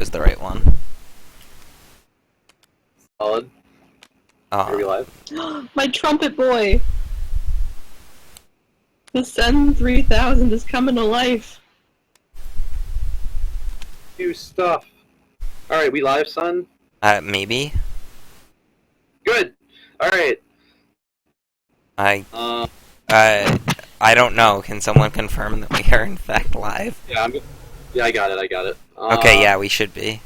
is the right one. Solid. Are we live? My trumpet boy! The Sen 3000 is coming to life. New stuff. Alright, we live, son? Maybe. Good! Alright. I don't know. Can someone confirm that we are in fact live? Yeah, I got it. Okay, yeah, we should be.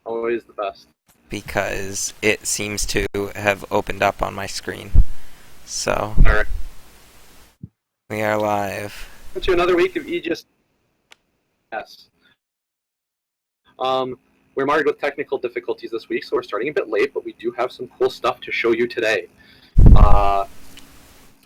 Always the best. Because it seems to have opened up on my screen. So, Alright. we are live. To another week of AEGIS. Yes. We're marred with technical difficulties this week, so we're starting a bit late, but we do have some cool stuff to show you today.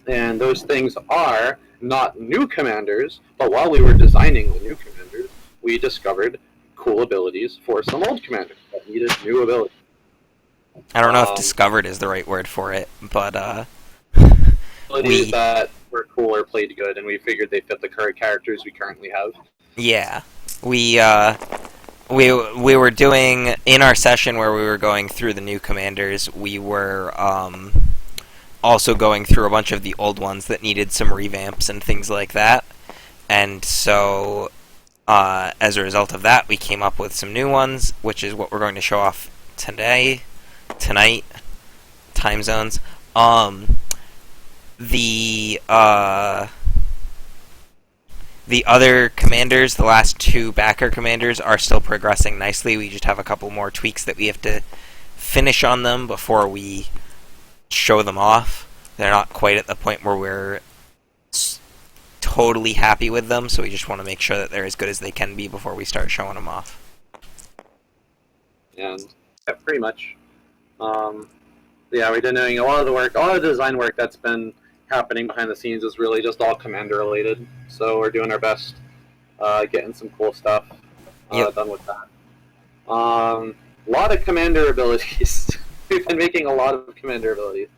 And those things are not new commanders, but while we were designing the new commanders, we discovered cool abilities for some old commanders that needed new abilities. I don't know if discovered is the right word for it, but abilities that were cool or played good, and we figured they fit the current characters we currently have. Yeah. We were doing, in our session where we were going through the new commanders, we were also going through a bunch of the old ones that needed some revamps and things like that. And so, as a result of that, we came up with some new ones, which is what we're going to show off tonight, time zones. The other commanders, the last two backer commanders, are still progressing nicely. We just have a couple more tweaks that we have to finish on them before we show them off. They're not quite at the point where we're totally happy with them, so we just want to make sure that they're as good as they can be before we start showing them off. And yeah, pretty much. Yeah, we've been doing a lot of the work, a lot of the design work that's been happening behind the scenes is really just all commander related. So we're doing our best, getting some cool stuff done with that. A lot of commander abilities. We've been making a lot of commander abilities.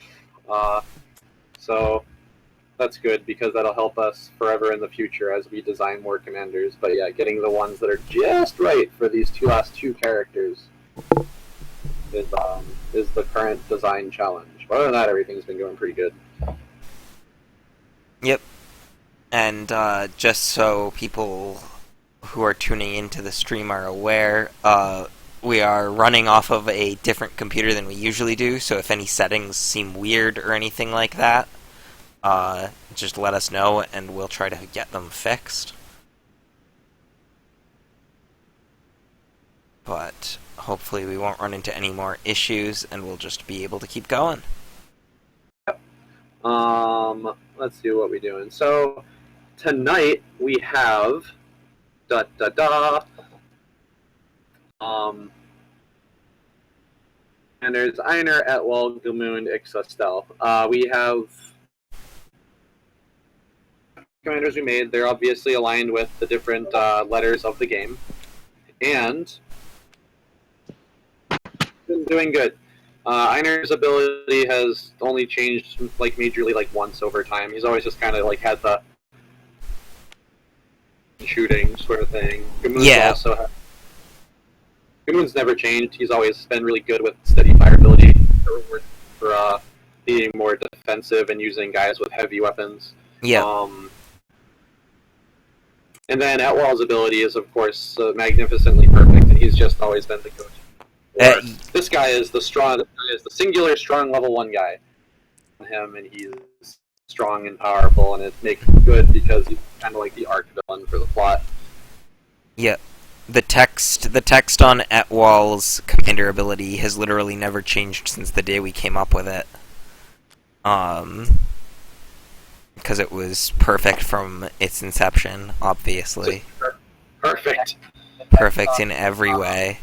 So that's good because that'll help us forever in the future as we design more commanders. But yeah, getting the ones that are just right for these last two characters is the current design challenge. But other than that, everything's been going pretty good. Yep. And just so people who are tuning into the stream are aware, we are running off of a different computer than we usually do, so if any settings seem weird or anything like that, just let us know and we'll try to get them fixed. But hopefully we won't run into any more issues and we'll just be able to keep going. Let's see what we're doing. So tonight we have and there's Einer, Etwald, Gamund, Ixa, Stell. We have commanders we made. They're obviously aligned with the different letters of the game, and been doing good. Einer's ability has only changed like majorly like once over time. He's always just kind of like had the shooting sort of thing. Gamund's Gamund's never changed. He's always been really good with steady fire ability for being more defensive and using guys with heavy weapons. Yeah. And then Etwald's ability is of course magnificently perfect, and he's just always been the go-to. This guy is the singular strong level 1 guy. Him, and he's strong and powerful, and it makes him good because he's kind of like the arc villain for the plot. Yeah. The text on Etwald's commander ability has literally never changed since the day we came up with it. Because it was perfect from its inception, obviously. Perfect. Perfect in every way.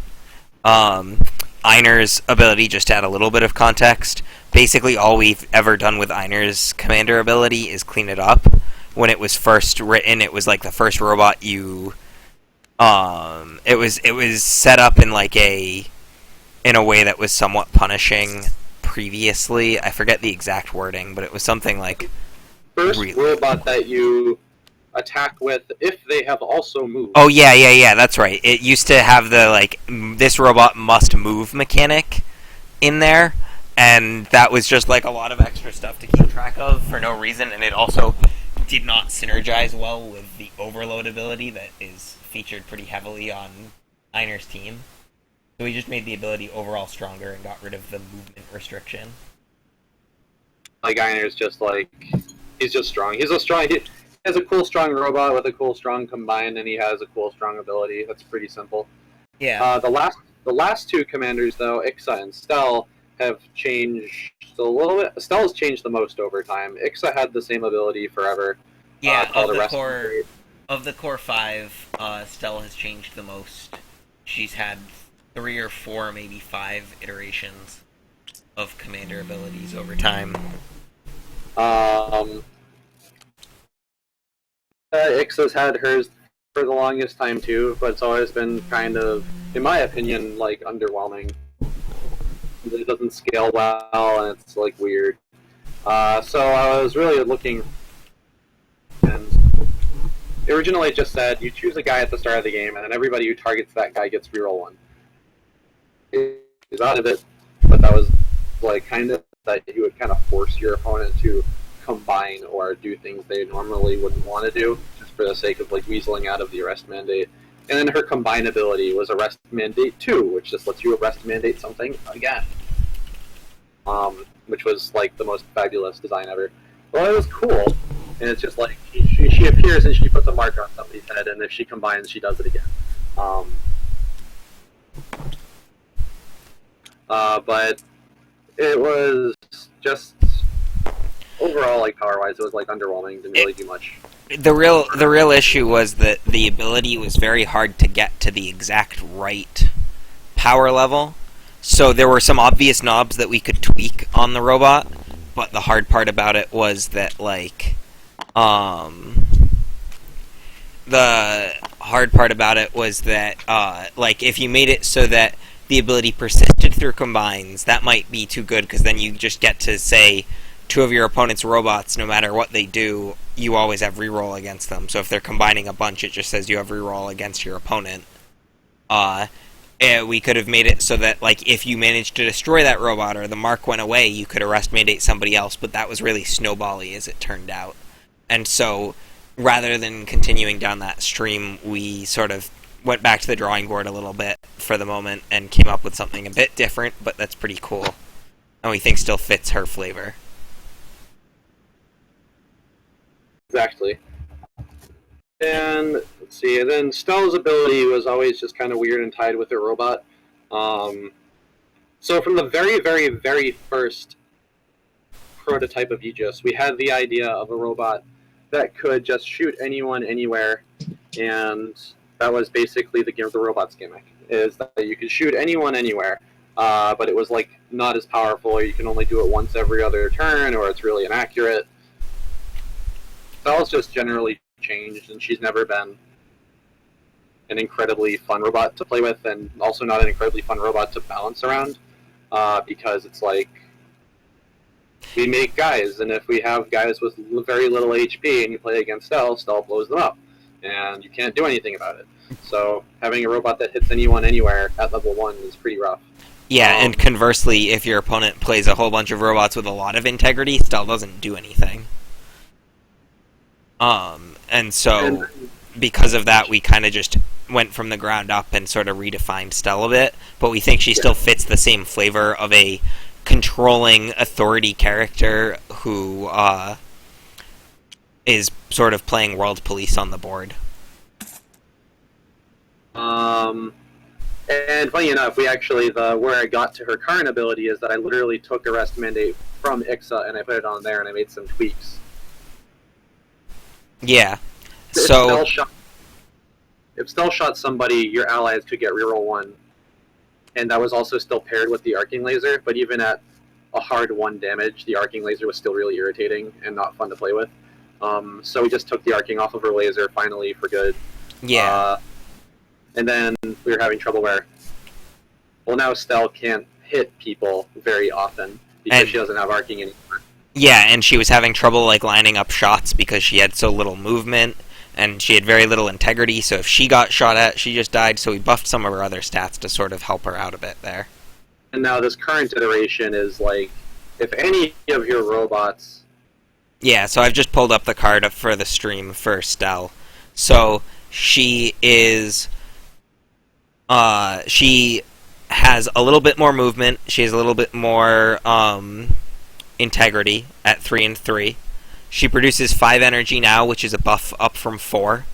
Einer's ability, just to add a little bit of context, basically all we've ever done with Einer's commander ability is clean it up. When it was first written, it was like the first robot you... it was set up in like in a way that was somewhat punishing previously. I forget the exact wording, but it was something like... First robot that you attack with if they have also moved. Oh yeah, that's right. It used to have the like this robot must move mechanic in there, and that was just like a lot of extra stuff to keep track of for no reason, and it also did not synergize well with the overload ability that is featured pretty heavily on Einer's team. So we just made the ability overall stronger and got rid of the movement restriction. Like Einer's just like he's just strong. He has a cool strong robot with a cool strong combine, and he has a cool strong ability. That's pretty simple. Yeah. The last two commanders though, Ixa and Stell, have changed a little bit. Stell has changed the most over time. Ixa had the same ability forever. Yeah, of the core 5, Stell has changed the most. She's had 3 or 4, maybe 5 iterations of commander abilities over time. Ixa's had hers for the longest time too, but it's always been kind of, in my opinion, like underwhelming. It doesn't scale well, and it's like weird. So I was really looking, and originally it just said you choose a guy at the start of the game, and then everybody who targets that guy gets reroll 1. He's out of it, but that was like kind of that you would kind of force your opponent to combine or do things they normally wouldn't want to do, just for the sake of like weaseling out of the arrest mandate. And then her combine ability was arrest mandate 2, which just lets you arrest mandate something again. Which was like the most fabulous design ever. Well, it was cool, and it's just like she appears and she puts a mark on somebody's head, and if she combines, she does it again. But it was just overall, like power-wise, it was like underwhelming. Didn't really do much. The real issue was that the ability was very hard to get to the exact right power level. So there were some obvious knobs that we could tweak on the robot, but the hard part about it was that like like if you made it so that the ability persisted through combines, that might be too good, because then you just get to say 2 of your opponent's robots, no matter what they do, you always have reroll against them. So if they're combining a bunch, it just says you have reroll against your opponent. We could have made it so that, like, if you managed to destroy that robot or the mark went away, you could arrest mandate somebody else, but that was really snowbally as it turned out. And so, rather than continuing down that stream, we sort of went back to the drawing board a little bit for the moment and came up with something a bit different, but that's pretty cool. And we think still fits her flavor. Exactly. And let's see, and then Stell's ability was always just kind of weird and tied with her robot. So from the very, very, very first prototype of AEGIS, we had the idea of a robot that could just shoot anyone, anywhere, and that was basically the robot's gimmick, is that you could shoot anyone, anywhere, but it was like not as powerful, or you can only do it once every other turn, or it's really inaccurate. Stell's just generally changed, and she's never been an incredibly fun robot to play with, and also not an incredibly fun robot to balance around, because it's like we make guys, and if we have guys with very little HP and you play against Stell, Stell blows them up, and you can't do anything about it. So having a robot that hits anyone anywhere at level 1 is pretty rough. Yeah, and conversely, if your opponent plays a whole bunch of robots with a lot of integrity, Stell doesn't do anything. And so, because of that, we kind of just went from the ground up and sort of redefined Stell a bit, but we think she still fits the same flavor of a controlling authority character who is sort of playing world police on the board. And funny enough, we actually, where I got to her current ability is that I literally took Arrest Mandate from Ixa and I put it on there and I made some tweaks. Yeah. So if Stell shot somebody, your allies could get reroll 1. And that was also still paired with the arcing laser, but even at a hard 1 damage, the arcing laser was still really irritating and not fun to play with. So we just took the arcing off of her laser finally for good. Yeah. And then we were having trouble where, well, now Stell can't hit people very often because she doesn't have arcing anymore. Yeah, and she was having trouble like lining up shots because she had so little movement. and she had very little integrity, so if she got shot at, she just died, so we buffed some of her other stats to sort of help her out a bit there. And now this current iteration is like, if any of your robots... Yeah, so I've just pulled up the card up for the stream for Stell. So she is... she has a little bit more movement, she has a little bit more integrity at 3 and 3. She produces 5 energy now, which is a buff up from 4.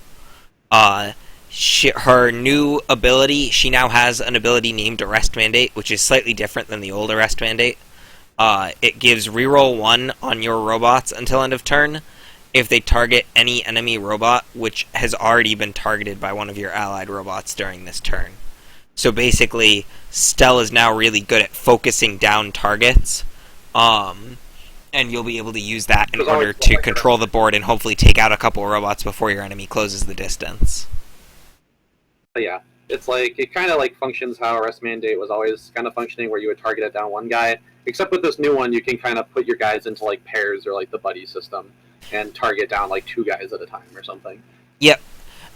Her new ability, she now has an ability named Arrest Mandate, which is slightly different than the old Arrest Mandate. It gives reroll 1 on your robots until end of turn if they target any enemy robot which has already been targeted by one of your allied robots during this turn. So basically, Stell is now really good at focusing down targets, and you'll be able to use that in order to control the board and hopefully take out a couple robots before your enemy closes the distance. Yeah, it's like, it kind of like functions how Arrest Mandate was always kind of functioning, where you would target it down one guy. Except with this new one, you can kind of put your guys into like pairs or like the buddy system and target down like 2 guys at a time or something. Yep.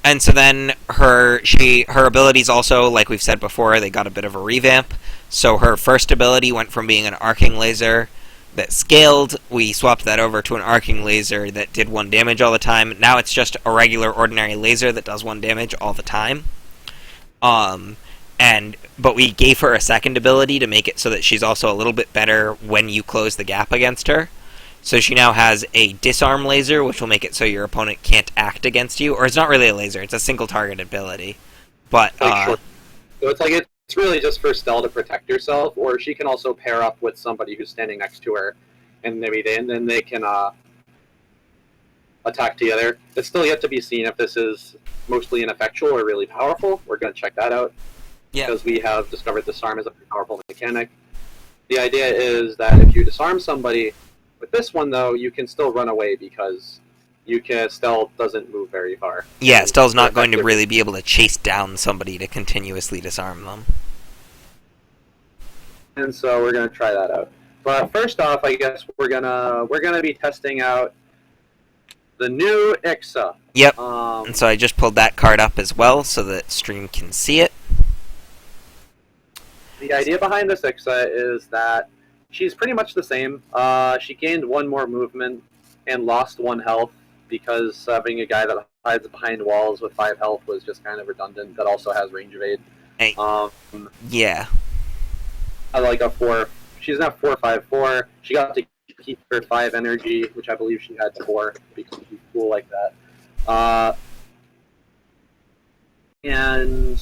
And so then her abilities also, like we've said before, they got a bit of a revamp. So her first ability went from being an arcing laser that scaled. We swapped that over to an arcing laser that did 1 damage all the time. Now it's just a regular ordinary laser that does 1 damage all the time. But we gave her a second ability to make it so that she's also a little bit better when you close the gap against her. So she now has a disarm laser, which will make it so your opponent can't act against you. Or it's not really a laser, it's a single target ability. But, so it's like, it's really just for Stell to protect herself, or she can also pair up with somebody who's standing next to her, and then they can attack together. It's still yet to be seen if this is mostly ineffectual or really powerful. We're going to check that out. Yeah. Because we have discovered disarm is a pretty powerful mechanic. The idea is that if you disarm somebody, with this one though, you can still run away because Stell doesn't move very far. Yeah, Stell's not going to really be able to chase down somebody to continuously disarm them. And so we're going to try that out. But first off, I guess we're gonna be testing out the new IXA. Yep. And so I just pulled that card up as well so that stream can see it. The idea behind this IXA is that she's pretty much the same. She gained 1 more movement and lost 1 health because having a guy that hides behind walls with 5 health was just kind of redundant. That also has range evade. Hey. Yeah. I like a 4. She's now 4/5/4. She got to keep her 5 energy, which I believe she had before, because she's cool like that. And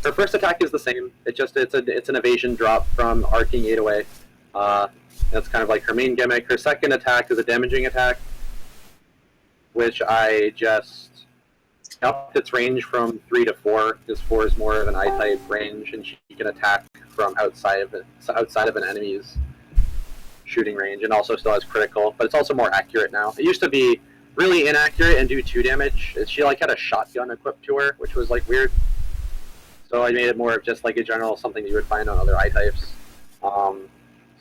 her first attack is the same. It's an evasion drop from arcing 8 away. That's kind of like her main gimmick. Her second attack is a damaging attack, which I just upped its range from 3 to 4, because 4 is more of an I-type range, and she can attack from outside of an enemy's shooting range, and also still has critical, but it's also more accurate now. It used to be really inaccurate and do 2 damage. She like had a shotgun equipped to her, which was like weird. So I made it more of just like a general something you would find on other I-types. So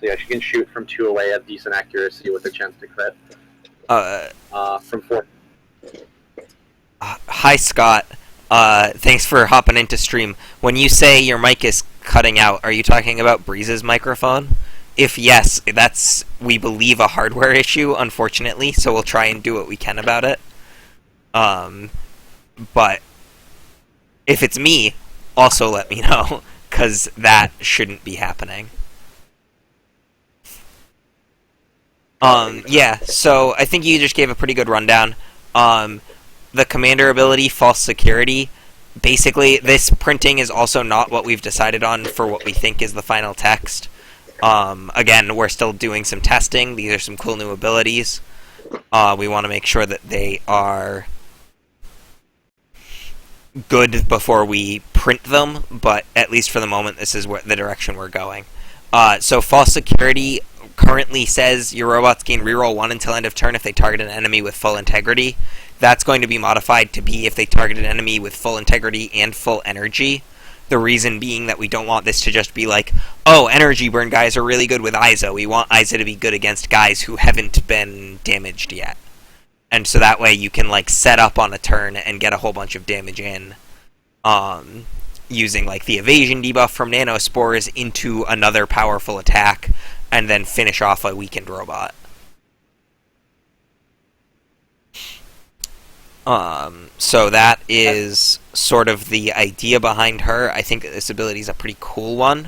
yeah, she can shoot from 2 away at decent accuracy with a chance to crit. From 4. Hi, Scott. Thanks for hopping into stream. When you say your mic is cutting out, are you talking about Breeze's microphone? If yes, that's, we believe, a hardware issue, unfortunately, so we'll try and do what we can about it. But if it's me, also let me know, because that shouldn't be happening. Yeah, so I think you just gave a pretty good rundown. The commander ability, False Security, basically, this printing is also not what we've decided on for what we think is the final text. Again, we're still doing some testing. These are some cool new abilities. We want to make sure that they are good before we print them, but at least for the moment, this is the direction we're going. So False Security currently says your robots gain reroll 1 until end of turn if they target an enemy with full integrity. That's going to be modified to be if they target an enemy with full integrity and full energy. The reason being that we don't want this to just be like, oh, energy burn guys are really good with ISA. We want ISA to be good against guys who haven't been damaged yet. and so that way you can like set up on a turn and get a whole bunch of damage in, using like the evasion debuff from nanospores into another powerful attack, and then finish off a weakened robot. So that is sort of the idea behind her. I think that this ability is a pretty cool one.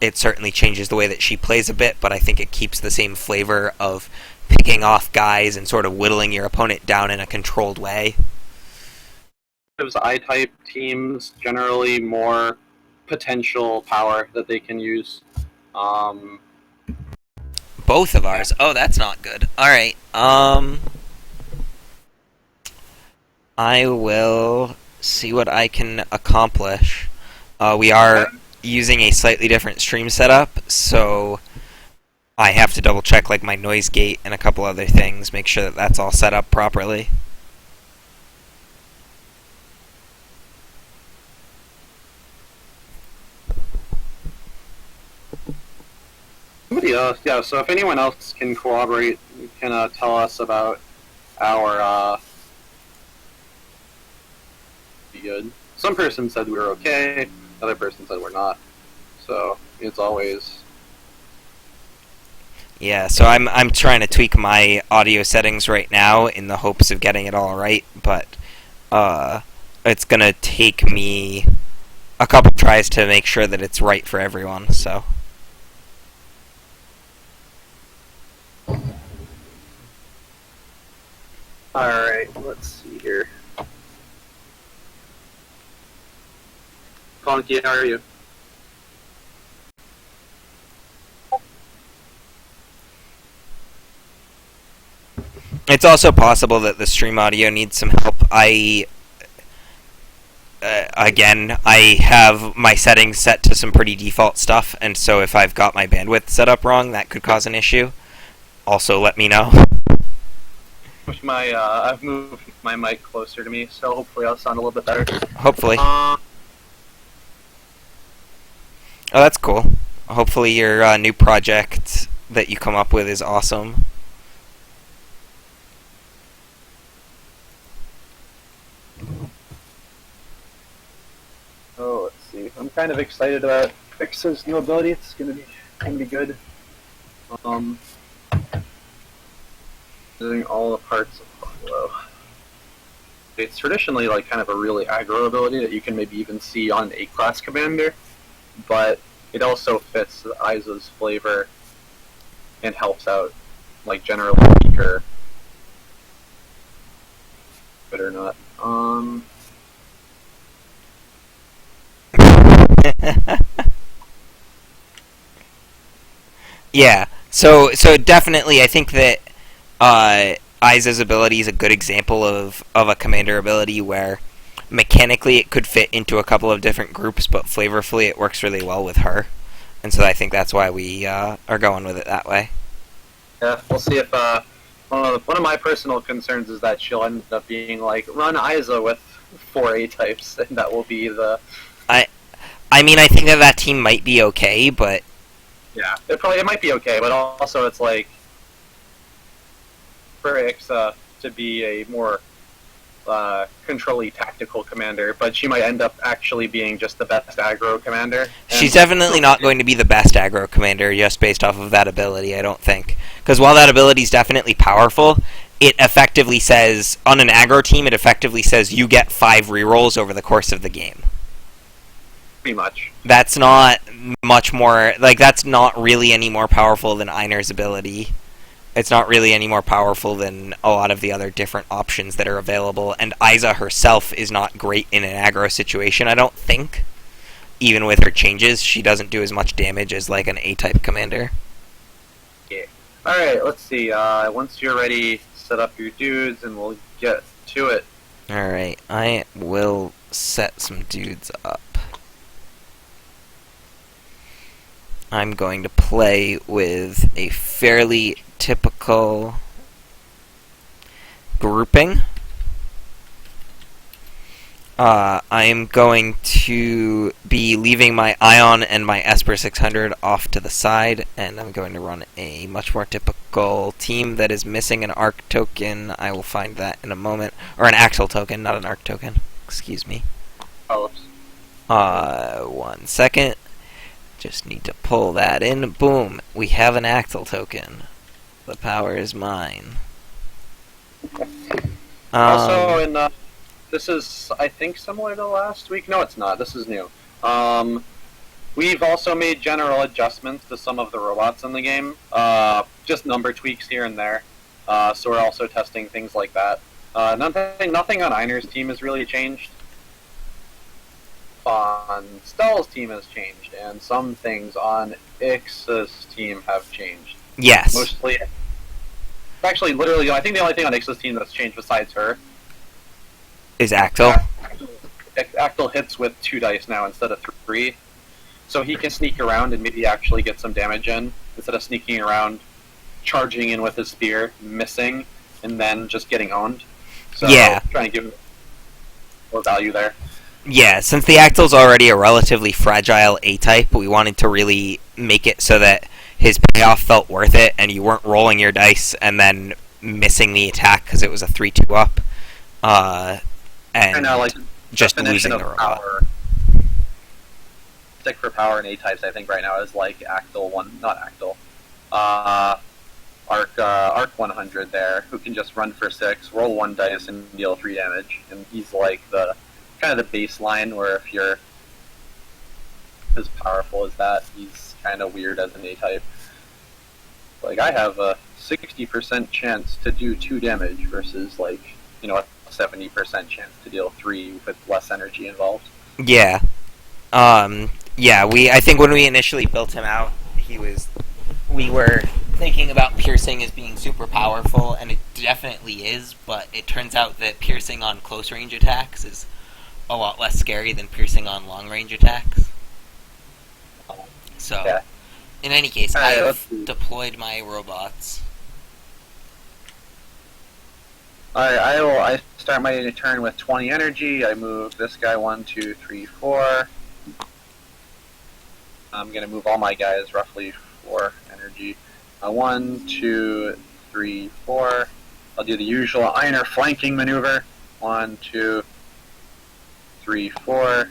It certainly changes the way that she plays a bit, but I think it keeps the same flavor of picking off guys and sort of whittling your opponent down in a controlled way. Gives I-type teams generally more potential power that they can use. Both of ours. Oh, that's not good. Alright, I will see what I can accomplish. We are using a slightly different stream setup, so I have to double check like my noise gate and a couple other things, make sure that that's all set up properly. Somebody else, yeah, so if anyone else can corroborate, can tell us about our, be good. Some person said we were okay, other person said we're not. So, it's always... Yeah, so I'm trying to tweak my audio settings right now in the hopes of getting it all right, but it's gonna take me a couple tries to make sure that it's right for everyone, so... Alright, let's see here. Conky, how are you? It's also possible that the stream audio needs some help. Again, I have my settings set to some pretty default stuff, and so if I've got my bandwidth set up wrong, that could cause an issue. Also, let me know. I've moved my mic closer to me, so hopefully I'll sound a little bit better. Hopefully. Oh, that's cool. Hopefully your new project that you come up with is awesome. Oh, let's see. I'm kind of excited about Fix's new ability. It's gonna be good. Doing all the parts of Buffalo. It's traditionally like kind of a really aggro ability that you can maybe even see on an A-class commander, but it also fits Aiza's flavor and helps out like generally weaker. But or not. Yeah. So definitely, I think that Aiza's ability is a good example of a commander ability where mechanically it could fit into a couple of different groups, but flavorfully it works really well with her. And so I think that's why we are going with it that way. Yeah, we'll see if one of my personal concerns is that she'll end up being like run Aiza with 4 A types, and that will be the. I mean, I think that team might be okay, but yeah, it might be okay, but also it's like for Ixa to be a more control-y tactical commander, but she might end up actually being just the best aggro commander. She's definitely not going to be the best aggro commander just based off of that ability, I don't think. Because while that ability is definitely powerful, it effectively says, on an aggro team, it effectively says you get 5 rerolls over the course of the game. Pretty much. That's not much more, like, that's not really any more powerful than Einar's ability. It's not really any more powerful than a lot of the other different options that are available, and Aiza herself is not great in an aggro situation, I don't think. Even with her changes, she doesn't do as much damage as, like, an A-type commander. Yeah. Alright, let's see. Once you're ready, set up your dudes, and we'll get to it. Alright, I will set some dudes up. I'm going to play with a fairly typical grouping. I am going to be leaving my Ion and my Esper 600 off to the side, and I'm going to run a much more typical team that is missing an Arc token. I will find that in a moment. Or an Axle token, not an Arc token. Excuse me. Oh, 1 second. Just need to pull that in. Boom. We have an Axle token. The power is mine. also, this is, I think, similar to last week. No, it's not. This is new. We've also made general adjustments to some of the robots in the game. Just number tweaks here and there. So we're also testing things like that. Nothing on Einer's team has really changed. On Stell's team has changed, and some things on Ix's team have changed. Yes. Mostly, actually, literally, I think the only thing on Ix's team that's changed besides her Is Axel. Axel hits with 2 dice now instead of 3, so he can sneak around and maybe actually get some damage in instead of sneaking around, charging in with his spear, missing, and then just getting owned. So Yeah. trying to give him more value there. Yeah, since the Axel's already a relatively fragile A-type, we wanted to really make it so that his payoff felt worth it, and you weren't rolling your dice and then missing the attack because it was a 3-2 up, and Kind of like just definition losing the of robot. power. Stick for power in A-types, I think right now is like Actyl 1, not Actyl. Arc 100 there, who can just run for 6, roll 1 dice, and deal 3 damage. And he's like the kind of the baseline where if you're as powerful as that, he's kind of weird as an A-type. Like, I have a 60% chance to do 2 damage versus, like, you know, a 70% chance to deal 3 with less energy involved. Yeah. Yeah, I think when we initially built him out, we were thinking about piercing as being super powerful, and it definitely is, but it turns out that piercing on close range attacks is a lot less scary than piercing on long range attacks. So, Yeah. in any case, Alright, I've deployed my robots. Alright, I start my turn with 20 energy. I move this guy 1, 2, 3, 4. I'm gonna move all my guys roughly 4 energy. 1, 2, 3, 4. I'll do the usual Einer flanking maneuver. 1, 2, 3, 4.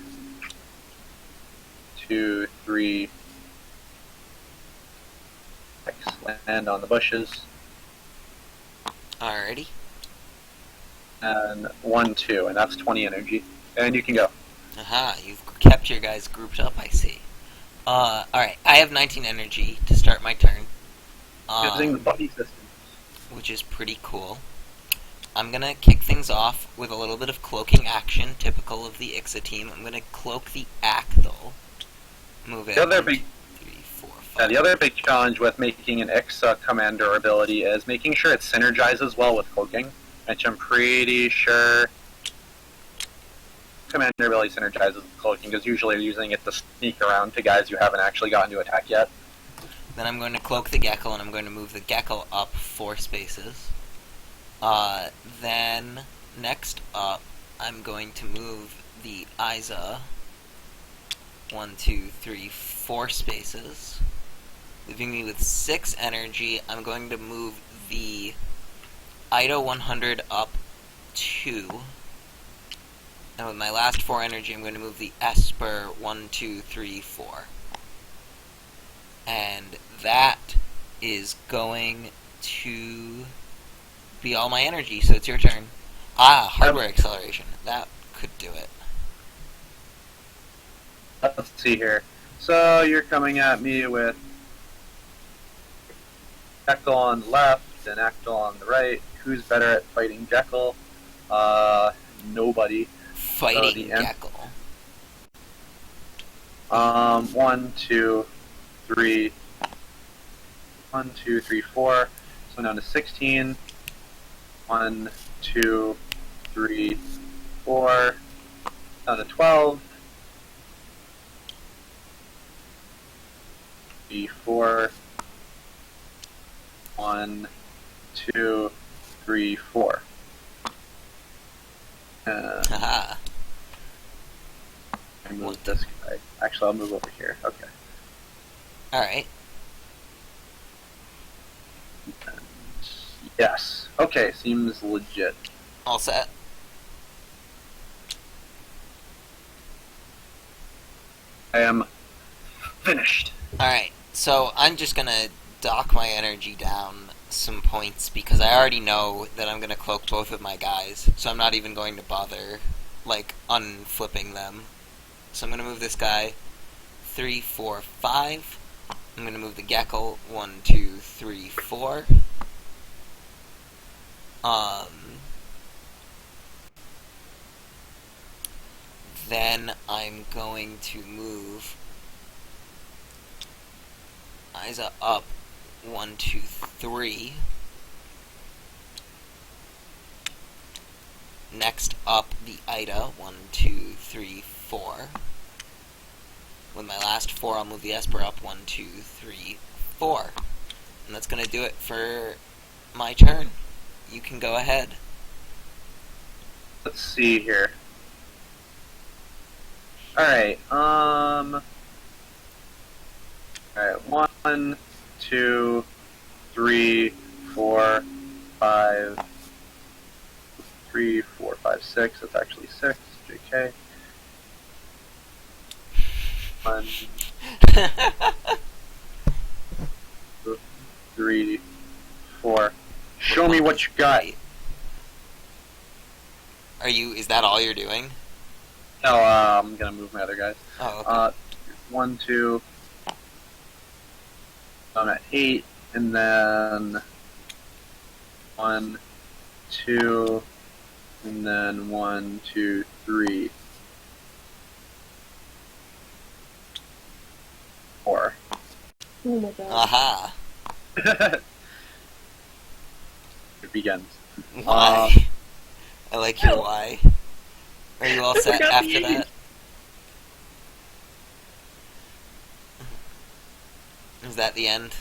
2, 3. Land on the bushes. Alrighty. And 1, 2, and that's 20 energy. And you can go. Aha, you've kept your guys grouped up, I see. Alright, I have 19 energy to start my turn. Using the buddy system. Which is pretty cool. I'm gonna kick things off with a little bit of cloaking action, typical of the Ixa team. I'm gonna cloak the Actyl. Move it. The other 1, big 2, 3, 4, 5. Yeah, the other big challenge with making an Ixa commander ability is making sure it synergizes well with cloaking, which I'm pretty sure commander ability synergizes with cloaking, because usually you're using it to sneak around to guys you haven't actually gotten to attack yet. Then I'm going to cloak the Gecko, and I'm going to move the Gecko up 4 spaces. Then, next up, I'm going to move the Isa 1, 2, 3, 4 spaces. Leaving me with 6 energy, I'm going to move the Ida 100 up 2. And with my last 4 energy, I'm going to move the Esper 1, 2, 3, 4. And that is going to be all my energy, so it's your turn. Hardware acceleration. That could do it. Let's see here. So you're coming at me with Jekyll on the left and Actyl on the right. Who's better at fighting Jekyll? Nobody. Fighting Jekyll. 1, 2, 3. 1, 2, 3, 4. So down to 16. 1, 2, 3, 4. Down to 12. 3, 4. 1, 2, 3, 4. Haha. move this guy. Actually, I'll move over here. Okay. Alright. Yes. Okay, seems legit. All set. I am finished. Alright, so I'm just gonna dock my energy down some points because I already know that I'm gonna cloak both of my guys, so I'm not even going to bother, like, unflipping them. So I'm gonna move this guy 3, 4, 5. I'm gonna move the Gecko 1, 2, 3, 4. Then I'm going to move Isa up 1, 2, 3. Next up the Ida 1, 2, 3, 4. With my last 4, I'll move the Esper up 1, 2, 3, 4. And that's gonna do it for my turn. You can go ahead. Let's see here. Alright, alright, 1, 2, 3, 4, 5, 3, 4, 5, 6. It's actually 6. JK. 1, 2, 3, 4. Show me what you got. Is that all you're doing? No, I'm gonna move my other guys. Oh, okay. 1, 2. I'm at 8, and then 1, 2, and then 1, 2, 3, 4. Oh my god. Aha. It begins. Why? I like your why. Are you all I set forgot after the that? Is that the end?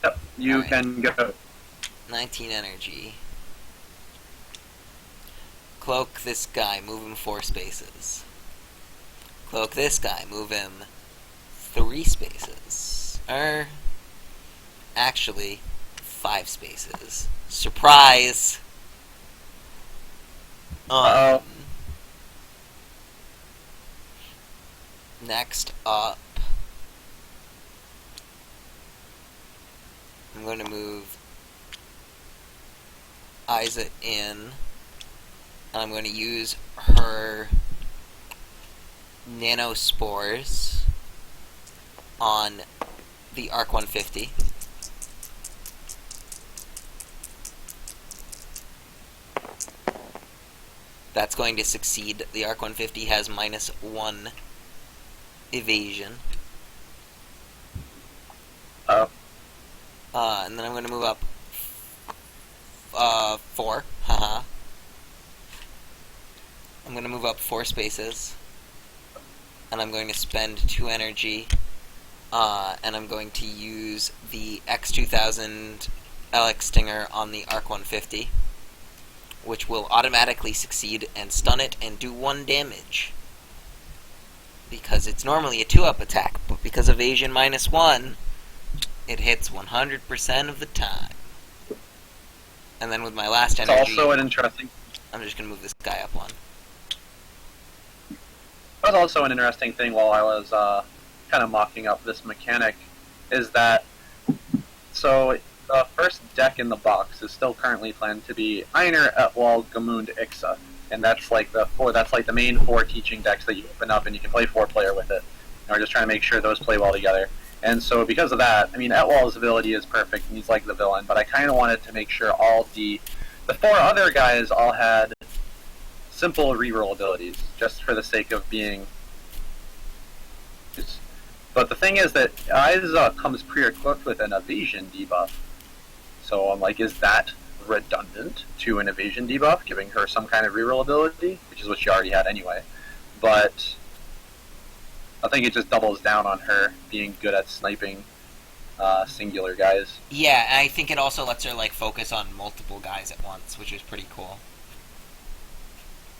Yep, you Alright. can go. 19 energy. Cloak this guy, move him 4 spaces. Cloak this guy, move him 3 spaces. Actually, 5 spaces. Surprise! Uh-oh. Next up, I'm going to move Isa in, and I'm going to use her nanospores on the Arc 150. That's going to succeed. The Arc 150 has -1 evasion. Oh. And then I'm going to move up 4. Haha. I'm going to move up 4 spaces. And I'm going to spend 2 energy. And I'm going to use the X2000 LX Stinger on the Arc 150. Which will automatically succeed and stun it and do 1 damage. Because it's normally a 2-up attack, but because of evasion -1, it hits 100% of the time. And then with my last It's energy, also an interesting. I'm just going to move this guy up 1. That was also an interesting thing while I was kind of mocking up this mechanic, is that so the first deck in the box is still currently planned to be Einer, Etwald, Gamund, Ixa, and that's like the main 4 teaching decks that you open up, and you can play 4-player with it. And we're just trying to make sure those play well together. And so because of that, I mean, Etwald's ability is perfect, and he's like the villain, but I kind of wanted to make sure all the 4 other guys all had simple reroll abilities, just for the sake of being. But the thing is that Isa comes pre-equipped with an evasion debuff. So I'm like, is that redundant to an evasion debuff, giving her some kind of reroll ability, which is what she already had anyway. But I think it just doubles down on her being good at sniping singular guys. Yeah, and I think it also lets her like focus on multiple guys at once, which is pretty cool.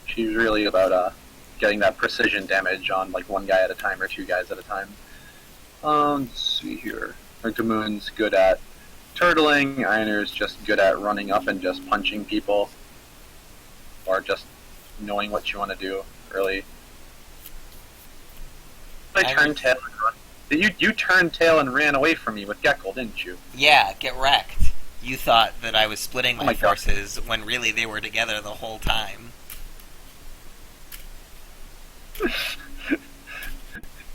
She's really about getting that precision damage on like one guy at a time or two guys at a time. Let's see here. Gamoon's good at turtling. Einer's just good at running up and just punching people, or just knowing what you want to do early. I turned tail and run. You turned tail and ran away from me with Gekkel, didn't you? Yeah, get wrecked. You thought that I was splitting my forces when really they were together the whole time.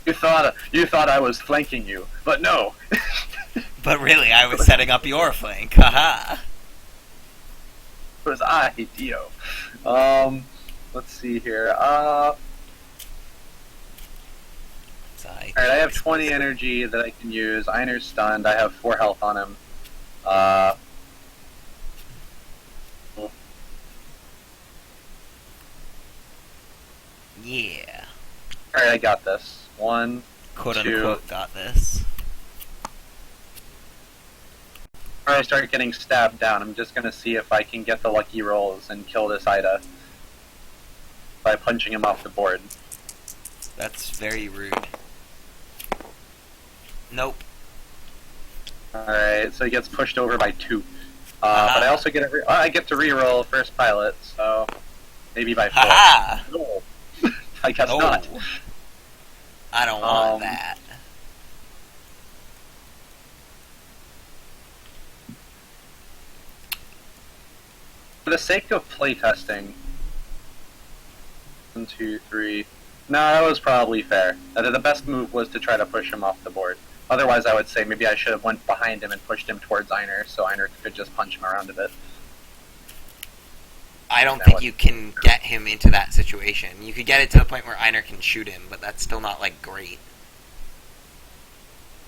You thought I was flanking you, but no. But really, I was setting up your flank. Haha. It was I, Dio. Let's see here. Alright, I have 20 energy that I can use. Einer's stunned. I have 4 health on him. Yeah. Alright, I got this. 1, Quote 2. unquote got this. Before I start getting stabbed down, I'm just gonna see if I can get the lucky rolls and kill this Ida by punching him off the board. That's very rude. Nope. Alright, so he gets pushed over by 2. But I also get I get to re-roll first pilot, so maybe by 4. Haha! No. I guess not. I don't want that. For the sake of playtesting, 1, 2, 3. No, that was probably fair. The best move was to try to push him off the board. Otherwise, I would say maybe I should have went behind him and pushed him towards Einer, so Einer could just punch him around a bit. I don't think you can get him into that situation. You could get it to the point where Einer can shoot him, but that's still not, like, great.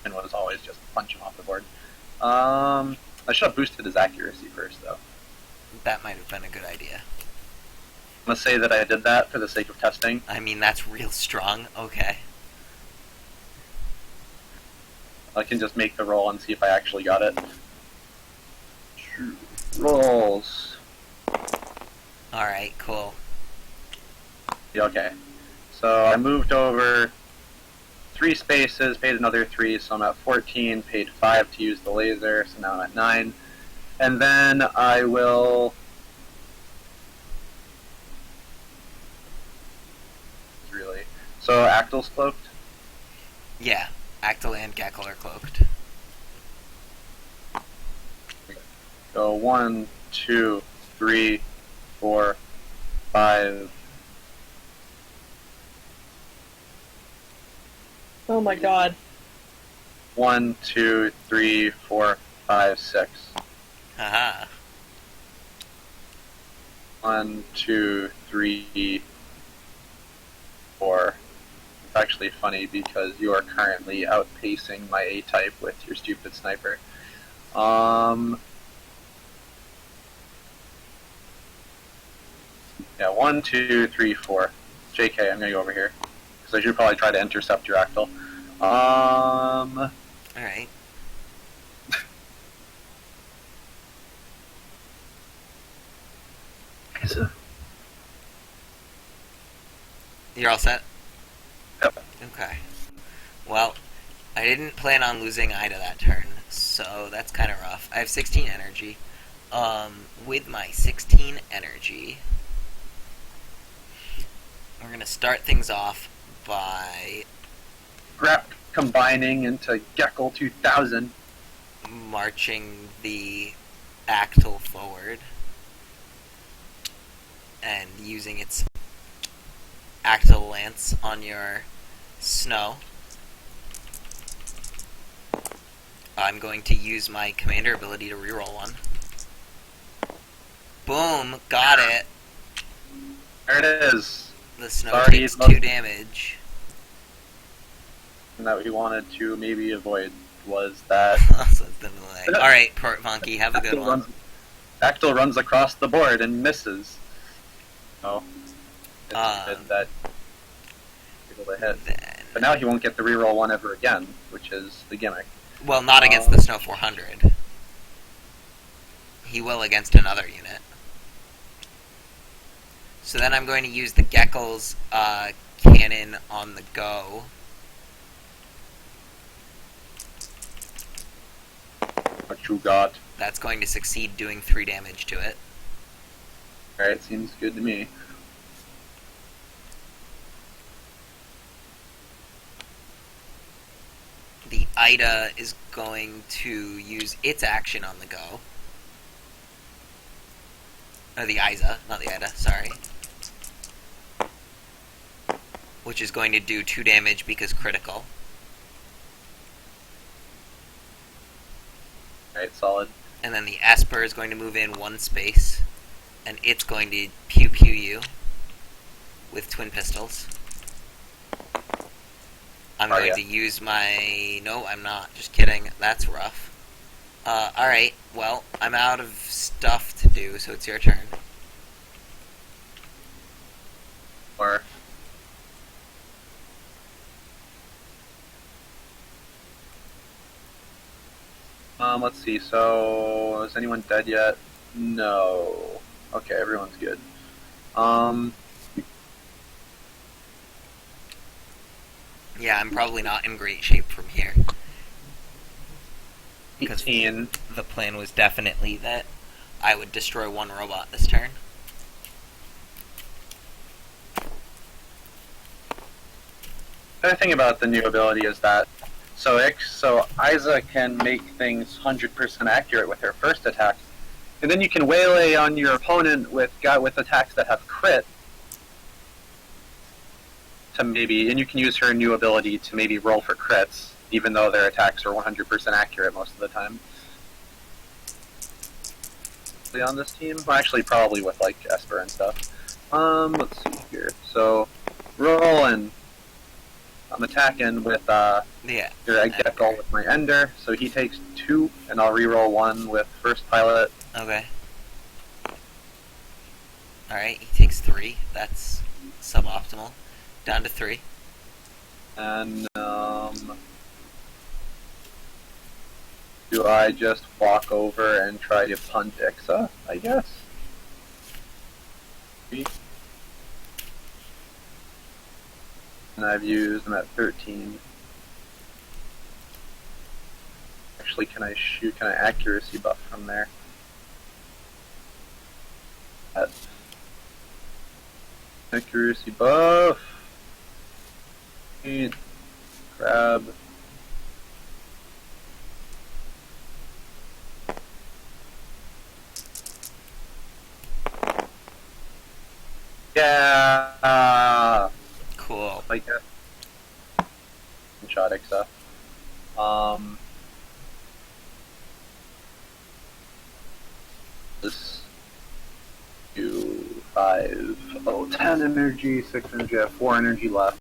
And was always just punch him off the board. I should have boosted his accuracy first, though. That might have been a good idea. I'm gonna say that I did that for the sake of testing. I mean, that's real strong. Okay. I can just make the roll and see if I actually got it. Rolls. Alright, cool. Yeah, okay. So I moved over 3 spaces, paid another 3, so I'm at 14, paid 5 to use the laser, so now I'm at 9. And then I will... Really? So Actil's cloaked? Yeah, Actil and Gekkel are cloaked. So 1, 2, 3, 4, 5... Oh my god. 1, 2, 3, 4, 5, 6. Haha. 1, 2, 3, 4. It's actually funny because you are currently outpacing my A-type with your stupid sniper. Yeah, 1, 2, 3, 4. JK, I'm gonna go over here. Because I should probably try to intercept your Actil. Alright. You're all set? Yep. Okay. Well, I didn't plan on losing Ida that turn, so that's kind of rough. I have 16 energy. With my 16 energy, we're gonna start things off by combining into Gekkel 2000. marching the Actil forward and using its Actil lance on your snow. I'm going to use my commander ability to reroll one. Boom! Got it! There it is. The snow Sorry, takes 2 damage. And that we wanted to maybe avoid was that So it's definitely alright, Port Funky, have a good one. Actil runs across the board and misses. Oh. It's that able to hit. But now he won't get the reroll one ever again, which is the gimmick. Well, not against the Snow 400. He will against another unit. So then I'm going to use the Geckel's cannon on the go. What you got? That's going to succeed, doing 3 damage to it. Alright, seems good to me. The Ida is going to use its action on the go. Or the Isa, not the Ida, sorry. Which is going to do 2 damage because critical. Alright, solid. And then the Esper is going to move in 1 space. And it's going to pew-pew you with twin pistols. I'm going to use my... No, I'm not. Just kidding. That's rough. Alright. Well, I'm out of stuff to do, so it's your turn. Or... let's see, so... Is anyone dead yet? No. Okay, everyone's good. Yeah, I'm probably not in great shape from here. Because 18. the plan was definitely that I would destroy 1 robot this turn. The other thing about the new ability is that so Isa can make things 100% accurate with her first attack, and then you can waylay on your opponent with attacks that have crit to maybe, and you can use her new ability to maybe roll for crits, even though their attacks are 100% accurate most of the time. On this team, well, actually, probably with like Esper and stuff. Let's see here. So, rolling. I'm attacking with your egg Gecko with my Ender, so he takes 2, and I'll reroll 1 with first pilot. Okay. Alright, he takes 3. That's suboptimal. Down to 3. And, do I just walk over and try to punt Ixa, I guess? And I've used them at 13. Actually, can I accuracy buff from there? Accuracy buff. Grab. Yeah. Cool. Like that. Shot Ixa. This 2, 5, 10 energy, 6 energy, I have 4 energy left.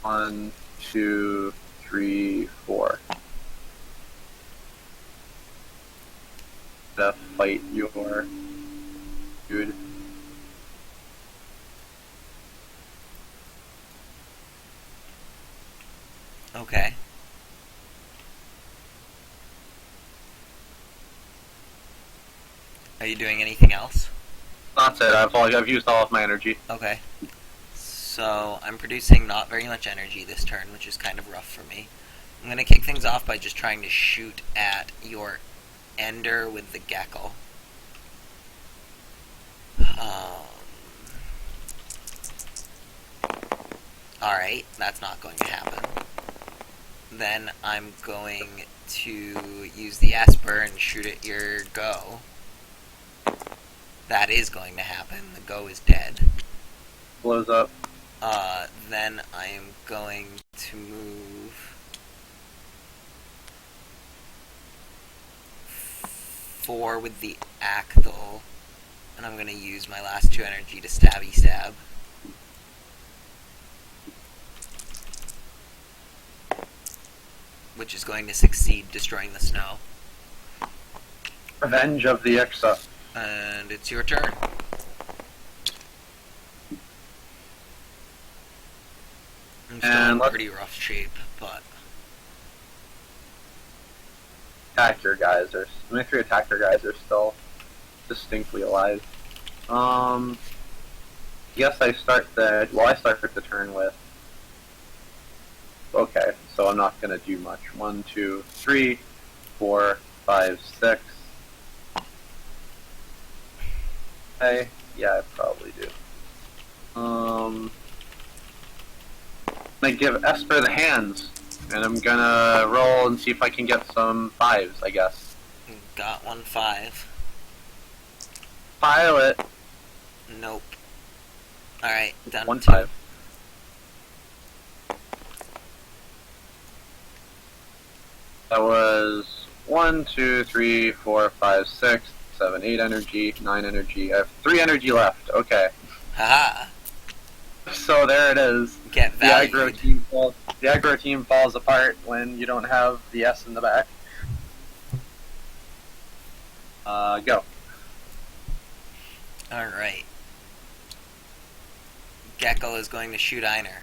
1, 2, 3, 4. To fight your dude. Okay. Are you doing anything else? That's it. I've used all of my energy. Okay. So, I'm producing not very much energy this turn, which is kind of rough for me. I'm going to kick things off by just trying to shoot at your Ender with the Gecko. Alright, that's not going to happen. Then I'm going to use the Esper and shoot at your Go. That is going to happen. The Go is dead. Blows up. Then I am going to move 4 with the Acthal, and I'm going to use my last 2 energy to stabby stab. Which is going to succeed, destroying the snow. Revenge of the Ixa. And it's your turn. I'm still in pretty rough shape, but... Attack your geysers. My 3 attacker guys are still distinctly alive. Guess I start the... Well, I start the turn with... Okay, so I'm not going to do much. 1, 2, 3, 4, 5, 6. Hey, yeah, I probably do. I give Esper the hands, and I'm gonna roll and see if I can get some 5s, I guess. Got 1 5. Pilot. Nope. Alright, done 1 2. 5. That was 1, 2, 3, 4, 5, 6, 7, 8 energy, 9 energy. I have 3 energy left. Okay. Haha. So there it is. Get valued. The aggro team falls apart when you don't have the S in the back. Go. Alright. Gecko is going to shoot Einer.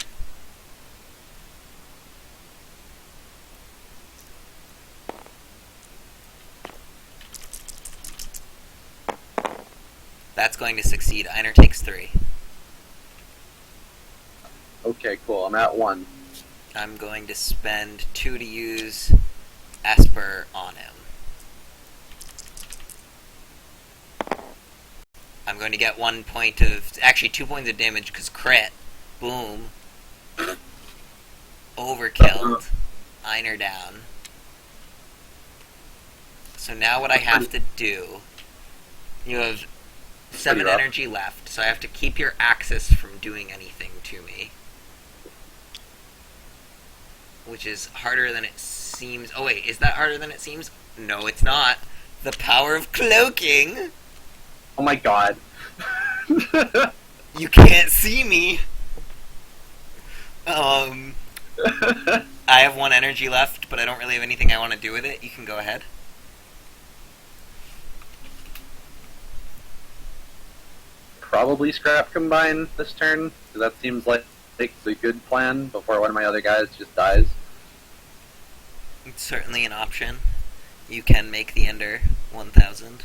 That's going to succeed. Einer takes 3. Okay, cool. I'm at 1. I'm going to spend 2 to use Esper on him. I'm going to get 1 point of... Actually, 2 points of damage, because crit. Boom. Overkilled. Einer down. So now what I have to do... You have 7 energy left, so I have to keep your Axis from doing anything to me. Which is harder than it seems. Oh wait, is that harder than it seems? No, it's not. The power of cloaking! Oh my god. You can't see me! I have 1 energy left, but I don't really have anything I want to do with it. You can go ahead. Probably scrap combine this turn, because that seems like the good plan before one of my other guys just dies. It's certainly an option. You can make the Ender 1000.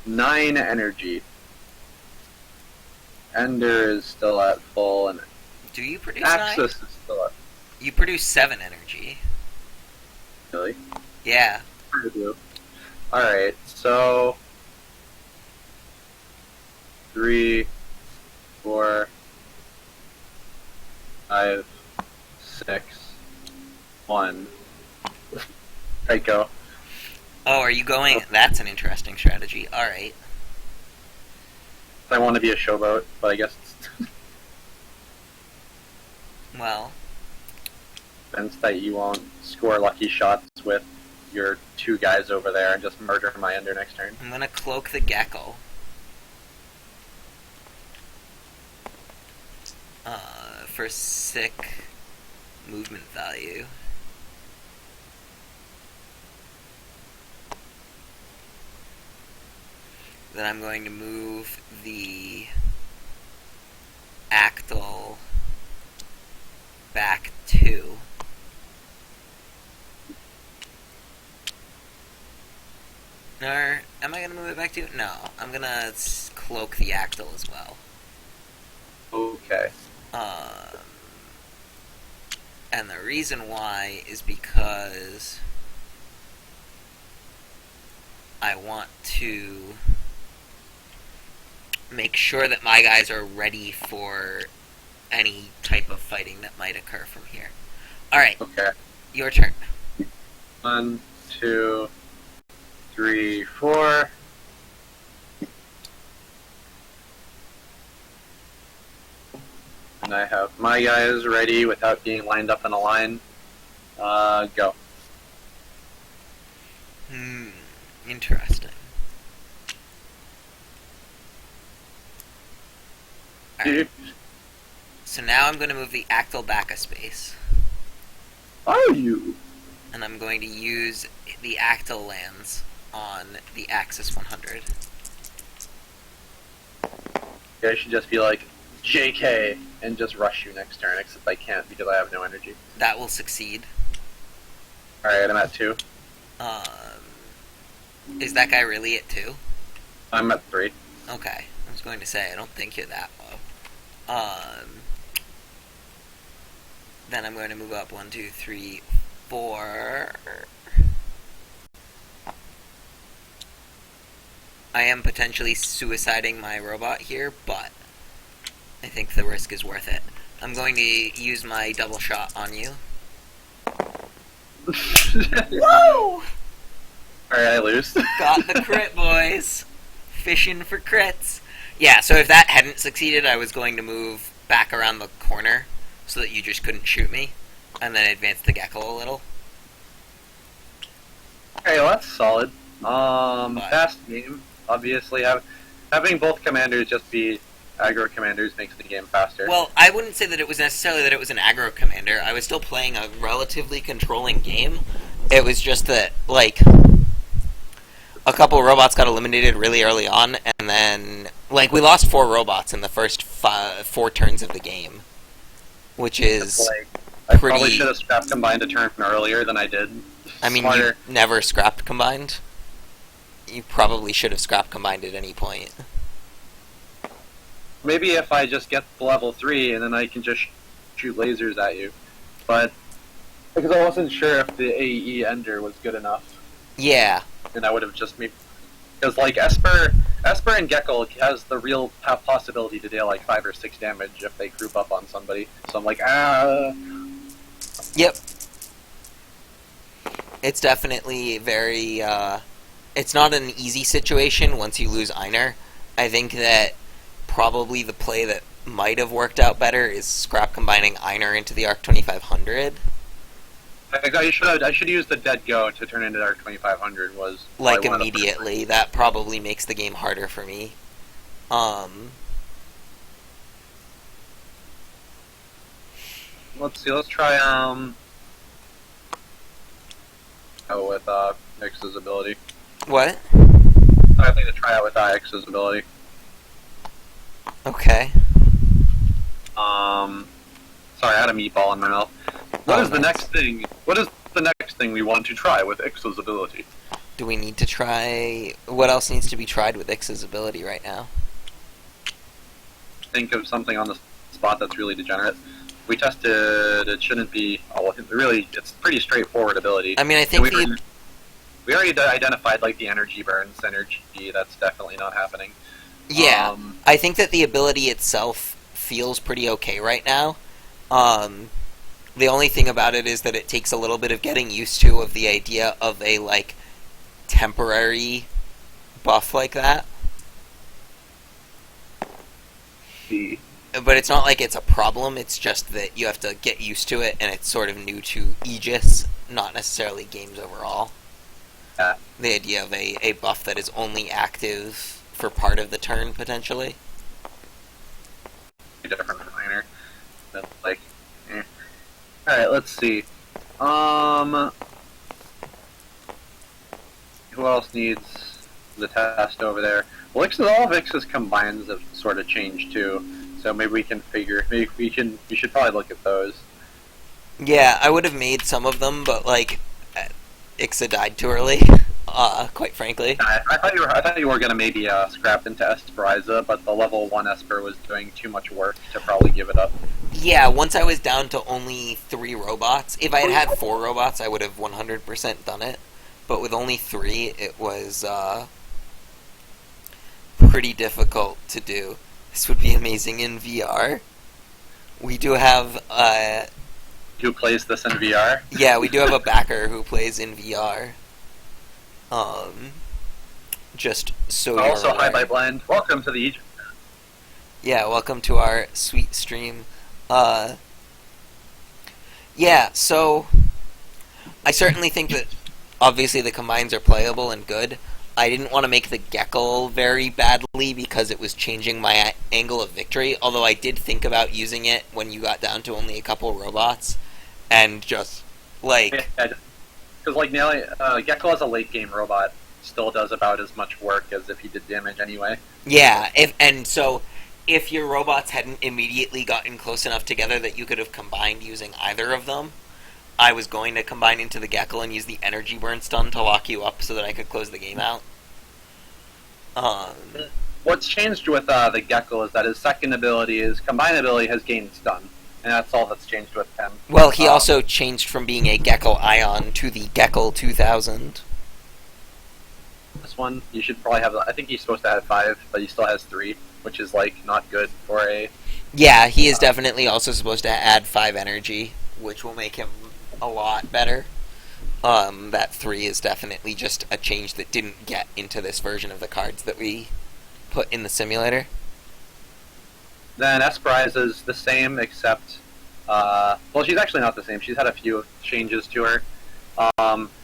9 energy. Ender is still at full, and Do you produce 9? Axis is still at You produce 7 energy. really. Yeah. I do. Alright, so 3, 4, 5, 6, 1. Right, go. Oh, are you going... That's an interesting strategy. Alright. I want to be a showboat, but I guess it's Well, sense that you won't score lucky shots with your 2 guys over there and just murder my Ender next turn. I'm gonna cloak the Gecko. For sick movement value. Then I'm going to move the Actyl back 2. Or am I going to move it back 2? No, I'm going to cloak the Actyl as well. Okay. And the reason why is because I want to make sure that my guys are ready for any type of fighting that might occur from here. Alright, Okay. your turn. 1, 2, 3, 4. And I have my guys ready without being lined up in a line. Go. Interesting. Alright, so now I'm going to move the Actyl back a space. Are you? And I'm going to use the Actyl lands on the Axis 100. I should just be like, JK, and just rush you next turn, except I can't because I have no energy. That will succeed. Alright, I'm at 2. Is that guy really at 2? I'm at 3. Okay. I was going to say, I don't think you're that low. Then I'm going to move up 1, 2, 3, 4. I am potentially suiciding my robot here, but I think the risk is worth it. I'm going to use my double shot on you. Whoa! Alright, I lose. Got the crit, boys. Fishing for crits. Yeah, so if that hadn't succeeded, I was going to move back around the corner so that you just couldn't shoot me, and then advance the gecko a little. Okay, well that's solid. Fast game. Obviously, having both commanders just be aggro commanders makes the game faster. Well, I wouldn't say that it was necessarily that it was an aggro commander. I was still playing a relatively controlling game. It was just that, like, a couple of robots got eliminated really early on, and then, like, we lost 4 robots in the first 4 turns of the game, which is I pretty... probably should have scrapped combined a turn earlier than I did. I mean, Smarter. you never scrapped combined. You probably should have scrapped combined at any point. Maybe if I just get to level 3 and then I can just shoot lasers at you. But, because I wasn't sure if the AE Ender was good enough. Yeah. And I would have just made... Because, like, Esper and Gecko has the real possibility to deal, like, 5 or 6 damage if they group up on somebody. So I'm like, Yep. It's definitely very, it's not an easy situation once you lose Einer. I think that probably the play that might have worked out better is scrap combining Einer into the Arc 2500. I should use the Dead Go to turn into Arc 2500 was... Like, immediately. That probably makes the game harder for me. Let's see, let's try, with, X's ability. What? I think to try out with X's ability. Okay. Sorry, I had a meatball in my mouth. What is the next thing? What is the next thing we want to try with X's ability? Do we need to try... What else needs to be tried with Ix's ability right now? Think of something on the spot that's really degenerate. We tested... It shouldn't be... Oh, really, it's pretty straightforward ability. I mean, I think we already identified, like, the energy burn synergy. That's definitely not happening. Yeah. I think that the ability itself feels pretty okay right now. The only thing about it is that it takes a little bit of getting used to of the idea of a, like, temporary buff like that. But it's not like it's a problem, it's just that you have to get used to it, and it's sort of new to Aegis, not necessarily games overall. The idea of a buff that is only active for part of the turn, potentially. Different minor. But, like, Alright, let's see. Who else needs the test over there? Well, all of Ix's combines have sort of changed too, so maybe we can figure. Maybe we should probably look at those. Yeah, I would have made some of them, but like, Ixa died too early. Quite frankly. I thought you were gonna maybe scrap into Esperiza, but the level 1 Esper was doing too much work to probably give it up. Yeah, once I was down to only 3 robots. If I had had 4 robots, I would have 100% done it. But with only 3, it was pretty difficult to do. This would be amazing in VR. We do have Who plays this in VR? Yeah, we do have a backer who plays in VR. Just so you're Also, aware. hi by Blend. Welcome to the Aegis. Yeah, welcome to our sweet stream. Yeah, so I certainly think that obviously the combines are playable and good. I didn't want to make the Gecko very badly because it was changing my angle of victory, although I did think about using it when you got down to only a couple robots, and just, like... Because, like, Gecko as a late-game robot still does about as much work as if he did damage anyway. Yeah, so if your robots hadn't immediately gotten close enough together that you could have combined using either of them, I was going to combine into the Gecko and use the energy burn stun to lock you up so that I could close the game out. What's changed with the Gecko is that his second ability, his combined ability, has gained stun, and that's all that's changed with him. Well, he also changed from being a Gecko Ion to the Gecko 2000. This one, you should probably have. I think he's supposed to have 5, but he still has 3, which is like not good for a. Yeah, he is definitely also supposed to add 5 energy, which will make him a lot better. That 3 is definitely just a change that didn't get into this version of the cards that we put in the simulator. Then Esperise is the same, except, well, she's actually not the same. She's had a few changes to her.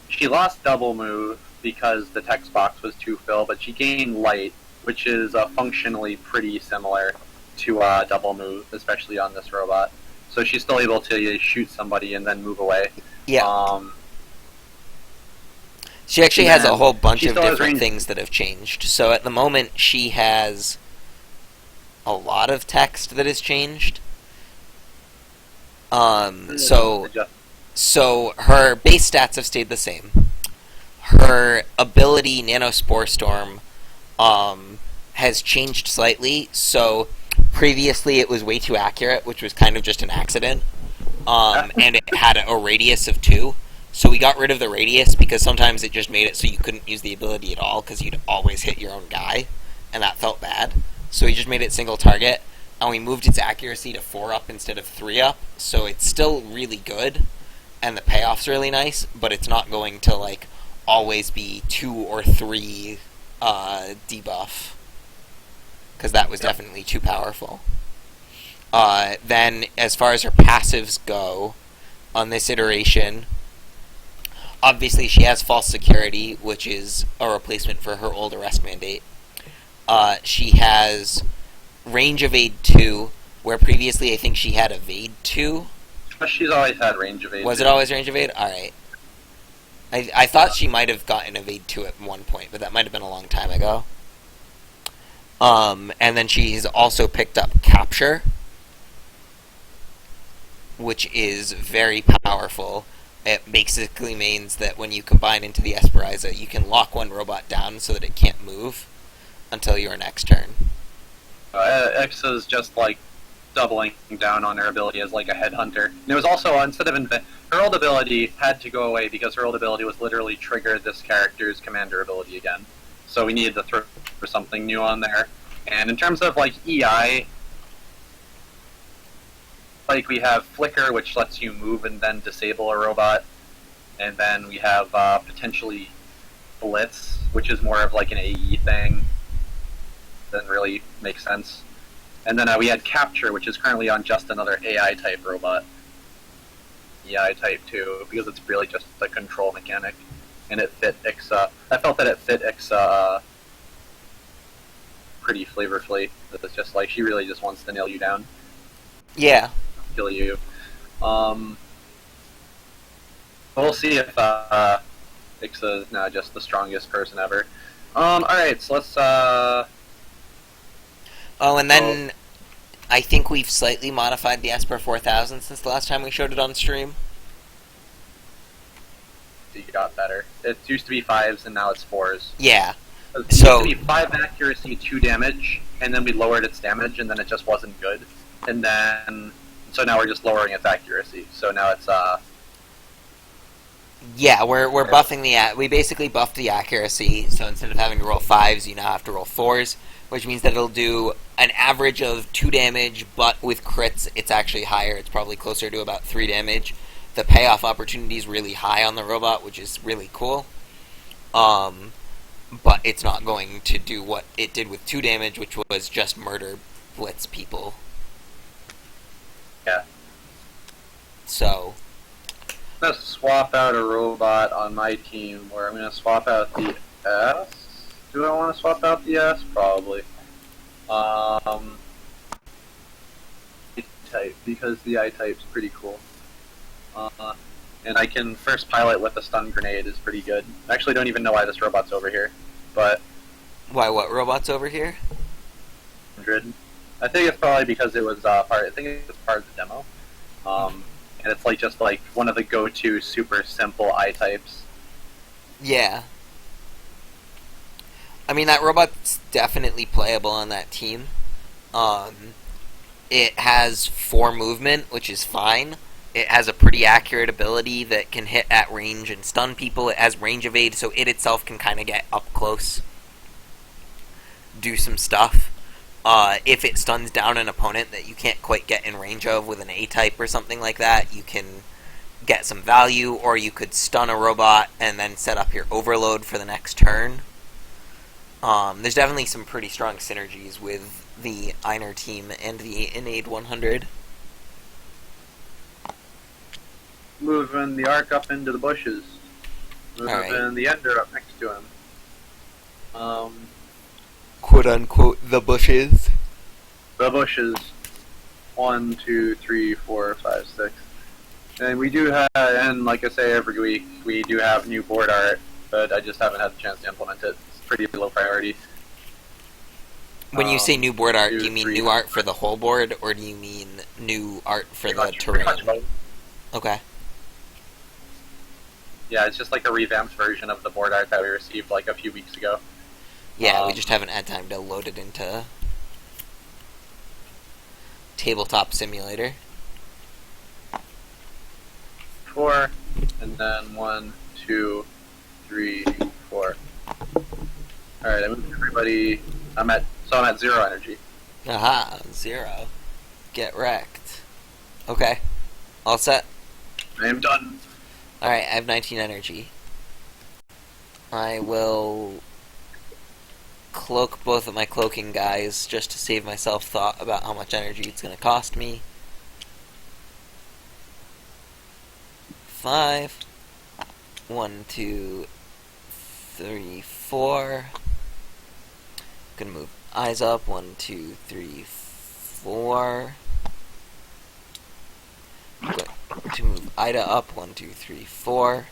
She lost Double Move because the text box was too full, but she gained Light, which is functionally pretty similar to Double Move, especially on this robot. So she's still able to shoot somebody and then move away. Yeah. She actually has a whole bunch of different things that have changed. So at the moment, she has a lot of text that has changed. So her base stats have stayed the same. Her ability, Nanospore Storm, has changed slightly. So previously it was way too accurate, which was kind of just an accident. And it had a radius of 2. So we got rid of the radius because sometimes it just made it so you couldn't use the ability at all because you'd always hit your own guy, and that felt bad. So we just made it single target, and we moved its accuracy to 4 up instead of 3 up, so it's still really good, and the payoff's really nice, but it's not going to, like, always be 2 or 3 debuff, because that was definitely too powerful. Then, as far as her passives go, on this iteration, obviously she has False Security, which is a replacement for her old Arrest Mandate. She has Range Evade 2, where previously I think she had Evade 2. She's always had Range Evade. Was it always Range Evade? Alright. I thought she might have gotten Evade 2 at one point, but that might have been a long time ago. And then she's also picked up Capture, which is very powerful. It basically means that when you combine into the Esperisa, you can lock one robot down so that it can't move until your next turn. X is just like doubling down on her ability as like a headhunter. And it was also, instead of her old ability had to go away because her old ability was literally triggered this character's commander ability again. So we needed to throw something new on there. And in terms of like EI, like we have Flicker, which lets you move and then disable a robot, and then we have potentially Blitz, which is more of like an AE thing. Doesn't really make sense. And then we had Capture, which is currently on just another AI type robot. EI type 2, because it's really just a control mechanic, and it fit Ixa. I felt that it fit Ixa pretty flavorfully. It's just like she really just wants to nail you down. Yeah. Kill you. We'll see if Ixa is now just the strongest person ever. Alright, so let's Oh, and then I think we've slightly modified the Esper 4000 since the last time we showed it on stream. it got better. It used to be 5s and now it's 4s. Yeah. It used to be 5 accuracy, 2 damage, and then we lowered its damage, and then it just wasn't good. And then so now we're just lowering its accuracy. So now it's yeah, we're buffing we basically buffed the accuracy, so instead of having to roll 5s, you now have to roll 4s, which means that it'll do an average of 2 damage, but with crits it's actually higher. It's probably closer to about 3 damage. The payoff opportunity is really high on the robot, which is really cool. But it's not going to do what it did with 2 damage, which was just murder blitz people. Yeah. So I'm going to swap out a robot on my team where I'm going to swap out the S. Do I want to swap out the S? Probably. I-type, because the I-type's pretty cool. And I can first pilot with a stun grenade is pretty good. I actually don't even know why this robot's over here, but... Why what robot's over here? 100. I think it's probably because it was part of the demo. and it's like just like one of the go-to super simple I types. Yeah. I mean, that robot's definitely playable on that team. It has 4 movement, which is fine. It has a pretty accurate ability that can hit at range and stun people. It has range evade, so it itself can kind of get up close, do some stuff. If it stuns down an opponent that you can't quite get in range of with an A-type or something like that, you can get some value, or you could stun a robot and then set up your overload for the next turn. There's definitely some pretty strong synergies with the Einer team and the Innate 100. Moving the Arc up into the bushes. Moving the Ender up next to him. Quote unquote, the bushes. The bushes. 1, 2, 3, 4, 5, 6. And we do have, and like I say every week, we do have new board art, but I just haven't had the chance to implement it. It's pretty low priority. When you say new board art, 2, do you mean 3, new art for the whole board, or do you mean new art for the terrain? Okay. Yeah, it's just like a revamped version of the board art that we received like a few weeks ago. Yeah, we just haven't had time to load it into Tabletop Simulator. 4, and then 1, 2, 3, 4. Alright, I moved everybody. I'm at 0 energy. Aha, 0. Get wrecked. Okay. All set. I am done. Alright, I have 19 energy. I will cloak both of my cloaking guys just to save myself thought about how much energy it's going to cost me. 5. 1, 2, 3, 4. Gonna move eyes up. 1, 2, 3, 4. Going to move Ida up. 1, 2, 3, 4.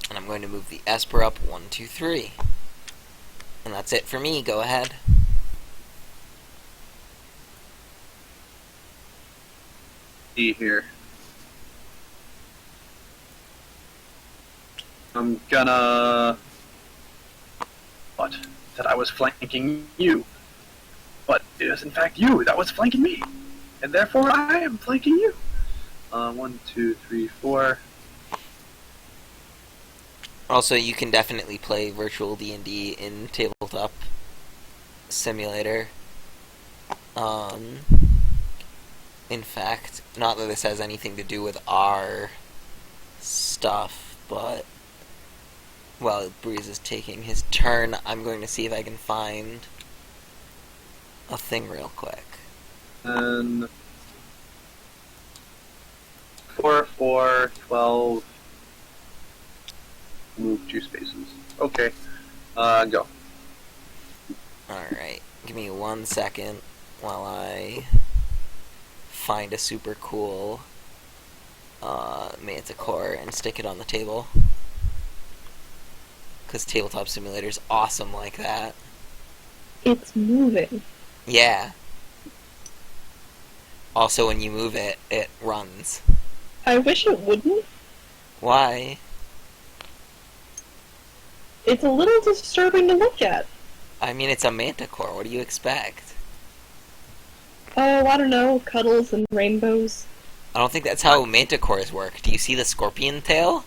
And I'm going to move the Esper up. 1, 2, 3. And that's it for me. Go ahead. See here. I'm gonna... What? That I was flanking you. But it is in fact you that was flanking me. And therefore I am flanking you. 1, 2, 3, 4. Also, you can definitely play virtual D&D in Tabletop Simulator. In fact, not that this has anything to do with our stuff, but while Breeze is taking his turn, I'm going to see if I can find a thing real quick. And 4, 4, 12. Move 2 spaces. Okay. Go. Alright, give me 1 second while I find a super cool Manticore and stick it on the table. Because Tabletop Simulator's awesome like that. It's moving. Yeah. Also, when you move it, it runs. I wish it wouldn't. Why? It's a little disturbing to look at. I mean, it's a Manticore. What do you expect? Oh, I don't know, cuddles and rainbows. I don't think that's how Manticores work. Do you see the scorpion tail?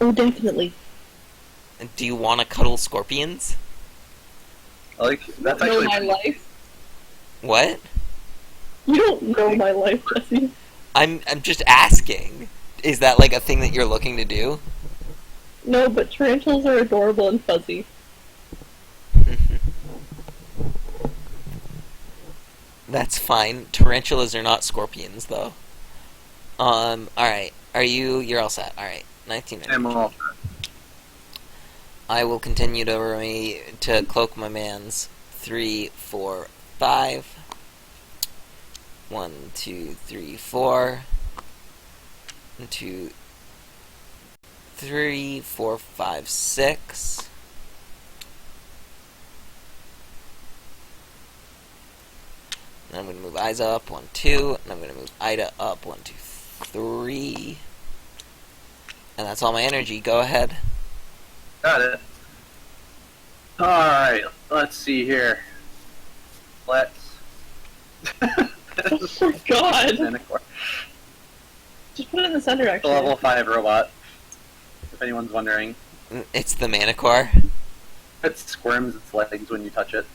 Oh, definitely. Do you want to cuddle scorpions? Like, that's You don't actually... know my life. What? You don't know my life, Jesse. I'm just asking. Is that like a thing that you're looking to do? No, but tarantulas are adorable and fuzzy. That's fine. Tarantulas are not scorpions, though. Alright. You're all set. Alright. 19 I'm all... I will continue to cloak my mans. 3, 4, 5. 1, 2, 3, 4. 1, 2, 3, 4, 5, 6. And I'm going to move Isa up 1, 2, and I'm going to move Ida up 1, 2, 3. And that's all my energy. Go ahead. Got it. Alright, let's see here. Let's... Oh my god! Manticore. Just put it in the center, It's a actually. level 5 robot, if anyone's wondering. It's the Manticore. It squirms its legs when you touch it.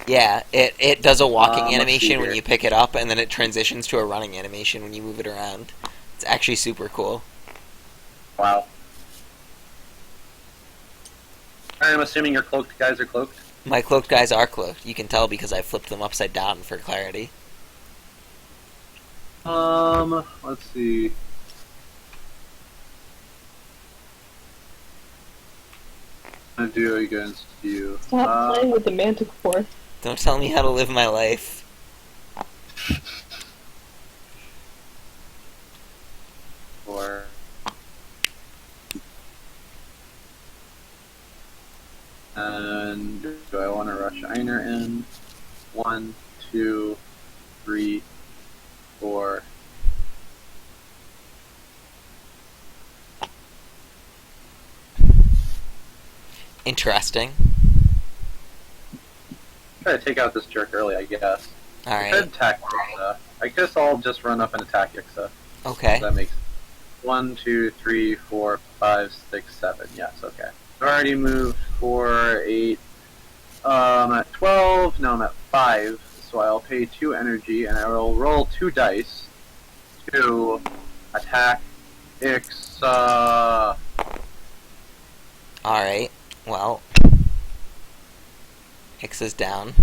Yeah, it does a walking Let's see animation when here. you pick it up, and then it transitions to a running animation when you move it around. It's actually super cool. Wow. I'm assuming your cloaked guys are cloaked? My cloaked guys are cloaked. You can tell because I flipped them upside down for clarity. Let's see. I'm gonna do against you. Stop playing with the Manticore. Don't tell me how to live my life. Or... And do I want to rush Einer in? 1, 2, 3, 4. Interesting. Try to take out this jerk early, I guess. I Alright. could attack Ixa. I guess I'll just run up and attack Ixa. Okay. That makes 1, 2, 3, 4, 5, 6, 7. Yes, okay. I've already moved 4, 8. I'm at 12. Now I'm at 5. So I'll pay 2 energy and I will roll 2 dice to attack Ixa. Alright. Well. Hix is down.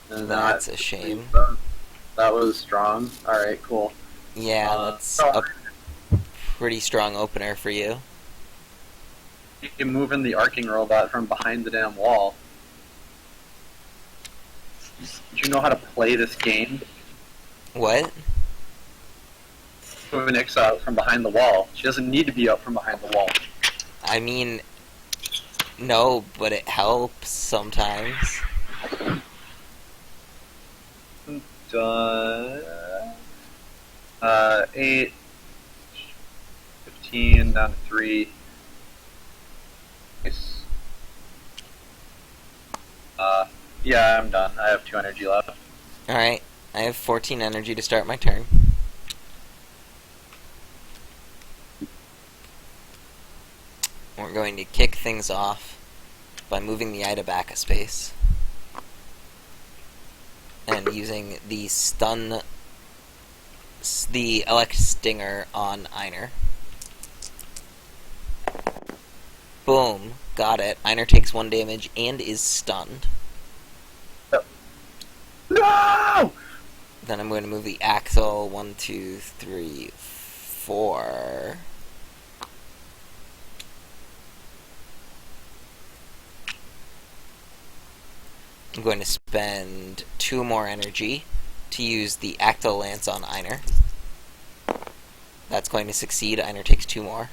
And That's a shame. That was strong. Alright, cool. Yeah, that's a pretty strong opener for you. You can move in the arcing robot from behind the damn wall. Do you know how to play this game? What? Move an Ixa out from behind the wall. She doesn't need to be out from behind the wall. I mean, no, but it helps sometimes. Done. 8, 15, down to 3. Nice. Yeah, I'm done. I have 2 energy left. Alright, I have 14 energy to start my turn. We're going to kick things off by moving the Ida back a space. And using the the Elect Stinger on Einer. Boom. Got it. Einer takes 1 damage and is stunned. No! Then I'm going to move the Axle 1, 2, 3, 4. I'm going to spend 2 more energy to use the Actal Lance on Einer. That's going to succeed. Einer takes 2 more.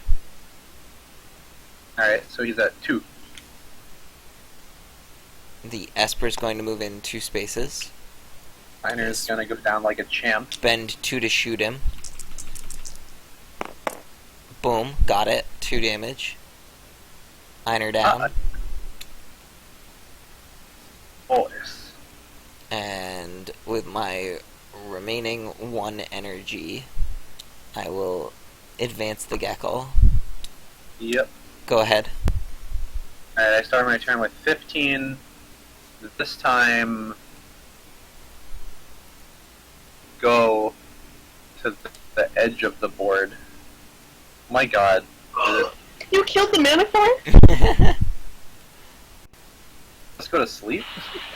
Alright, so he's at 2. The Esper's going to move in 2 spaces. Einer's gonna go down like a champ. Spend 2 to shoot him. Boom. Got it. 2 damage. Einer down. Boys. And with my remaining 1 energy, I will advance the Gecko. Yep. Go ahead. Alright, I start my turn with 15. This time, go to the edge of the board. Oh my god. You killed the Manticore? Let's go to sleep?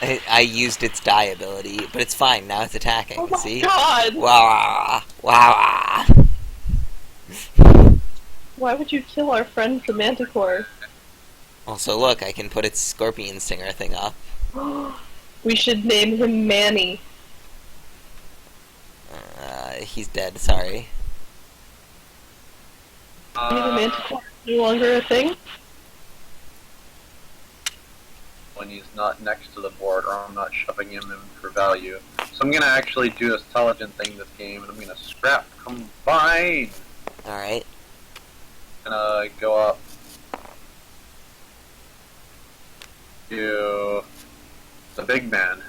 I used its die ability, but it's fine. Now it's attacking. Oh my See? god! Wow. Wow. Why would you kill our friend the Manticore? Also, look, I can put its Scorpion Stinger thing up. We should name him Manny. He's dead, sorry. Maybe the Manticore is no longer a thing? when he's not next to the board, or I'm not shoving him in for value. So I'm gonna actually do this intelligent thing this game, and I'm gonna scrap combine. Alright. Gonna go up to the big man.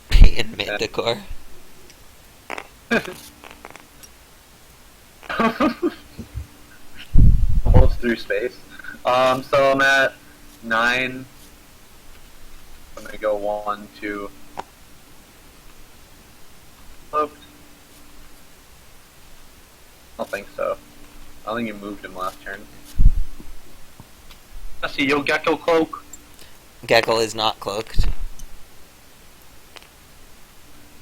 Peyton Manticore. Holds through space. So I'm at 9. I'm gonna go 1, 2. Cloaked? I don't think so. I don't think you moved him last turn. I see your gecko cloak. Gecko is not cloaked.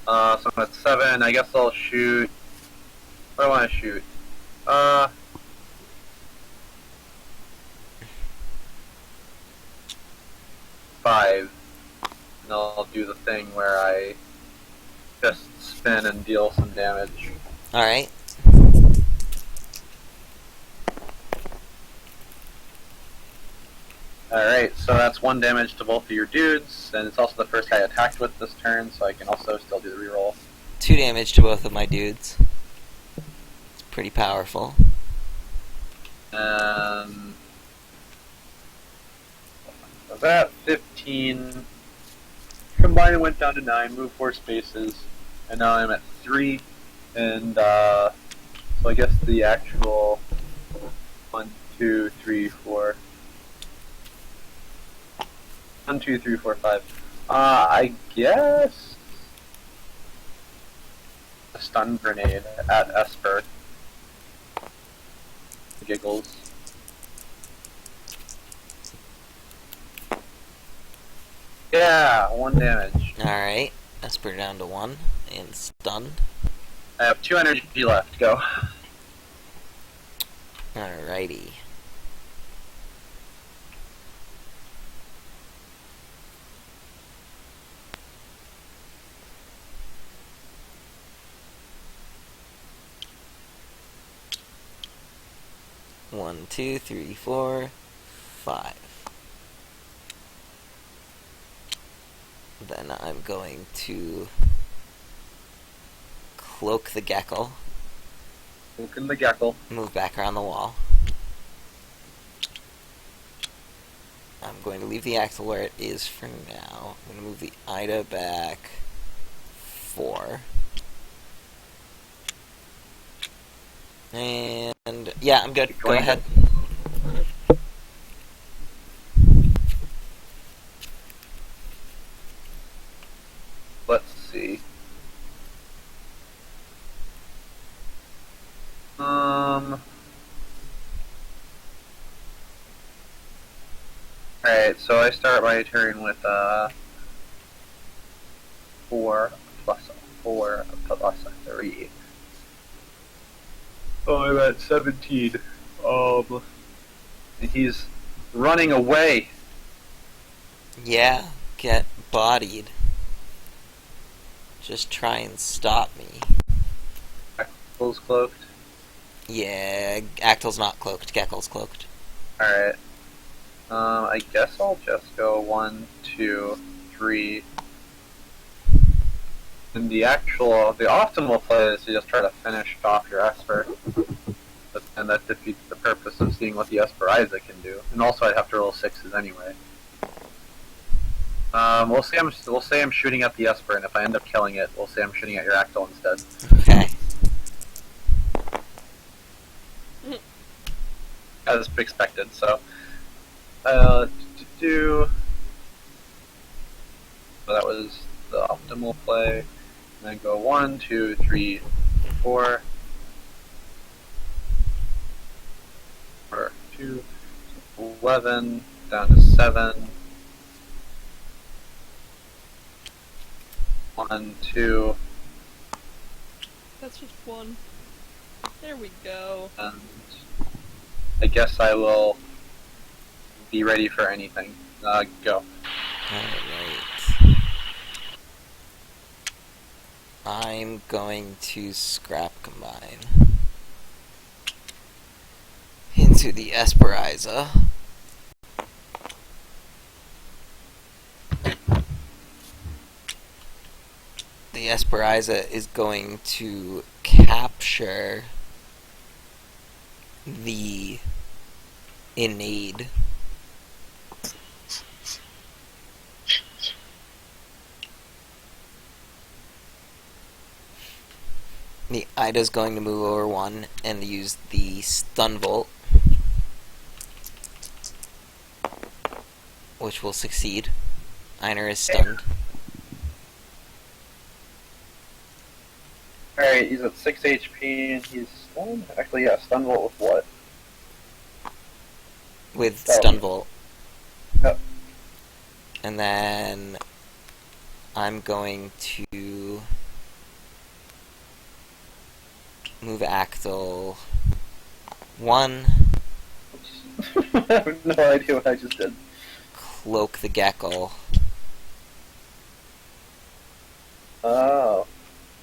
So I'm at 7. I guess I'll shoot. What do I want to shoot? 5. And I'll do the thing where I just spin and deal some damage. Alright. Alright, so that's 1 damage to both of your dudes, and it's also the first guy I attacked with this turn, so I can also still do the reroll. 2 damage to both of my dudes. It's pretty powerful. And I was at 15. Combined went down to 9, moved 4 spaces, and now I'm at 3. And so I guess the actual 1, 2, 3, 4. 1, 2, 3, 4, 5. I guess a stun grenade at Esper. Giggles. Yeah, 1 damage. Alright. Esper down to 1 and stunned. I have 2 energy left. Go. Alrighty. One, 2, 3, 4, 5. Then I'm going to cloak the Gecko. Cloaking the Gecko. Move back around the wall. I'm going to leave the Axle where it is for now. I'm going to move the Ida back 4. And yeah, I'm good. Go ahead. Let's see. Alright, so I start my turn with 4 plus 4 plus 3. Oh, I'm at 17. And he's running away. Yeah, get bodied. Just try and stop me. Bull's cloaked. Yeah, Actel's not cloaked. Gecko's cloaked. Alright. I guess I'll just go 1, 2, 3. And the optimal play is to just try to finish off your Esper. And that defeats the purpose of seeing what the Esper Isaac can do. And also I'd have to roll 6s anyway. We'll say I'm shooting at the Esper, and if I end up killing it, we'll say I'm shooting at your Actel instead. Okay. As expected, so. So that was the optimal play. And then go 1, 2, 3, 4. 2, 11, down to 7. 1, 2. That's just 1. There we go. And I guess I will be ready for anything. Go. Alright. I'm going to scrap combine into the Esperiza. the Esperanza is going to capture the Aeneid. The Ida's going to move over one and use the stun bolt, which will succeed. Einer is stunned. Alright, he's at 6 HP and he's stunned. Actually, yeah, stun bolt with what? With stun bolt. Yep. And then I'm going to move Axel 1, I have no idea what I just did. cloak the Gecko. Oh.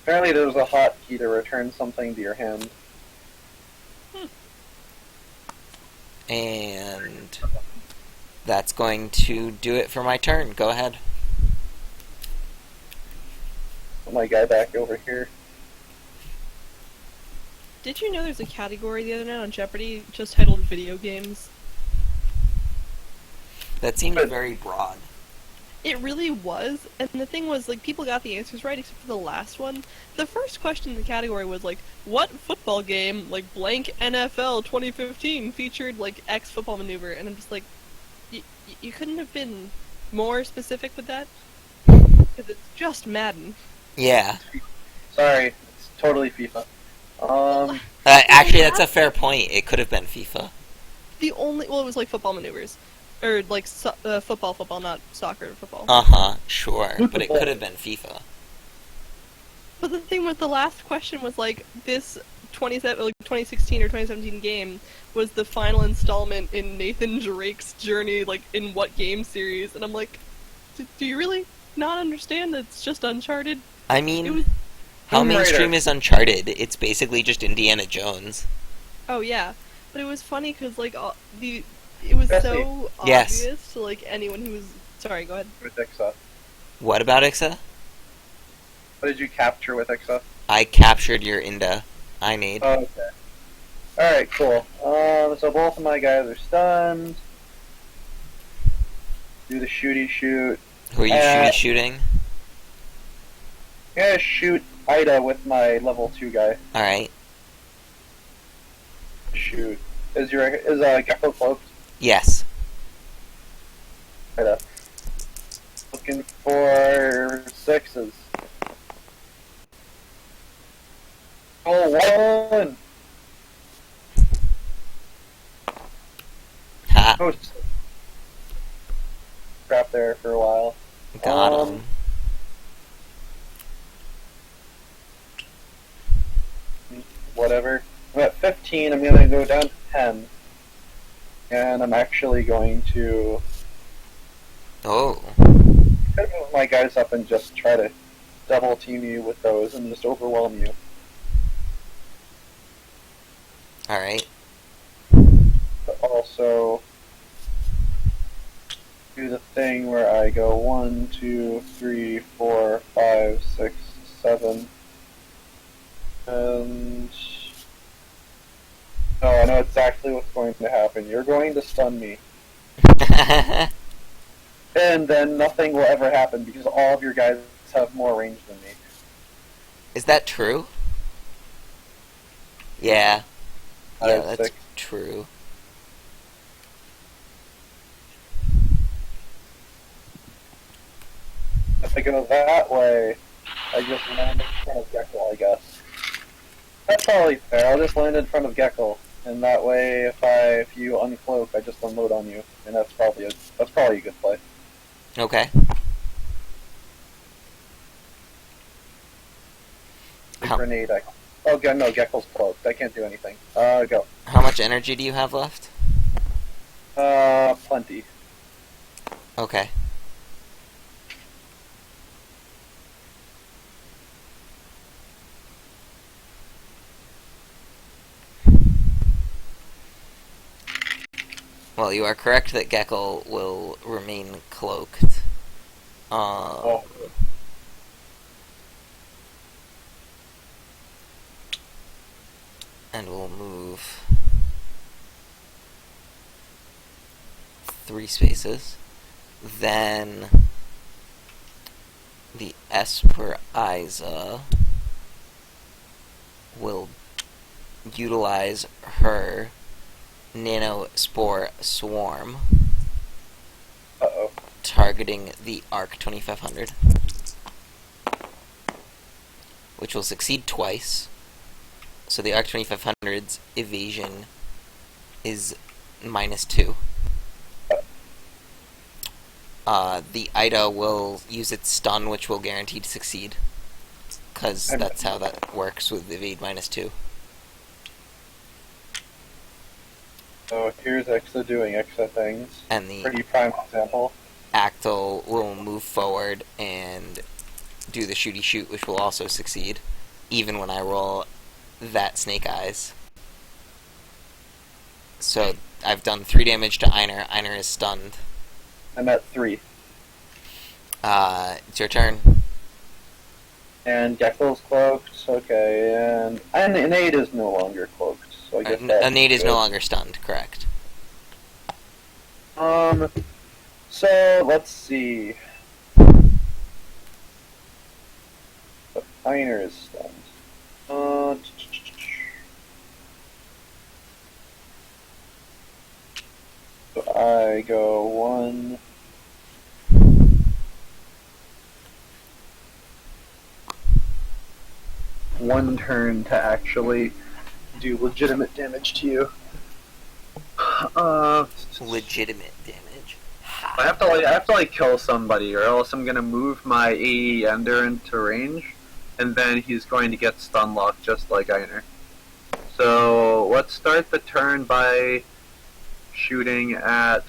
Apparently there's a hotkey to return something to your hand. And that's going to do it for my turn. Go ahead. Put my guy back over here. Did you know there's a category the other night on Jeopardy just titled video games? That seemed very broad. It really was, and the thing was, like, people got the answers right except for the last one. The first question in the category was, like, what football game, like, blank NFL 2015 featured, like, X football maneuver? And I'm just like, you couldn't have been more specific with that? Because it's just Madden. Yeah. Sorry, it's totally FIFA. Actually, that's a fair point. It could have been FIFA. Well, it was, like, football maneuvers. Or, like, football, not soccer football. Uh-huh, sure. But it could have been FIFA. But the thing with the last question was, like, this 2016 or 2017 game was the final installment in Nathan Drake's journey, like, in what game series? And I'm like, do you really not understand that it's just Uncharted? I mean, how mainstream is Uncharted? It's basically just Indiana Jones. Oh, yeah. But it was funny because, like, it was so obvious to, like, anyone who was... Sorry, go ahead. With Ixa. What about Ixa? What did you capture with Ixa? I captured your Aeneid. Oh, okay. Alright, cool. So both of my guys are stunned. Do the shooty shoot. Who are you shooting? I'm gonna shoot Ida with my level 2 guy. Alright. Shoot. Is Gecko cloaked? Yes. Ida. Looking for 6s. Oh, 1! Ha. Oh, crap there for a while. Got him. Whatever. I'm at 15, I'm gonna go down to 10. And I'm actually going to Oh. move my guys up and just try to double team you with those and just overwhelm you. Alright. But also do the thing where I go 1, 2, 3, 4, 5, 6, 7, and oh, I know exactly what's going to happen. You're going to stun me. And then nothing will ever happen because all of your guys have more range than me. Is that true? Yeah. Yeah, that's 6. true. If I go that way, I just land in front of Gecko, I guess. That's probably fair. I'll just land in front of Gecko, and that way, if you uncloak, I just unload on you, and that's probably a good play. Okay. Grenade. Oh, no, Gecko's cloaked. I can't do anything. Go. How much energy do you have left? Plenty. Okay. Well, you are correct that Gecko will remain cloaked. Oh. And we'll move 3 spaces. Then the Esper Isa will utilize her Nanospore Swarm, Uh-oh. targeting the Arc 2500, which will succeed twice. So the Arc 2500's evasion is -2. The Ida will use its stun, which will guarantee to succeed, because that's how that works with evade -2. So here's Exa doing Exa things. And the Pretty prime example. Actal will move forward and do the shooty shoot, which will also succeed, even when I roll that Snake Eyes. So I've done 3 damage to Einer. Einer is stunned. I'm at 3. It's your turn. And Gecko's cloaked, okay, and Innate is no longer cloaked, so I guess Innate is no longer stunned, correct. So, let's see. Einer is stunned. So I go 1... one turn to actually do legitimate damage to you. Legitimate damage. I have to kill somebody, or else I'm gonna move my AE Ender into range, and then he's going to get stun locked just like Einer. So let's start the turn by shooting at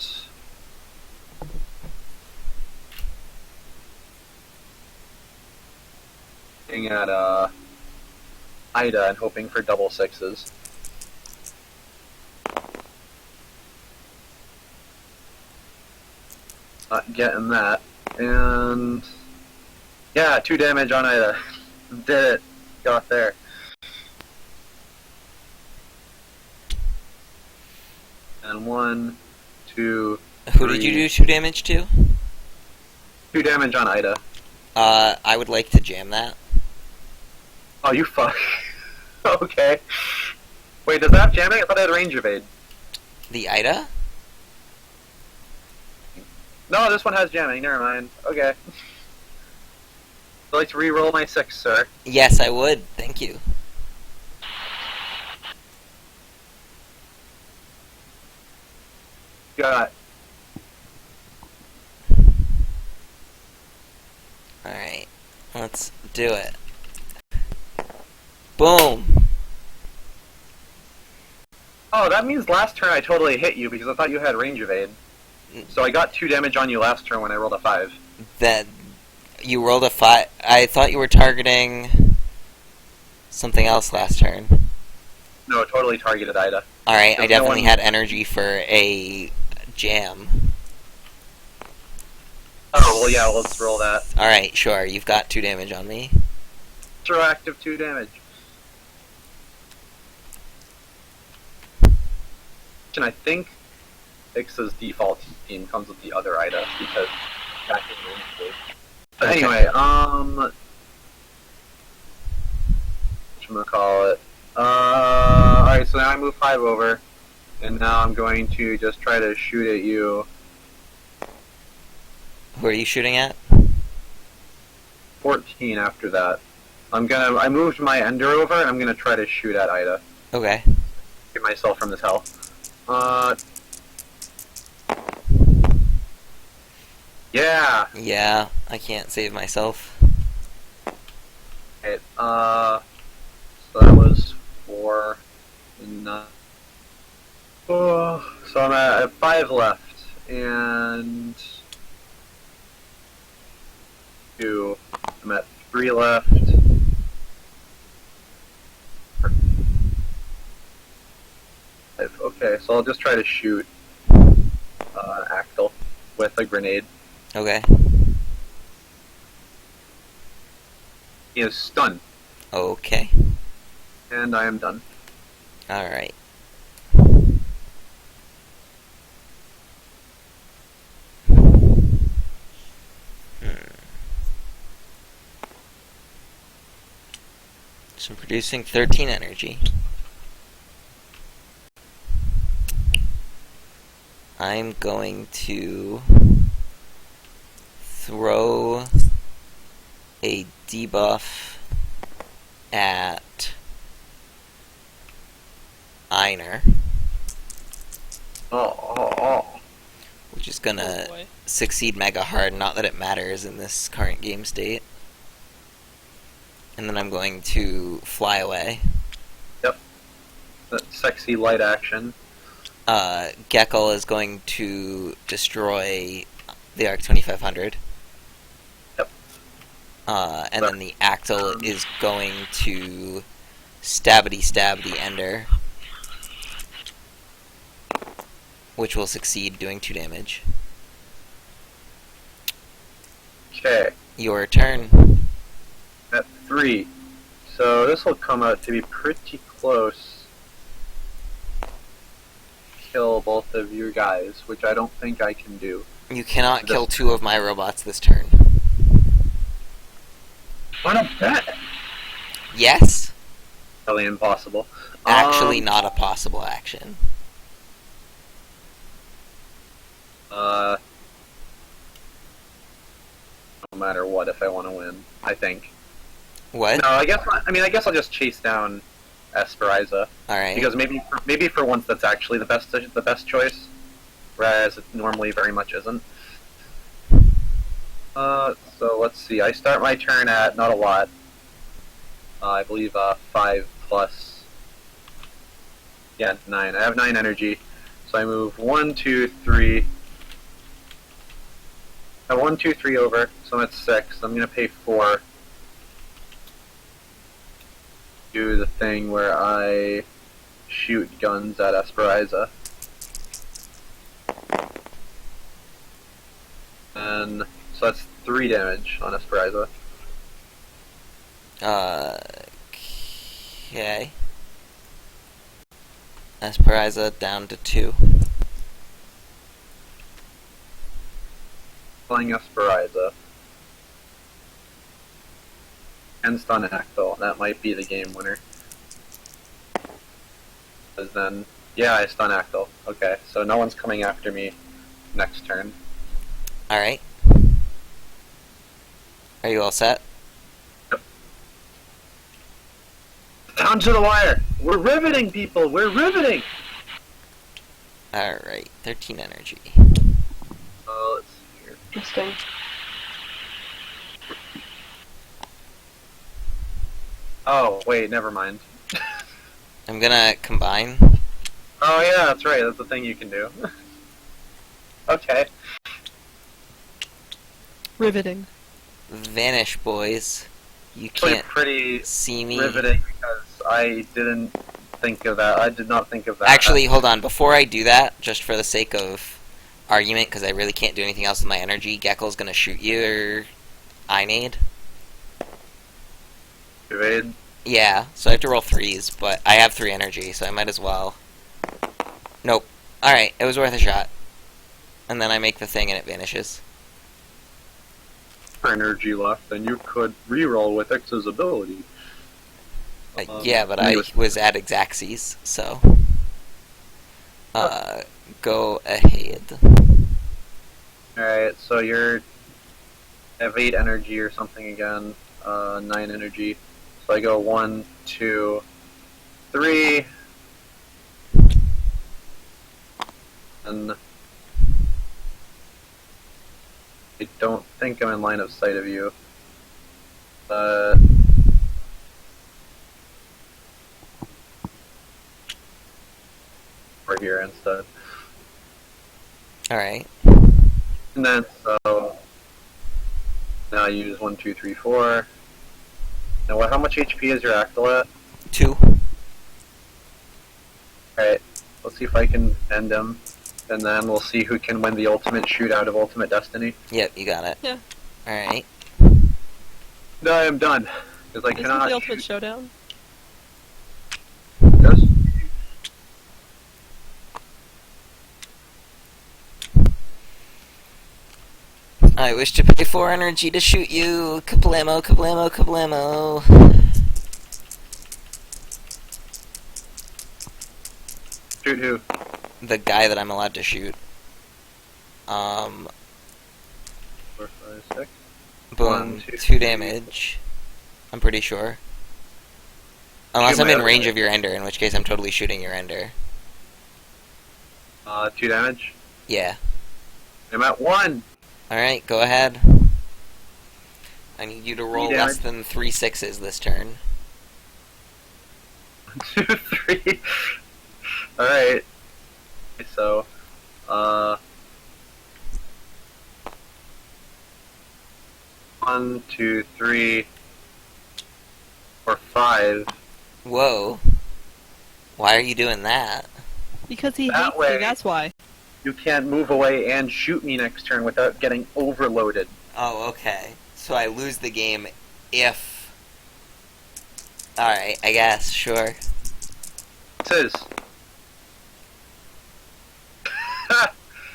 Ida and hoping for double 6s. Not getting that. And yeah, 2 damage on Ida. Did it. Got there. And 1, 2, 3. Who did you do 2 damage to? 2 damage on Ida. I would like to jam that. Oh, you fuck. Okay. Wait, does that have jamming? I thought it had range evade. The Ida? No, this one has jamming. Never mind. Okay. I'd like to re-roll my 6, sir. Yes, I would. Thank you. Got. Alright. Let's do it. Boom! Oh, that means last turn I totally hit you because I thought you had range evade. So I got 2 damage on you last turn when I rolled a 5. That you rolled a 5. I thought you were targeting something else last turn. No, totally targeted Ida. Alright, I There's no definitely one- had energy for a jam. Oh, well, yeah, let's roll that. Alright, sure, you've got 2 damage on me. Retroactive 2 damage. And I think Ixa's default team comes with the other Ida because back in range. But Okay. anyway, whatchamacallit. Alright, so now I move 5 over, and now I'm going to just try to shoot at you. Who are you shooting at? 14 after that. I moved my Ender over, and I'm gonna try to shoot at Ida. Okay. Get myself from this hell. Yeah! Yeah, I can't save myself. Okay, so that was 4 and 9. Oh, so I'm at 5 left, and 2. I'm at 3 left. Okay, so I'll just try to shoot Actal with a grenade. Okay. He is stunned, Okay. and I am done. Alright. So I'm producing 13 energy. I'm going to throw a debuff at Einer, which is Oh gonna boy. succeed mega hard, not that it matters in this current game state. And then I'm going to fly away. Yep. That sexy light action. Geckel is going to destroy the Arc 2500. Yep. And then the Actyl is going to stabbity stab the Ender, which will succeed, doing 2 damage. Okay. Your turn. At 3. So this will come out to be pretty close. Kill both of your guys, which I don't think I can do. You cannot kill 2 of my robots this turn. Why not bet? Yes? Really impossible. Actually not a possible action. No matter what, if I want to win, I think. What? No, I guess I'll just chase down Esperaiza, Alright. because maybe for once that's actually the best choice, whereas it normally very much isn't. So let's see. I start my turn at not a lot. I believe 5 plus. Yeah, 9. I have 9 energy, so I move 1, 2, 3. 1, 2, 3 over, so I'm at 6. I'm gonna pay 4. Do the thing where I shoot guns at Esperaiza. And so that's 3 damage on Esperaiza. Okay. Esperaiza down to 2. Killing Esperaiza. And stun Actyl. That might be the game winner. Because then, yeah, I stun Actyl. Okay, so no one's coming after me next turn. Alright. Are you all set? Down to the wire! We're riveting, people! We're riveting! Alright, 13 energy. Let's see here. Interesting. Oh, wait, never mind. I'm gonna combine. Oh yeah, that's right, that's the thing you can do. Okay. Riveting. Vanish, boys. You Actually can't pretty see me. riveting because I didn't think of that. I did not think of that. Actually, hold on. Before I do that, just for the sake of argument, because I really can't do anything else with my energy, Geckel's gonna shoot you, or Einade. Evade. Yeah, so I have to roll 3s, but I have 3 energy, so I might as well. Nope. Alright, it was worth a shot. And then I make the thing and it vanishes. For energy left, then you could reroll with X's ability. Yeah, but I was at Exacxes, so. Go ahead. Alright, so you're. Have 8 energy or something again. 9 energy. So I go 1, 2, 3. And. I don't think I'm in line of sight of you. But. We're here instead. Alright. And then, so. Now I use 1, 2, 3, 4. Now, how much HP is your Actyl at? 2. Alright, let's see if I can end him. And then we'll see who can win the ultimate shootout of Ultimate Destiny. Yep, you got it. Yeah. Alright. No, I am done. Because I Isn't cannot the ultimate shoot. showdown? Yes? I wish to pay 4 energy to shoot you. Kablamo, kablamo, kablamo. Shoot who? The guy that I'm allowed to shoot. 4, 5, 6. Boom. 1, 2, 2 damage. I'm pretty sure. Unless Shoot I'm my in other range guy. of your ender, in which case I'm totally shooting your ender. 2 damage. Yeah. I'm at 1. Alright, go ahead. I need you to roll damage. less than 3 6s this turn. 1, 2, 3. Alright. So, 1, 2, 3, 4, 5. Whoa. Why are you doing that? Because he That hates way. you, that's why. You can't move away and shoot me next turn without getting overloaded. Oh, okay. So I lose the game if... Alright, I guess, sure. It is.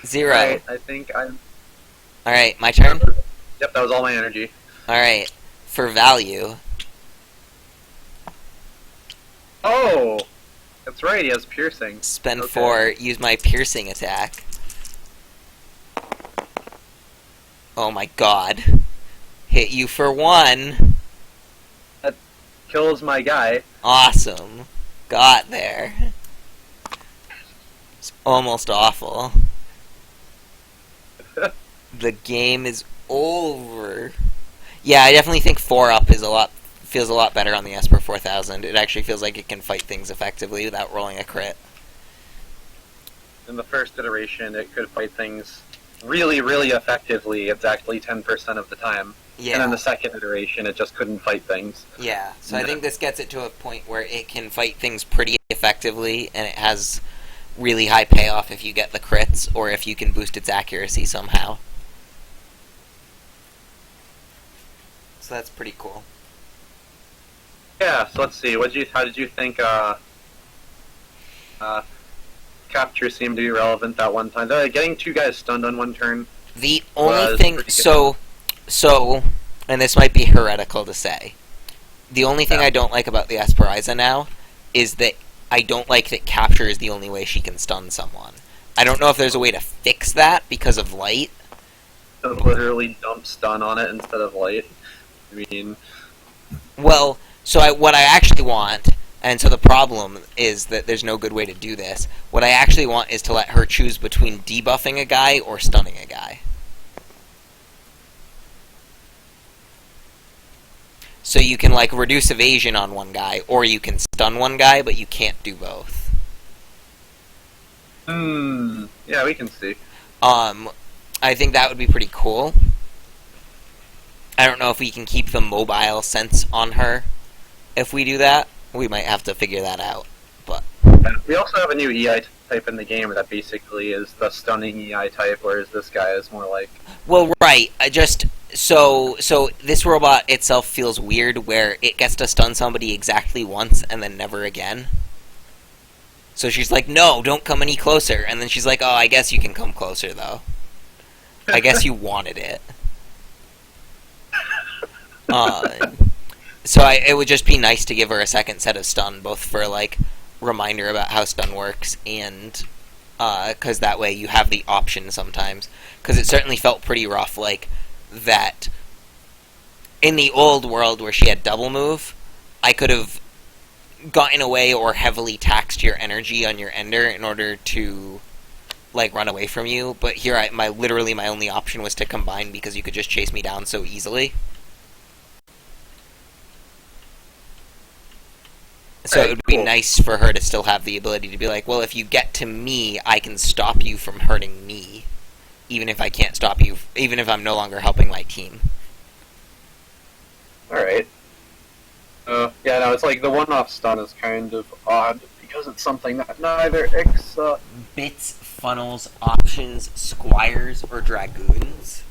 0. Right, I think I'm... Alright, my turn? Yep, that was all my energy. Alright, for value, Oh! That's right, he has piercing. spend Okay. 4, use my piercing attack. Oh my god. Hit you for 1. Kills my guy. Awesome. Got there. It's almost awful. The game is over. Yeah, I definitely think 4 up is feels a lot better on the Esper 4000. It actually feels like it can fight things effectively without rolling a crit. In the first iteration, it could fight things really, really effectively exactly 10% of the time. Yeah. And in the second iteration, it just couldn't fight things. Yeah, so I think this gets it to a point where it can fight things pretty effectively, and it has really high payoff if you get the crits, or if you can boost its accuracy somehow. So that's pretty cool. Yeah, so let's see. How did you think capture seemed to be relevant that one time? Getting 2 guys stunned on 1 turn. The only Was thing, pretty so, and this might be heretical to say, the only thing Yeah. I don't like about the Esperaiza now is that I don't like that capture is the only way she can stun someone. I don't know if there's a way to fix that because of light. Literally dump stun on it instead of light. I mean, Well, so what I actually want, and so the problem is that there's no good way to do this, what I actually want is to let her choose between debuffing a guy or stunning a guy. So you can, like, reduce evasion on one guy, or you can stun one guy, but you can't do both. yeah, we can see. I think that would be pretty cool. I don't know if we can keep the mobile sense on her. If we do that, we might have to figure that out. But We also have a new EI type in the game that basically is the stunning EI type, whereas this guy is more like... well, right. So this robot itself feels weird, where it gets to stun somebody exactly once and then never again. So she's like, "No, don't come any closer," and then she's like, "Oh, I guess you can come closer, though. I guess you wanted it." So it would just be nice to give her a second set of stun, both for, like, reminder about how stun works, and because that way you have the option sometimes. Because it certainly felt pretty rough, like, that in the old world where she had double move, I could have gotten away or heavily taxed your energy on your ender in order to, like, run away from you. But here, literally my only option was to combine, because you could just chase me down so easily. So Right, it would be cool. nice for her to still have the ability to be like, well, if you get to me, I can stop you from hurting me, even if I can't stop you, even if I'm no longer helping my team. Alright. Yeah, no, it's like the one-off stun is kind of odd, because it's something that neither Bits, funnels, options, squires, or dragoons?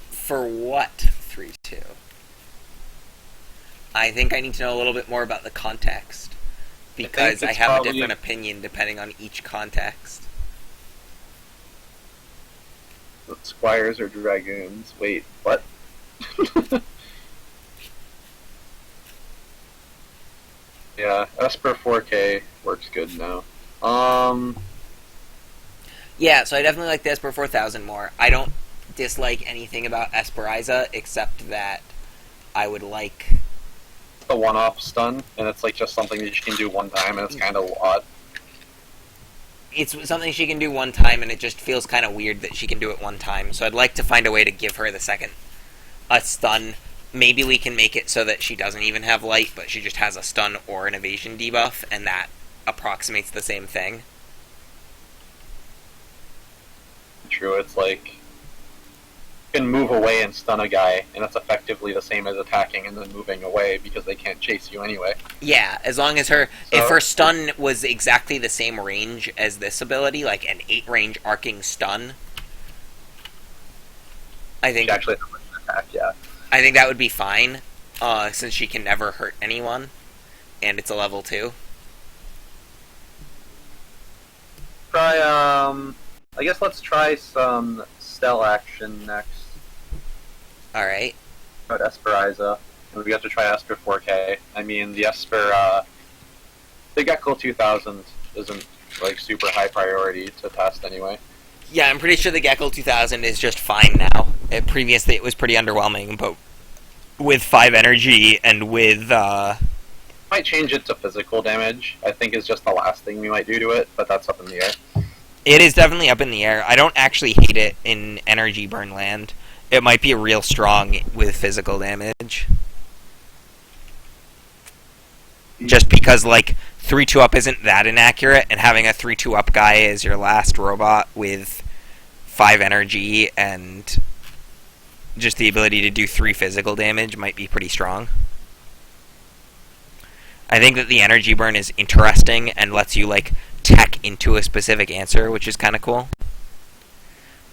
For what, 3-2? I think I need to know a little bit more about the context, because I it's have probably- a different opinion depending on each context. Squires or Dragoons. Wait, what? Yeah, Esper 4K works good now. Yeah, so I definitely like the Esper 4000 more. I don't dislike anything about Esperiza except that I would like... a one-off stun, and it's like just something that you can do one time, and it's kind of odd. It's something she can do one time, and it just feels kind of weird that she can do it one time. So I'd like to find a way to give her the second a stun. Maybe we can make it so that she doesn't even have light, but she just has a stun or an evasion debuff, and that approximates the same thing. True, it's like you can move away and stun a guy, and it's effectively the same as attacking and then moving away because they can't chase you anyway. Yeah, as long as if her stun was exactly the same range as this ability, like an 8-range arcing stun, I think... She actually has an attack, yeah. I think that would be fine, since she can never hurt anyone, and it's a level 2. Try, I guess let's try some Stell action next. Alright. About Esperiza. And we have to try Esper 4K. I mean, the Esper, the Gecko 2000 isn't, like, super high priority to test anyway. Yeah, I'm pretty sure the Gecko 2000 is just fine now. Previously it was pretty underwhelming, but with 5 energy and with, Might change it to physical damage, I think is just the last thing we might do to it, but that's up in the air. It is definitely up in the air. I don't actually hate it in energy burn land. It might be real strong with physical damage. Just because, like, 3-2 up isn't that inaccurate, and having a 3-2 up guy as your last robot with 5 energy and just the ability to do 3 physical damage might be pretty strong. I think that the energy burn is interesting and lets you, like, tech into a specific answer, which is kind of cool.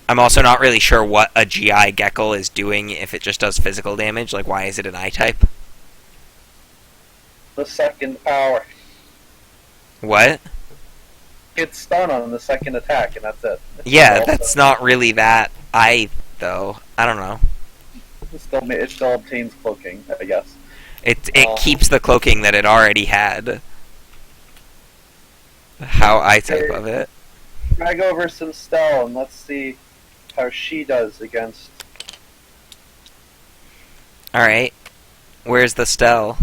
I'm also not really sure what a GI Gecko is doing if it just does physical damage. Like, why is it an I-type? The second power. What? It's stun on the second attack, and that's it. Yeah, that's not really that though. I don't know. It still obtains cloaking, I guess. It keeps the cloaking that it already had. How I-type of it. Drag over some Stell, and let's see how she does against... Alright. Where's the Stell?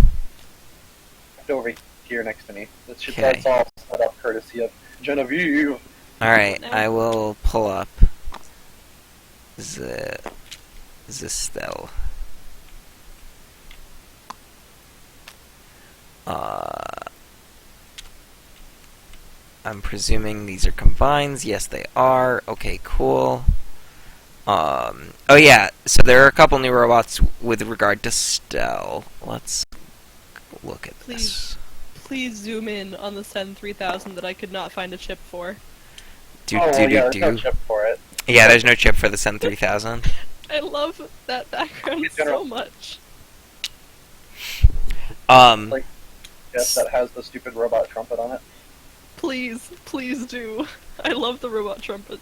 Over here next to me. That's all set up courtesy of Genevieve. Alright, I will pull up the Stell. I'm presuming these are combines. Yes, they are. Okay, cool. Oh yeah, so there are a couple new robots with regard to Stell. Let's look at this. Please zoom in on the Sen 3000 that I could not find a chip for. There's no chip for it. Yeah, there's no chip for the Sen 3000. I love that background so much. Yes, that has the stupid robot trumpet on it. Please do. I love the robot trumpet.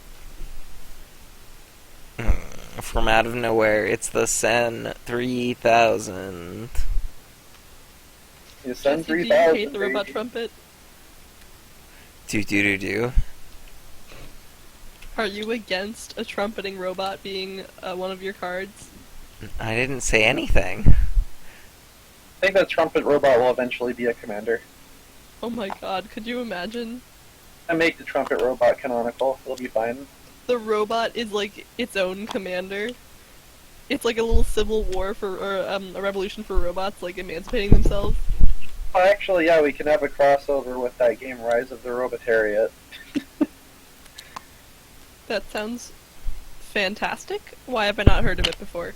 From out of nowhere, it's the Sen 3000. The Sen Do you 3000. hate the robot trumpet? Do. Are you against a trumpeting robot being one of your cards? I didn't say anything. I think that trumpet robot will eventually be a commander. Oh my god, could you imagine? I make the trumpet robot canonical. It'll be fine. The robot is like its own commander. It's like a little civil war or a revolution for robots, like emancipating themselves. Oh, actually, yeah, we can have a crossover with that game Rise of the Robotariat. That sounds fantastic. Why have I not heard of it before?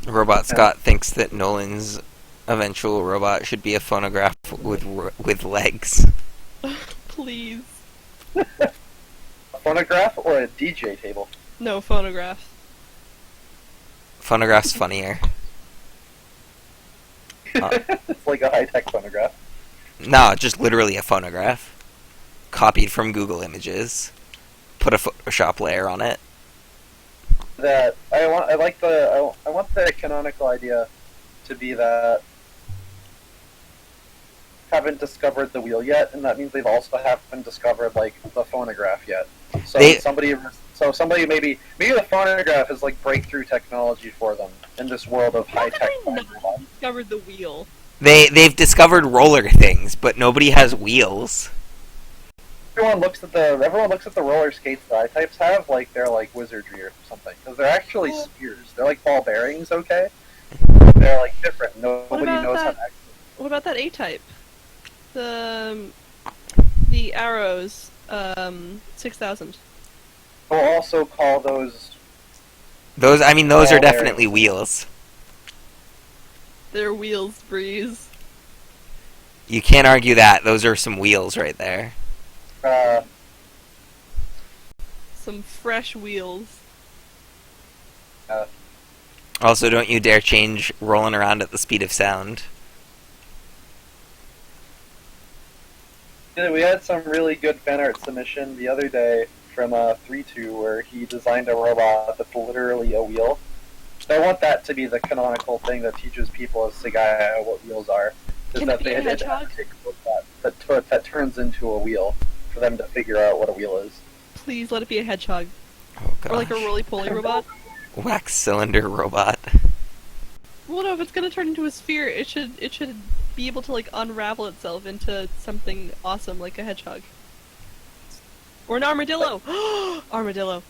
Robot Scott thinks that Nolan's eventual robot should be a phonograph with legs. Please. A phonograph or a DJ table? No, phonograph. Phonograph's funnier. It's like a high-tech phonograph. No, just literally a phonograph. Copied from Google Images. put a Photoshop layer on it. That I want the canonical idea to be that haven't discovered the wheel yet, and that means they've also haven't discovered like the phonograph yet. So somebody maybe the phonograph is like breakthrough technology for them in this world of high tech. Discovered the wheel. They've discovered roller things, but nobody has wheels. Everyone looks at the roller skates that I-types have like they're like wizardry or something, because they're actually spheres. They're like ball bearings, okay? They're like different. Nobody knows how to act. What about that A-type? The arrows, 6,000. We'll also call those. Those are ball definitely bearings. wheels. They're wheels, Breeze. You can't argue that. Those are some wheels right there. Some fresh wheels. Also, don't you dare change rolling around at the speed of sound. We had some really good fan art submission the other day from 3-2 where he designed a robot that's literally a wheel. So I want that to be the canonical thing that teaches people as Sagaya what wheels are. Is Can that it be they a had to hedgehog? take a robot that turns into a wheel for them to figure out what a wheel is. Please let it be a hedgehog. Oh gosh. Or like a roly-poly robot. Wax cylinder robot. Well, no, if it's gonna turn into a sphere, it should be able to like unravel itself into something awesome like a hedgehog. Or an armadillo! Armadillo.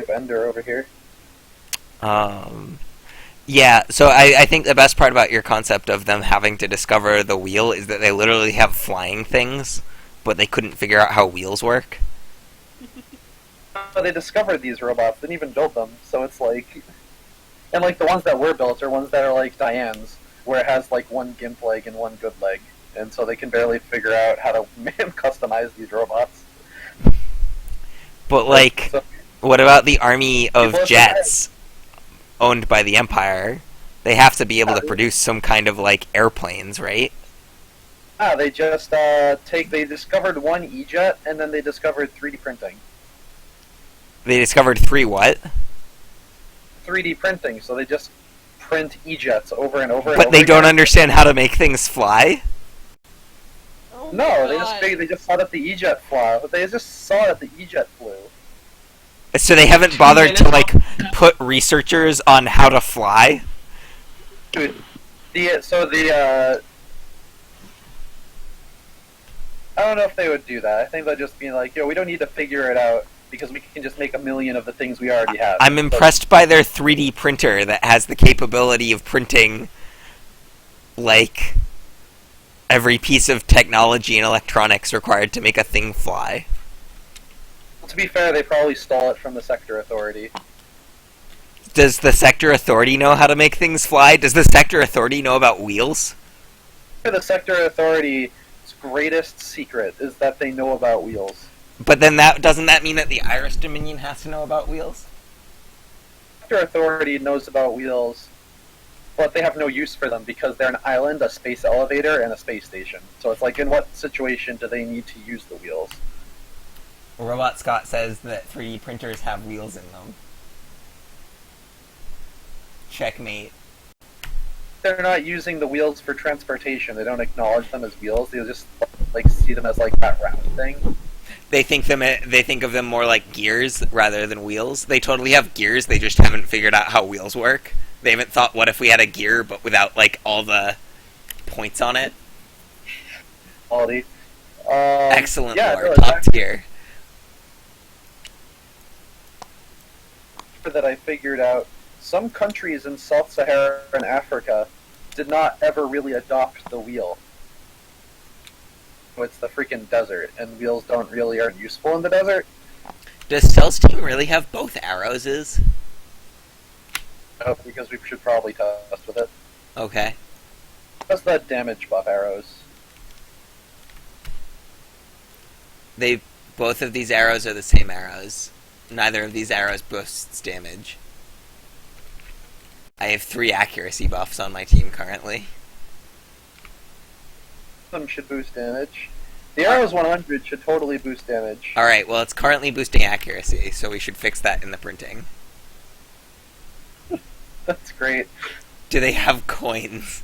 Bender over here. Yeah, so I think the best part about your concept of them having to discover the wheel is that they literally have flying things, but they couldn't figure out how wheels work. So they discovered these robots, didn't even build them, so it's like... And like the ones that were built are ones that are like Diane's, where it has like one gimp leg and one good leg, and so they can barely figure out how to customize these robots. But like, what about the army of People jets owned by the Empire? They have to be able to produce some kind of like airplanes, right? They just they discovered one E-jet, and then they discovered 3D printing. They discovered 3 what? 3D printing, so they just print E-jets over and over. But they don't understand how to make things fly? Oh my No, God. they just saw that the E-jet flew. They just saw that the E-jet flew. So they haven't bothered to like put researchers on how to fly? Dude, I don't know if they would do that. I think they'd just be like, yo, we don't need to figure it out because we can just make a million of the things we already have. I'm impressed by their 3D printer that has the capability of printing like every piece of technology and electronics required to make a thing fly. To be fair, they probably stole it from the Sector Authority. Does the Sector Authority know how to make things fly? Does the Sector Authority know about wheels? The Sector Authority's greatest secret is that they know about wheels. But then doesn't that mean that the Iris Dominion has to know about wheels? Sector Authority knows about wheels, but they have no use for them because they're an island, a space elevator, and a space station. So it's like, in what situation do they need to use the wheels? Robot Scott says that 3D printers have wheels in them. Checkmate. They're not using the wheels for transportation. They don't acknowledge them as wheels. They just like see them as like that round thing. They think of them more like gears rather than wheels. They totally have gears, they just haven't figured out how wheels work. They haven't thought, what if we had a gear but without like all the points on it? Quality. Excellent yeah, lore, no, top tier. That I figured out, some countries in Sub-Saharan Africa did not ever really adopt the wheel. It's the freaking desert, and wheels aren't useful in the desert. Does Stell's team really have both arrows? No, because we should probably test with it. Okay. That's the damage buff arrows. Both of these arrows are the same arrows. Neither of these arrows boosts damage. I have 3 accuracy buffs on my team currently. Some should boost damage. The Arrows 100 should totally boost damage. Alright, well, it's currently boosting accuracy, so we should fix that in the printing. That's great. Do they have coins?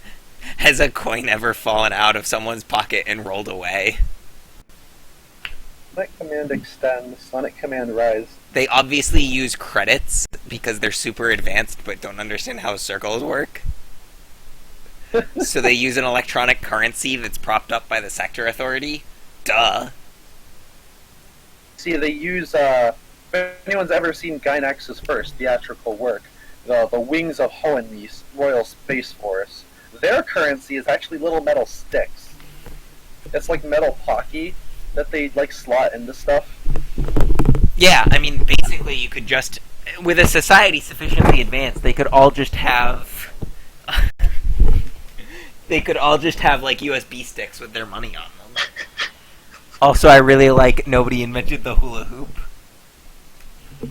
Has a coin ever fallen out of someone's pocket and rolled away? Sonic Command Extend, Sonic Command Rise. They obviously use credits because they're super advanced but don't understand how circles work. So they use an electronic currency that's propped up by the sector authority. Duh. See, they use, if anyone's ever seen Gynex's first theatrical work, the Wings of Hoenn, the Royal Space Force, their currency is actually little metal sticks. It's like metal pocky that they, like, slot into stuff. Yeah, I mean, basically you could just... With a society sufficiently advanced, they could all just have... they could all just have, like, USB sticks with their money on them. Also, I really like nobody invented the hula hoop.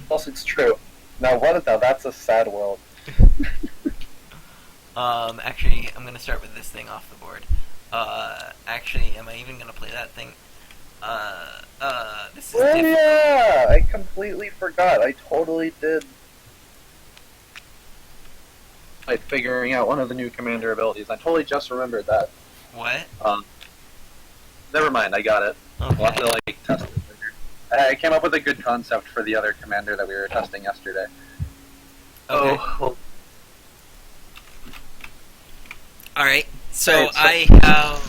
Also, it's true. Now, that's a sad world. Actually, I'm gonna start with this thing off the board. Actually, am I even gonna play that thing? This is Oh difficult. yeah! I completely forgot. I totally did. Like figuring out one of the new commander abilities. I totally just remembered that. What? Never mind. I got it. Okay. We'll have to like test it later. I came up with a good concept for the other commander that we were testing yesterday. Okay. Oh, well, Alright, so Alright, so- I have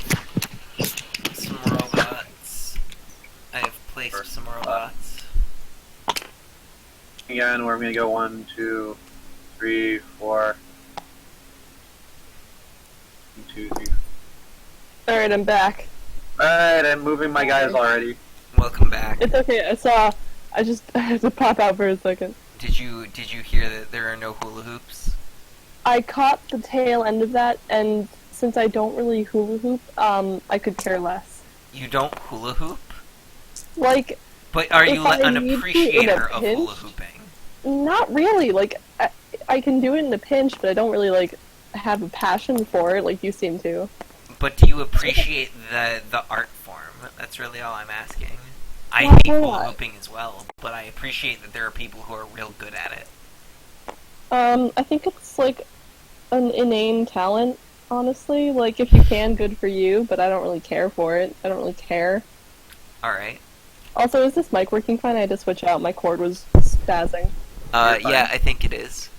some robots. I have placed some robots. again, we're gonna go 1, 2, 3, 4. 1, 2, 3. Alright, I'm back. Alright, I'm moving my guys already. Welcome back. It's okay, I just had to pop out for a second. Did you hear that there are no hula hoops? I caught the tail end of that, and since I don't really hula hoop, I could care less. You don't hula hoop? Like, But are you If I an need to in a appreciator of pinch? hula hooping? not really. Like, I can do it in a pinch, but I don't really, like, have a passion for it like you seem to. But do you appreciate the art form? That's really all I'm asking. I Well, hate why hula not? hooping as well, but I appreciate that there are people who are real good at it. I think it's, like, an inane talent, honestly. Like, if you can, good for you, but I don't really care for it. I don't really care. Alright. Also, is this mic working fine? I had to switch out. My cord was spazzing. You're fine. Yeah, I think it is.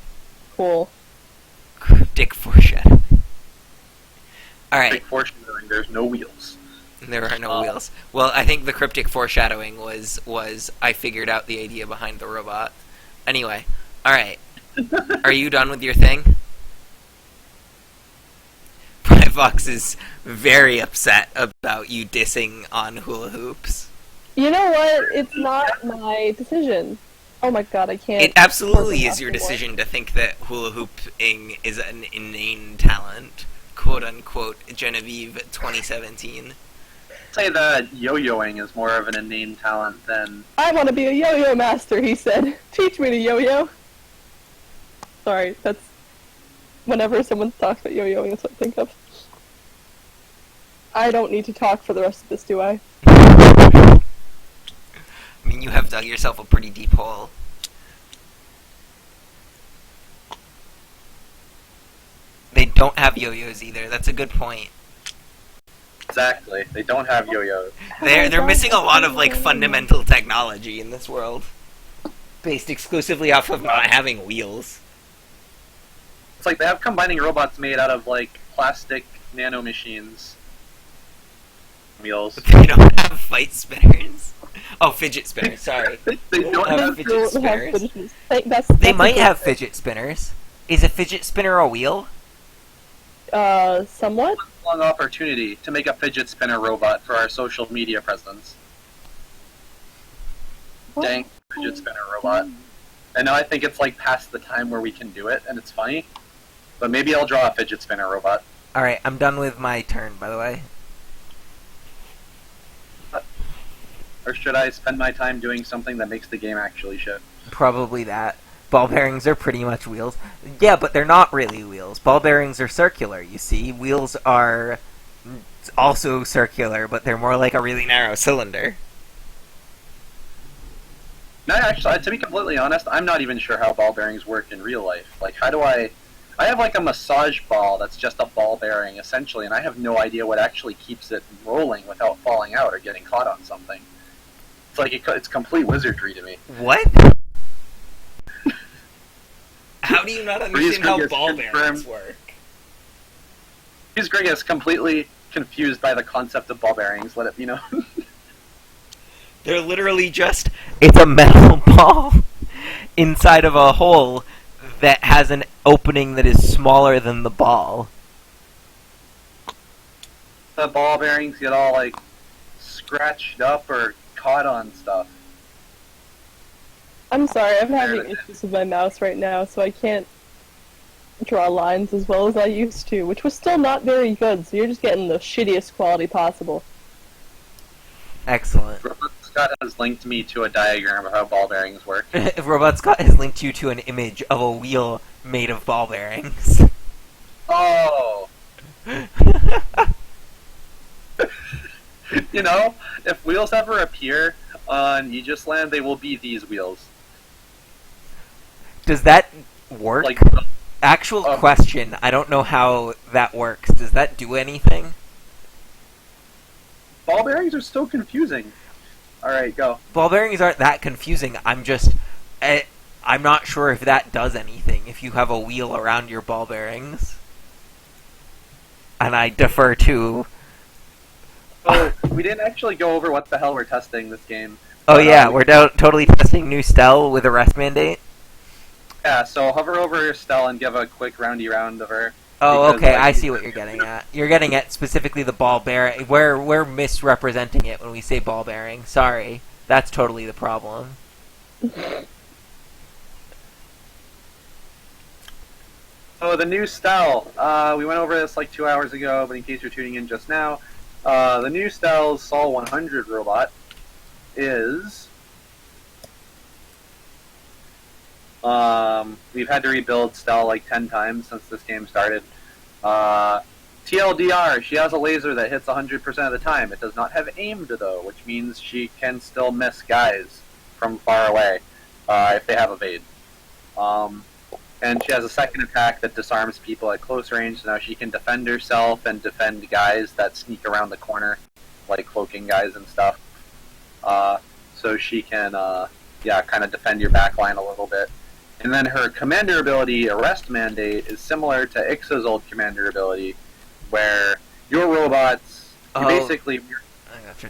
Cool. Cryptic foreshadowing. Alright. Big foreshadowing, there's no wheels. There are no wheels. Well, I think the cryptic foreshadowing was I figured out the idea behind the robot. Anyway, alright. Are you done with your thing? Fox is very upset about you dissing on hula hoops. You know what? It's not my decision. Oh my god, I can't. It absolutely work is your enough to decision to think that hula hooping is an inane talent. Quote unquote Genevieve 2017. Say that yo-yoing is more of an inane talent than... I want to be a yo-yo master, he said. Teach me to yo-yo. Sorry, that's... Whenever someone talks about yo-yoing, that's what I think of. I don't need to talk for the rest of this, do I? I mean, you have dug yourself a pretty deep hole. They don't have yo-yos either. That's a good point. Exactly. They don't have yo-yos. They're missing a lot of like fundamental technology in this world, based exclusively off of not having wheels. It's like they have combining robots made out of, like, plastic nanomachines. Wheels. They don't have fight spinners. Oh, fidget spinners. Sorry. They don't have have... fidget spinners. They They might have fidget spinners. Is a fidget spinner a wheel? Somewhat? long opportunity to make a fidget spinner robot for our social media presence. What? Dang fidget spinner robot. And now I think it's like past the time where we can do it, and it's funny. But maybe I'll draw a fidget spinner robot. Alright, I'm done with my turn, by the way. Or should I spend my time doing something that makes the game actually shit? Probably that. Ball bearings are pretty much wheels. Yeah, but they're not really wheels. Ball bearings are circular, you see. Wheels are also circular, but they're more like a really narrow cylinder. No, actually, to be completely honest, I'm not even sure how ball bearings work in real life. Like, how do I have like a massage ball that's just a ball bearing essentially, and I have no idea what actually keeps it rolling without falling out or getting caught on something. It's like it's complete wizardry to me. What? How do you not understand how ball bearings work? Breeze Greg is completely confused by the concept of ball bearings. Let it be known. They're literally just, it's a metal ball inside of a hole that has an opening that is smaller than the ball. The ball bearings get all like scratched up or caught on stuff. I'm sorry, I'm having issues with my mouse right now, so I can't draw lines as well as I used to, which was still not very good, so you're just getting the shittiest quality possible. Excellent. Robot Scott has linked me to a diagram of how ball bearings work. Robot Scott has linked you to an image of a wheel made of ball bearings. Oh! You know, if wheels ever appear on Aegis Land, they will be these wheels. Does that work? Like, Actual question, I don't know how that works. Does that do anything? ball bearings are so confusing. Alright, go. Ball bearings aren't that confusing. I'm not sure if that does anything, if you have a wheel around your ball bearings. And I defer to... Oh, we didn't actually go over what the hell we're testing this game. Oh yeah, we're totally testing new Stell with a rest mandate. Yeah, so hover over your Stell and give a quick roundy round of her. Oh, because, okay, like, I see what you're getting at. You're getting at specifically the ball bearing. We're misrepresenting it when we say ball bearing. Sorry. That's totally the problem. So the new Stell, we went over this like 2 hours ago, but in case you're tuning in just now, the new Stell's Sol 100 robot is... we've had to rebuild Stell like 10 times since this game started. TLDR, she has a laser that hits 100% of the time. It does not have aimed though, which means she can still miss guys from far away if they have evade. And she has a second attack that disarms people at close range, so now she can defend herself and defend guys that sneak around the corner, like cloaking guys and stuff. So she can, kind of defend your backline a little bit. And then her commander ability, Arrest Mandate, is similar to Ixa's old commander ability, where your robots, you basically...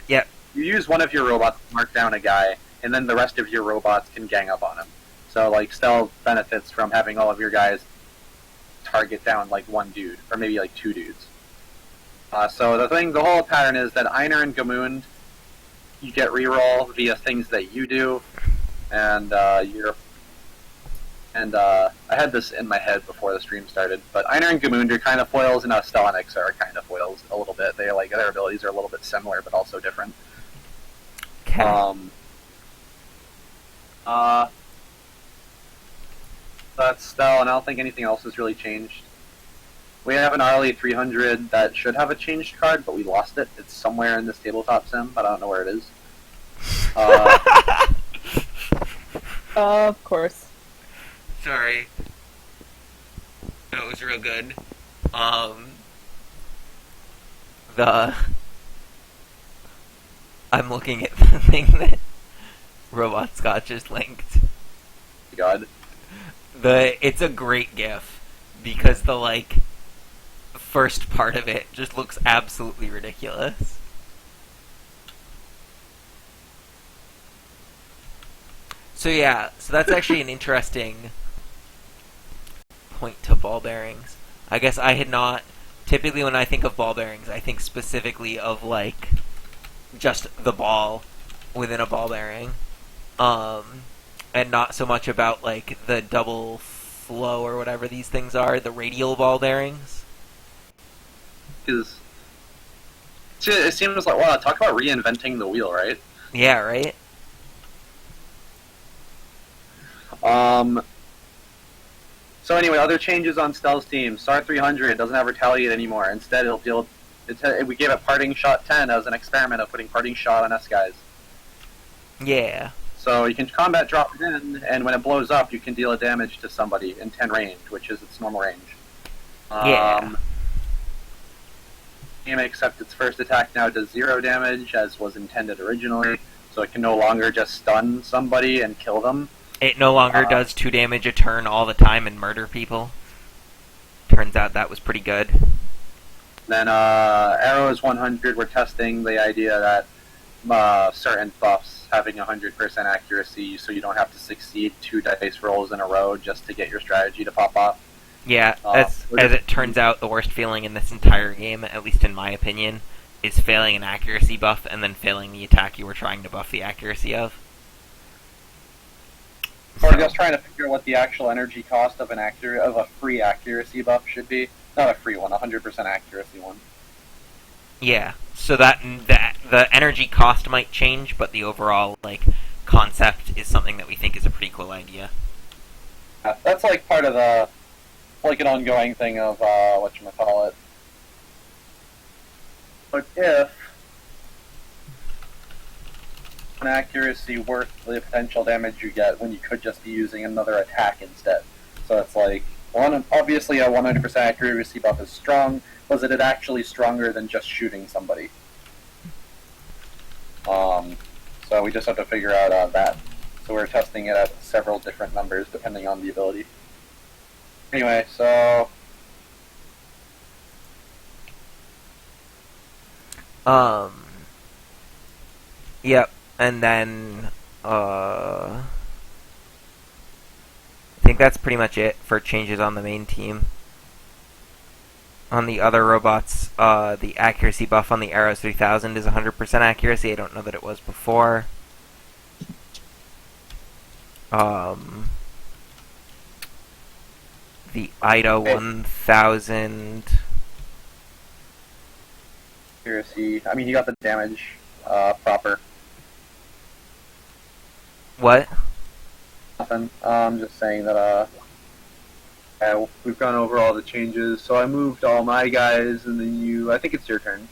Yep. You use one of your robots to mark down a guy, and then the rest of your robots can gang up on him. So, like, Stell benefits from having all of your guys target down, like, one dude, or maybe, like, two dudes. So the whole pattern is that Einar and Gamund, you get reroll via things that you do, and I had this in my head before the stream started, but Einar and Gamund are kind of foils, and Stell and Ixa are kind of foils a little bit. They're, like, their abilities are a little bit similar, but also different. Okay. That's Stell, and I don't think anything else has really changed. We have an RLE 300 that should have a changed card, but we lost it. It's somewhere in this tabletop sim, but I don't know where it is. Of course. Sorry. That was real good. I'm looking at the thing that Robot Scott just linked. God. It's a great GIF because the first part of it just looks absolutely ridiculous. So yeah, so that's actually an interesting point to ball bearings. I guess I had not... Typically when I think of ball bearings, I think specifically of, just the ball within a ball bearing. And not so much about, the double flow or whatever these things are, the radial ball bearings. It seems like, wow, talk about reinventing the wheel, right? Yeah, right? So anyway, other changes on Stell's team. SAR 300 doesn't have Retaliate anymore. Instead, it'll deal We gave it Parting Shot 10 as an experiment of putting Parting Shot on us guys. Yeah. So you can combat drop it in, and when it blows up, you can deal a damage to somebody in 10 range, which is its normal range. Yeah. Except its first attack now does 0 damage, as was intended originally, so it can no longer just stun somebody and kill them. It no longer does 2 damage a turn all the time and murder people. Turns out that was pretty good. Then Arrows 100, we're testing the idea that certain buffs having 100% accuracy, so you don't have to succeed 2 dice rolls in a row just to get your strategy to pop off. Yeah, as it turns out, the worst feeling in this entire game, at least in my opinion, is failing an accuracy buff and then failing the attack you were trying to buff the accuracy of. We're just trying to figure out what the actual energy cost of a free accuracy buff should be. Not a free one, 100% accuracy one. Yeah, so that the energy cost might change, but the overall concept is something that we think is a pretty cool idea. That's part of the an ongoing thing of whatchamacallit. But if an accuracy worth the potential damage you get when you could just be using another attack instead. So it's obviously a 100% accuracy buff is strong. Was it actually stronger than just shooting somebody? So we just have to figure out that. So we're testing it at several different numbers depending on the ability. Anyway, so Yep, and then I think that's pretty much it for changes on the main team. On the other robots, the accuracy buff on the Arrows 3000 is 100% accuracy. I don't know that it was before. The IDA 1000... accuracy, I mean, you got the damage proper. What? Nothing. I'm just saying that we've gone over all the changes, so I moved all my guys, and then I think it's your turn.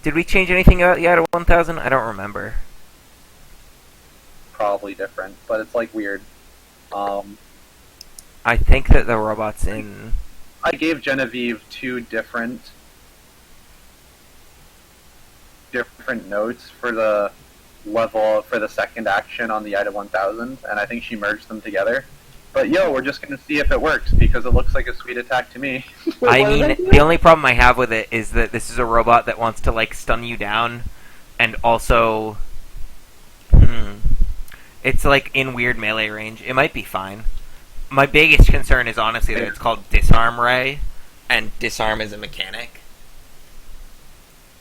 Did we change anything about the IDA 1000? I don't remember. Probably different, but it's weird. I think that the robots in... I gave Genevieve 2 different notes for the level for the second action on the IDA 1000, and I think she merged them together. But we're just gonna see if it works, because it looks like a sweet attack to me. I mean, the only problem I have with it is that this is a robot that wants to stun you down, and also, it's in weird melee range. It might be fine. My biggest concern is honestly that it's called Disarm Ray, and disarm is a mechanic.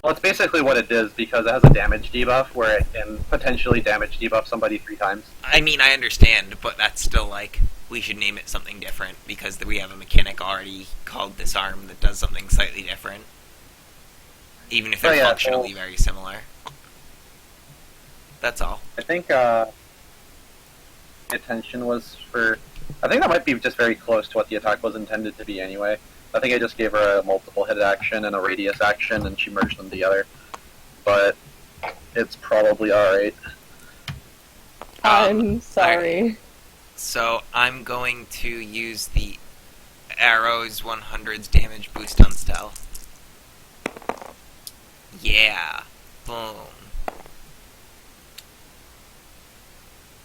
Well, it's basically what it is, because it has a damage debuff where it can potentially damage debuff somebody 3 times. I mean, I understand, but that's still we should name it something different, because we have a mechanic already called Disarm that does something slightly different. Even if they're functionally very similar. That's all. I think attention was for... I think that might be just very close to what the attack was intended to be anyway. I think I just gave her a multiple hit action and a radius action, and she merged them together. But it's probably alright. I'm sorry. Right. So I'm going to use the Arrows 100's damage boost on Stell. Yeah. Boom.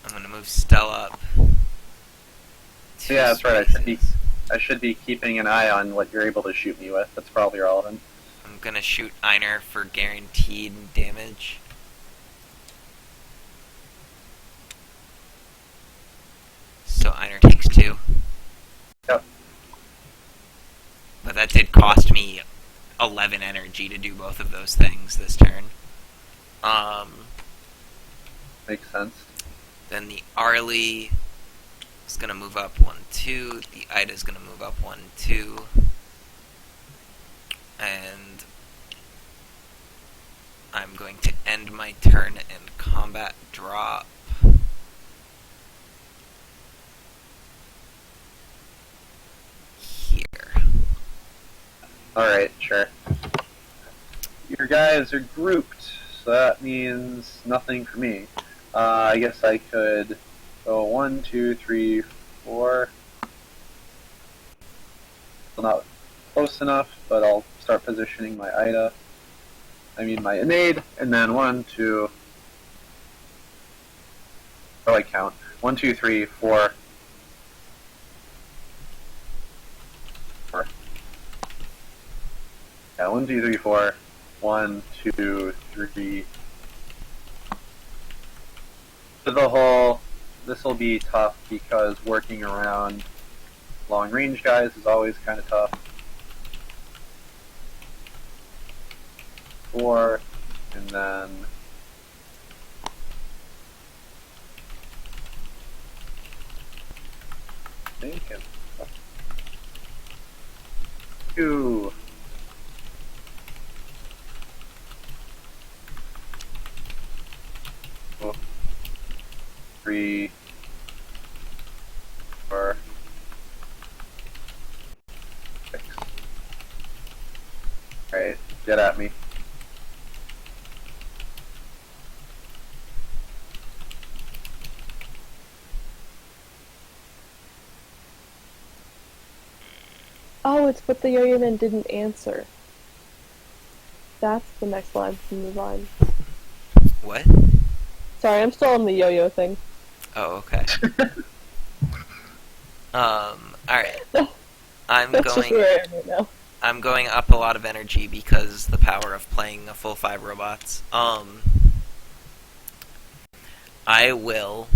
I'm gonna move Stell up. Yeah, that's right. I should be keeping an eye on what you're able to shoot me with. That's probably relevant. I'm gonna shoot Einer for guaranteed damage. So Einer takes 2. Yep. But that did cost me 11 energy to do both of those things this turn. Makes sense. Then the Arlie is going to move up 1, 2. The Ida is going to move up 1, 2. And I'm going to end my turn and combat drop. Here. Alright, sure. Your guys are grouped, so that means nothing for me. I guess I could go 1, 2, 3, 4. Still not close enough, but I'll start positioning my Ida. I mean my Innate, and then 1, 2. Oh, I count. 1, 2, 3, 4. 4. Yeah, 1, 2, 3, 4. 1, 2, 3. To the hole. This will be tough because working around long range guys is always kind of tough. 4, and then I think it's 2. 3, 4, 6. Alright, get at me. Oh, it's what the Yo-Yo Man didn't answer. That's the next line from the line. What? Sorry, I'm still on the Yo-Yo thing. Oh, okay. Alright. I'm That's just going where I am right now. I'm going up a lot of energy because the power of playing a full 5 robots. I will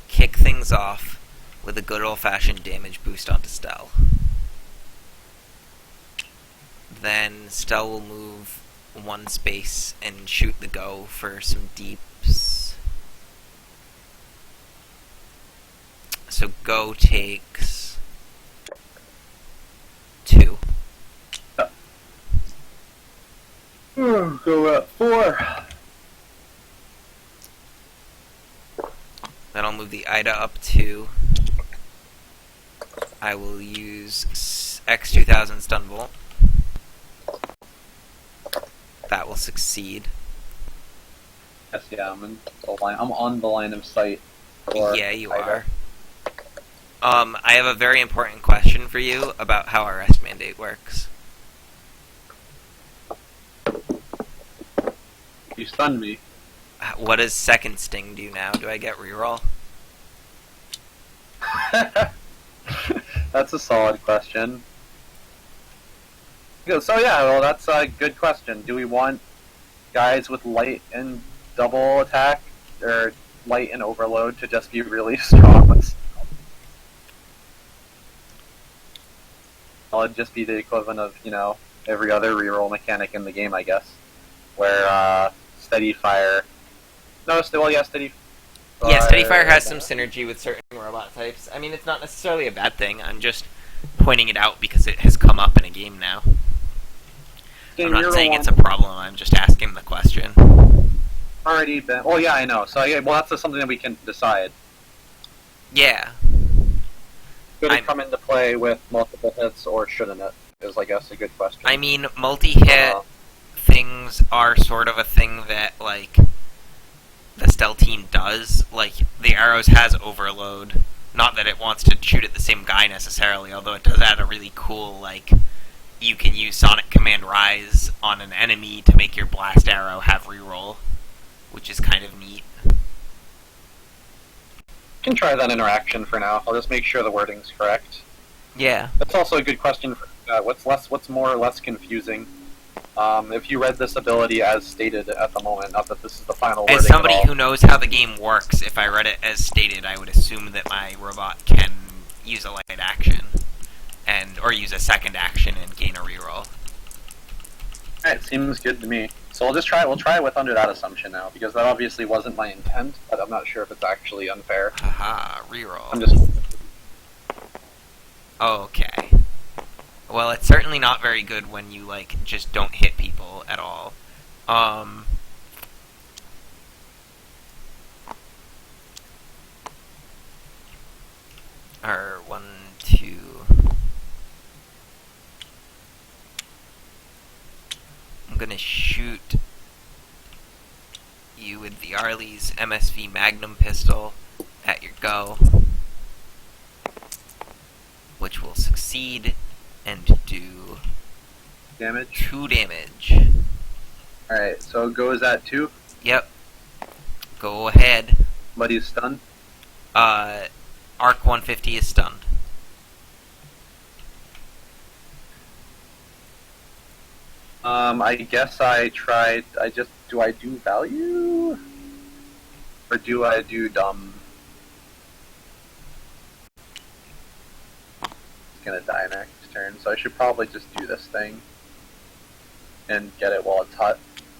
kick things off with a good old-fashioned damage boost onto Stell. Then Stell will move 1 space and shoot the go for some deeps. So go takes 2. Go up 4. Then I'll move the Ida up 2. I will use X2000 Stun Bolt. That will succeed. Yes, yeah, I'm on the line of sight. Yeah, you are. I have a very important question for you about how our rest mandate works. You stunned me. What does second sting do now? Do I get reroll? That's a solid question. So yeah, well, that's a good question. Do we want guys with light and double attack, or light and overload, to just be really strong? Well, it'd just be the equivalent of, every other reroll mechanic in the game, I guess. Where, steady fire... No, steady fire... Yeah, steady fire has some synergy with certain robot types. I mean, it's not necessarily a bad thing. I'm just pointing it out because it has come up in a game now. I'm not saying it's a problem, I'm just asking the question. Already been... Oh, yeah, I know. So, yeah, well, that's something that we can decide. Yeah. Could it come into play with multiple hits, or shouldn't it? Is, I guess, a good question. I mean, multi-hit things are sort of a thing that, like, the Stell team does. Like, the Arrows has overload. Not that it wants to shoot at the same guy necessarily, although it does add a really cool, like, you can use Sonic Command Rise on an enemy to make your blast arrow have reroll, which is kind of neat. Can try that interaction for now. I'll just make sure the wording's correct. Yeah. That's also a good question for what's more or less confusing. If you read this ability as stated at the moment, not that this is the final wording. As somebody who knows how the game works, if I read it as stated, I would assume that my robot can use a light action, or use a second action and gain a reroll. Alright, seems good to me. So we'll try it with under that assumption now, because that obviously wasn't my intent, but I'm not sure if it's actually unfair. Haha, reroll. I'm just... Okay. Well, it's certainly not very good when you, like, just don't hit people at all. gonna shoot you with the Arley's MSV Magnum pistol at your go, which will succeed and do Damage. 2 damage. Alright, so it goes at 2, Yep. Go ahead. but he's stunned. Arc 150 is stunned. I guess do I do value? Or do I do dumb? He's gonna die next turn, so I should probably just do this thing. And get it while it's hot.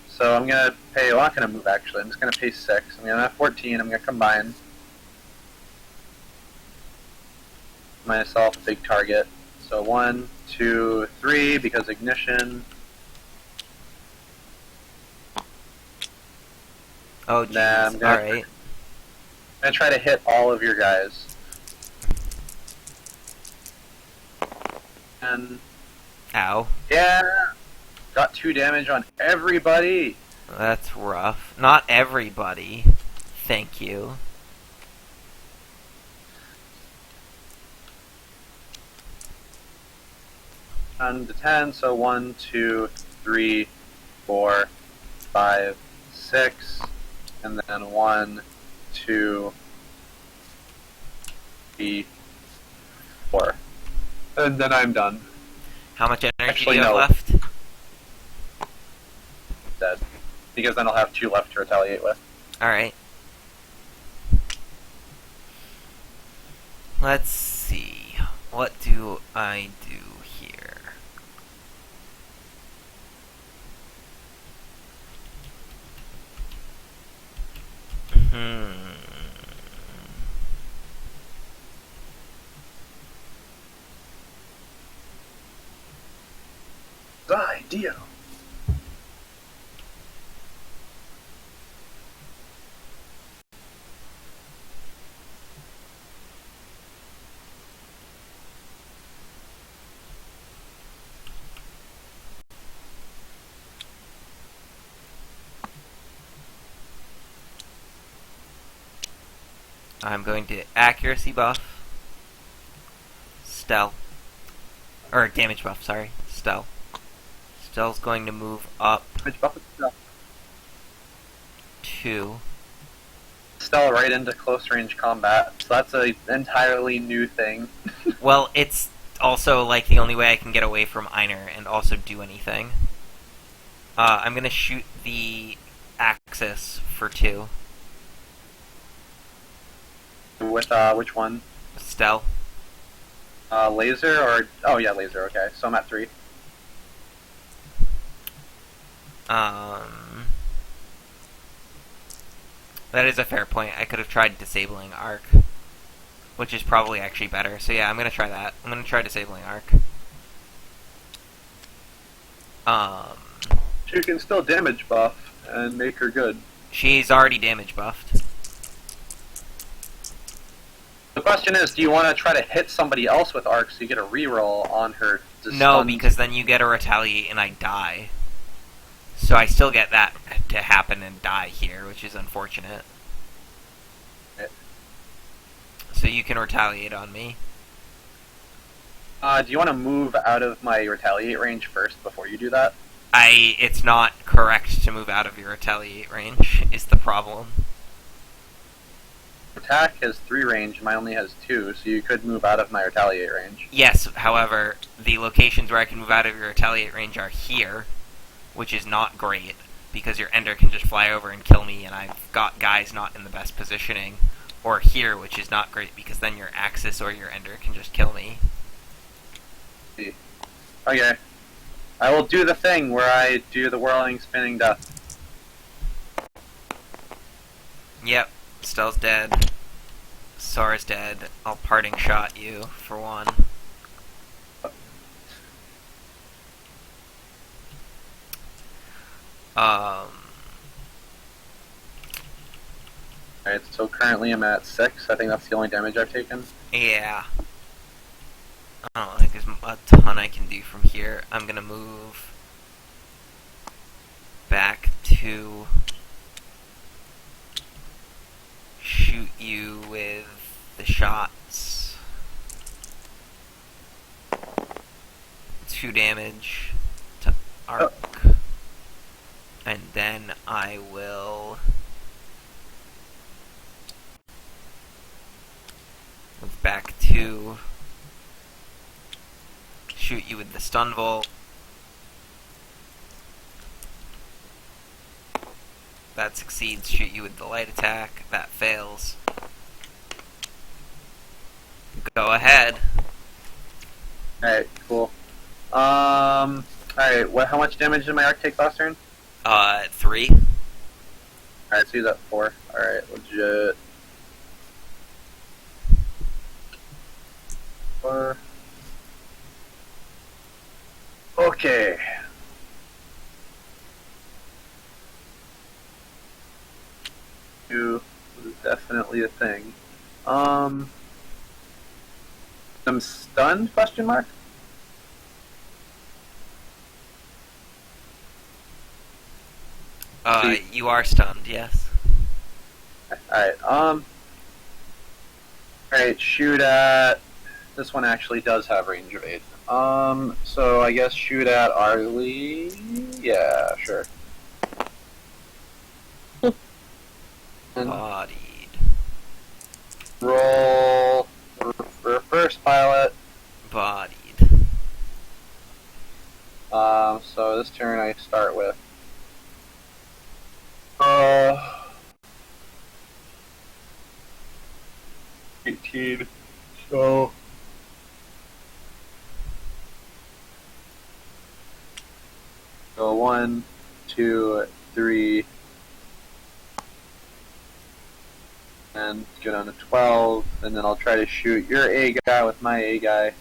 So I'm gonna pay, well, I'm not gonna move actually, I'm just gonna pay 6. I'm gonna have 14, I'm gonna combine. Myself a big target. So 1, 2, 3, because ignition. Oh, jeez. Nah, Alright. I'm gonna try to hit all of your guys. And Ow. yeah, got 2 damage on everybody. That's rough. Not everybody. Thank you. On to 10, so 1, 2, 3, 4, 5, 6, and then 1, 2, 3, 4. And then I'm done. How much energy Actually, do you have no. left? Dead. Because then I'll have 2 left to retaliate with. Alright. Let's see. What do I do here? The idea. I'm going to accuracy buff. Stell. Or damage buff, sorry. Stell. Stell's going to move up Which buff is Stell? 2. Stell right into close range combat. So that's an entirely new thing. Well, it's also like the only way I can get away from Einer and also do anything. I'm gonna shoot the Axis for 2. With which one? Stell. Laser or oh yeah, laser. Okay, so I'm at 3. That is a fair point. I could have tried disabling Arc, which is probably actually better. So yeah, I'm gonna try that. I'm gonna try disabling Arc. She can still damage buff and make her good. She's already damage buffed. The question is, do you want to try to hit somebody else with arc so you get a reroll on her? No, because then you get a retaliate and I die. So I still get that to happen and die here, which is unfortunate. Okay. So you can retaliate on me. Do you want to move out of my retaliate range first before you do that? It's not correct to move out of your retaliate range, is the problem. Attack has 3 range, mine only has 2, so you could move out of my retaliate range. Yes, however, the locations where I can move out of your retaliate range are here, which is not great, because your ender can just fly over and kill me, and I've got guys not in the best positioning, or here, which is not great, because then your Axis or your ender can just kill me. Okay. I will do the thing where I do the whirling, spinning death. Yep, Stell's dead. Sora's dead. I'll parting shot you, for one. Alright, so currently I'm at 6. I think that's the only damage I've taken. Yeah. I don't think there's a ton I can do from here. I'm gonna move to shoot you with the shots. 2 damage to arc. And then I will move back to shoot you with the stun volt. That succeeds. Shoot you with the light attack. That fails. Go ahead. Alright, cool. Alright, how much damage did my arc take last turn? 3. Alright, so he's at 4. Alright, legit. 4. Okay. Two is definitely a thing. I'm stunned? Question mark. You are stunned, yes. Alright, alright, shoot at... This one actually does have range of 8. So I guess shoot at Arlie... Yeah, sure. And Bodied. roll... Reverse pilot. Bodied. So this turn I start with... 18. So... So 1, 2, 3, and go down to 12, and then I'll try to shoot your A guy with my A guy.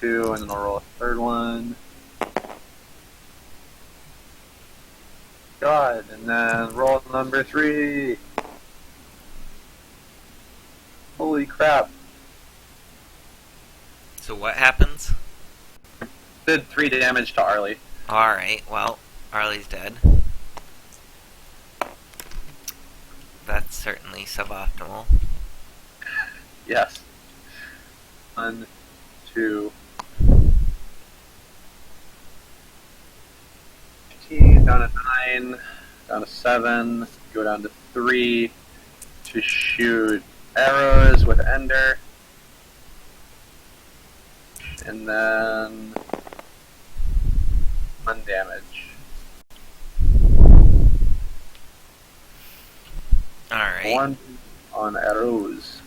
2, and then I'll roll a third one. God, and then roll number 3. Holy crap. So what happens? Did 3 damage to Arlie. Alright, well, Arlie's dead. That's certainly suboptimal. Yes. 1, 2, 15, down to 9, down to 7, go down to 3 to shoot arrows with Ender. And then 1 damage. Alright. 1 on arrows.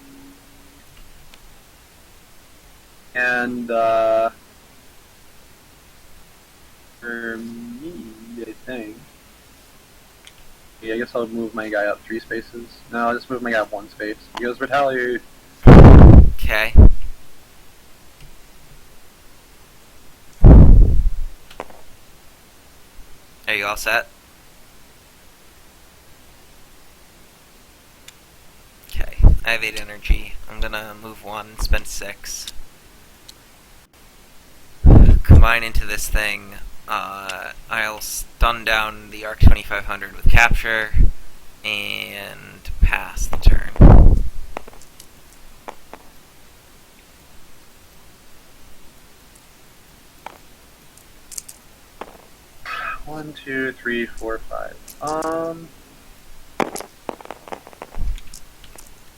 And for me, I think. Yeah, I guess I'll move my guy up 3 spaces. No, I'll just move my guy up 1 space. He goes retaliate. Okay. Are you all set? Okay, I have 8 energy. I'm gonna move 1, spend 6. Combine into this thing. I'll stun down the Arc 2500 with capture and pass the turn. One, 2, 3, 4, 5.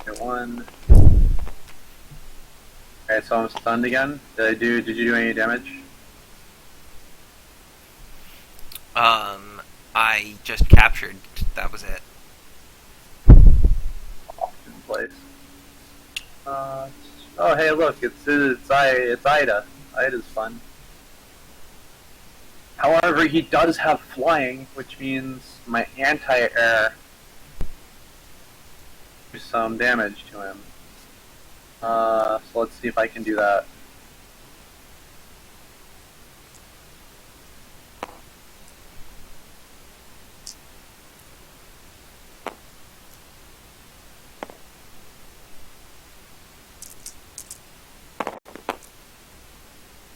Okay, 1. Okay, so I'm stunned again. Did you do any damage? I just captured. That was it. In place. Oh, hey, look, it's Ida. Ida's fun. However, he does have flying, which means my anti-air do some damage to him. So let's see if I can do that.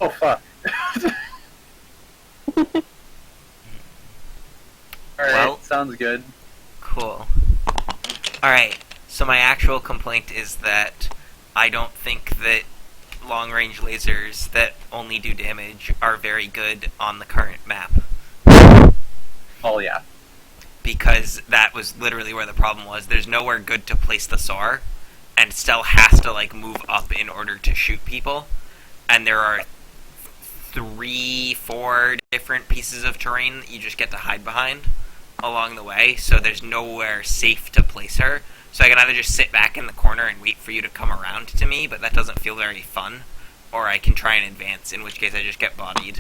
Oh fuck. sounds good. Cool. Alright, so my actual complaint is that I don't think that long-range lasers that only do damage are very good on the current map. Oh yeah. Because that was literally where the problem was. There's nowhere good to place the SAR, and Stell has to like move up in order to shoot people. And there are 3-4 different pieces of terrain that you just get to hide behind along the way, so there's nowhere safe to place her. So I can either just sit back in the corner and wait for you to come around to me, but that doesn't feel very fun, or I can try and advance, in which case I just get bodied.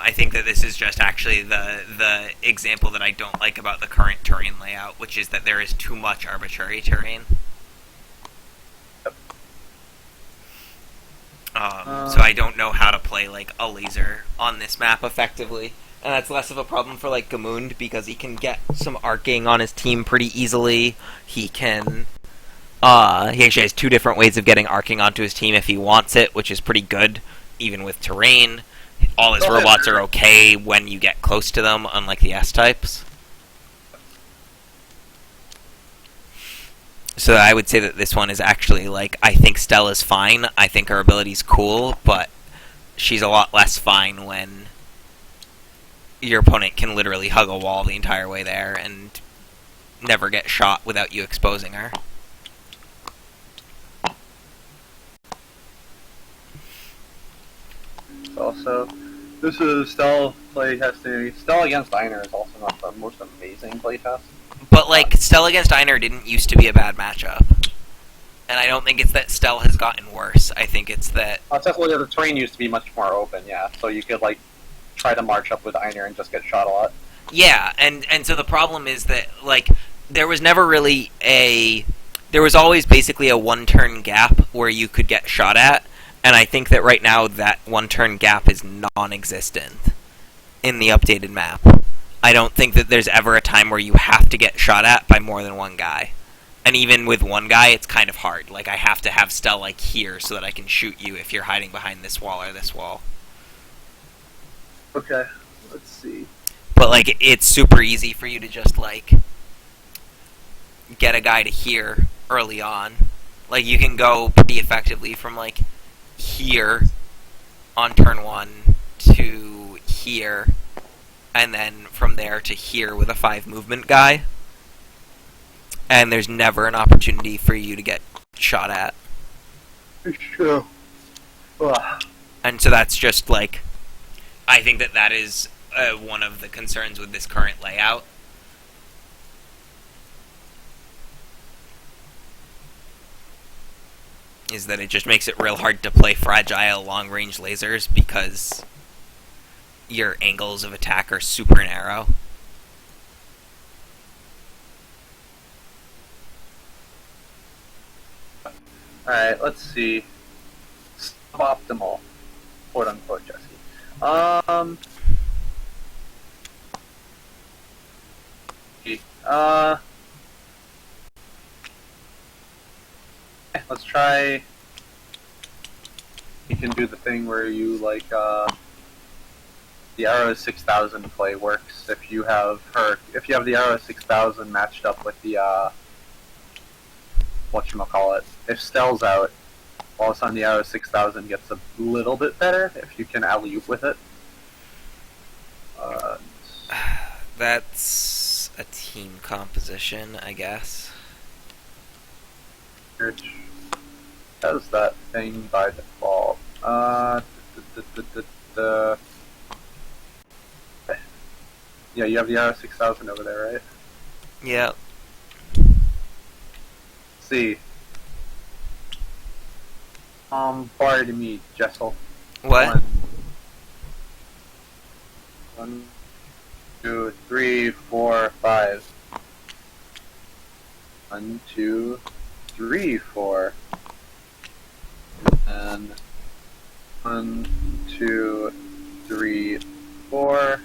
I think that this is just actually the example that I don't like about the current terrain layout, which is that there is too much arbitrary terrain. So I don't know how to play like a laser on this map effectively, and that's less of a problem for like Gamund because he can get some arcing on his team pretty easily. He can, he actually has 2 different ways of getting arcing onto his team if he wants it, which is pretty good, even with terrain. All his robots are okay when you get close to them, unlike the S-types. So I would say that this one is actually, like, I think Stell is fine. I think her ability's cool, but she's a lot less fine when your opponent can literally hug a wall the entire way there and never get shot without you exposing her. Also, this is Stell playtesting. Stell against Einer is also not the most amazing playtest. But, like, Stell against Einer didn't used to be a bad matchup. And I don't think it's that Stell has gotten worse. I think it's that... Definitely the terrain used to be much more open, yeah. So you could, like, try to march up with Einer and just get shot a lot. Yeah, and so the problem is that, like, there was never really a... There was always basically a one-turn gap where you could get shot at, and I think that right now that one-turn gap is non-existent in the updated map. I don't think that there's ever a time where you have to get shot at by more than one guy. And even with one guy, it's kind of hard. Like, I have to have Stell, like, here so that I can shoot you if you're hiding behind this wall or this wall. Okay, let's see. But, like, it's super easy for you to just, like, get a guy to here early on. Like, you can go pretty effectively from, like, here on turn 1 to here, and then from there to here with a 5 movement guy. And there's never an opportunity for you to get shot at. It's true. Ugh. And so that's just, like, I think that that is one of the concerns with this current layout. Is that it just makes it real hard to play fragile long-range lasers because your angles of attack are super narrow. Alright, let's see. Suboptimal, quote unquote, Jesse. Let's try. You can do the thing where you like the Arrow 6000 play works if you have the Arrow 6000 matched up with the whatchamacallit. If Stell's out, all of a sudden the Arrow 6000 gets a little bit better if you can alley-oop with it. That's a team composition, I guess. Which does that thing by default. Yeah, you have the Arrow 6000 over there, right? Yeah. See. Pardon me, Jessel. What? 1, 2, 3, 4, 5. 1, 2, 3, 4. And 1, 2, 3, 4.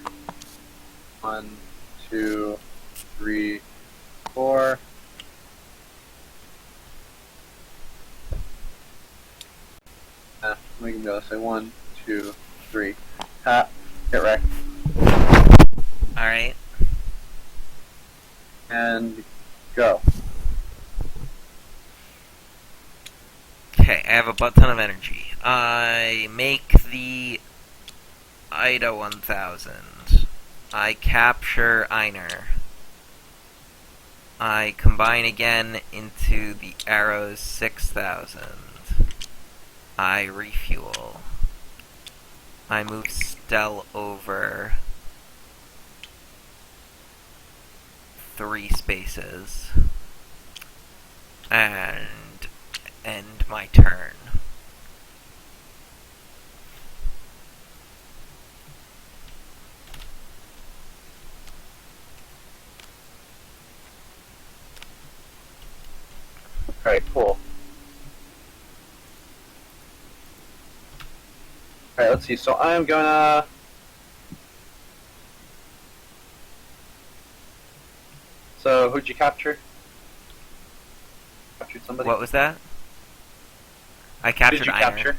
1, 2, 3, 4. We can go say 1, 2, 3. Ha, get wrecked. Alright. And go. Okay, I have a butt ton of energy. I make the Ida 1000. I capture Einer. I combine again into the Arrows 6000. I refuel. I move Stell over 3 spaces. And end my turn. Alright, cool. Alright, let's see. So I'm gonna... So, who'd you capture? Captured somebody? What was that? I Who captured did you Einer. capture?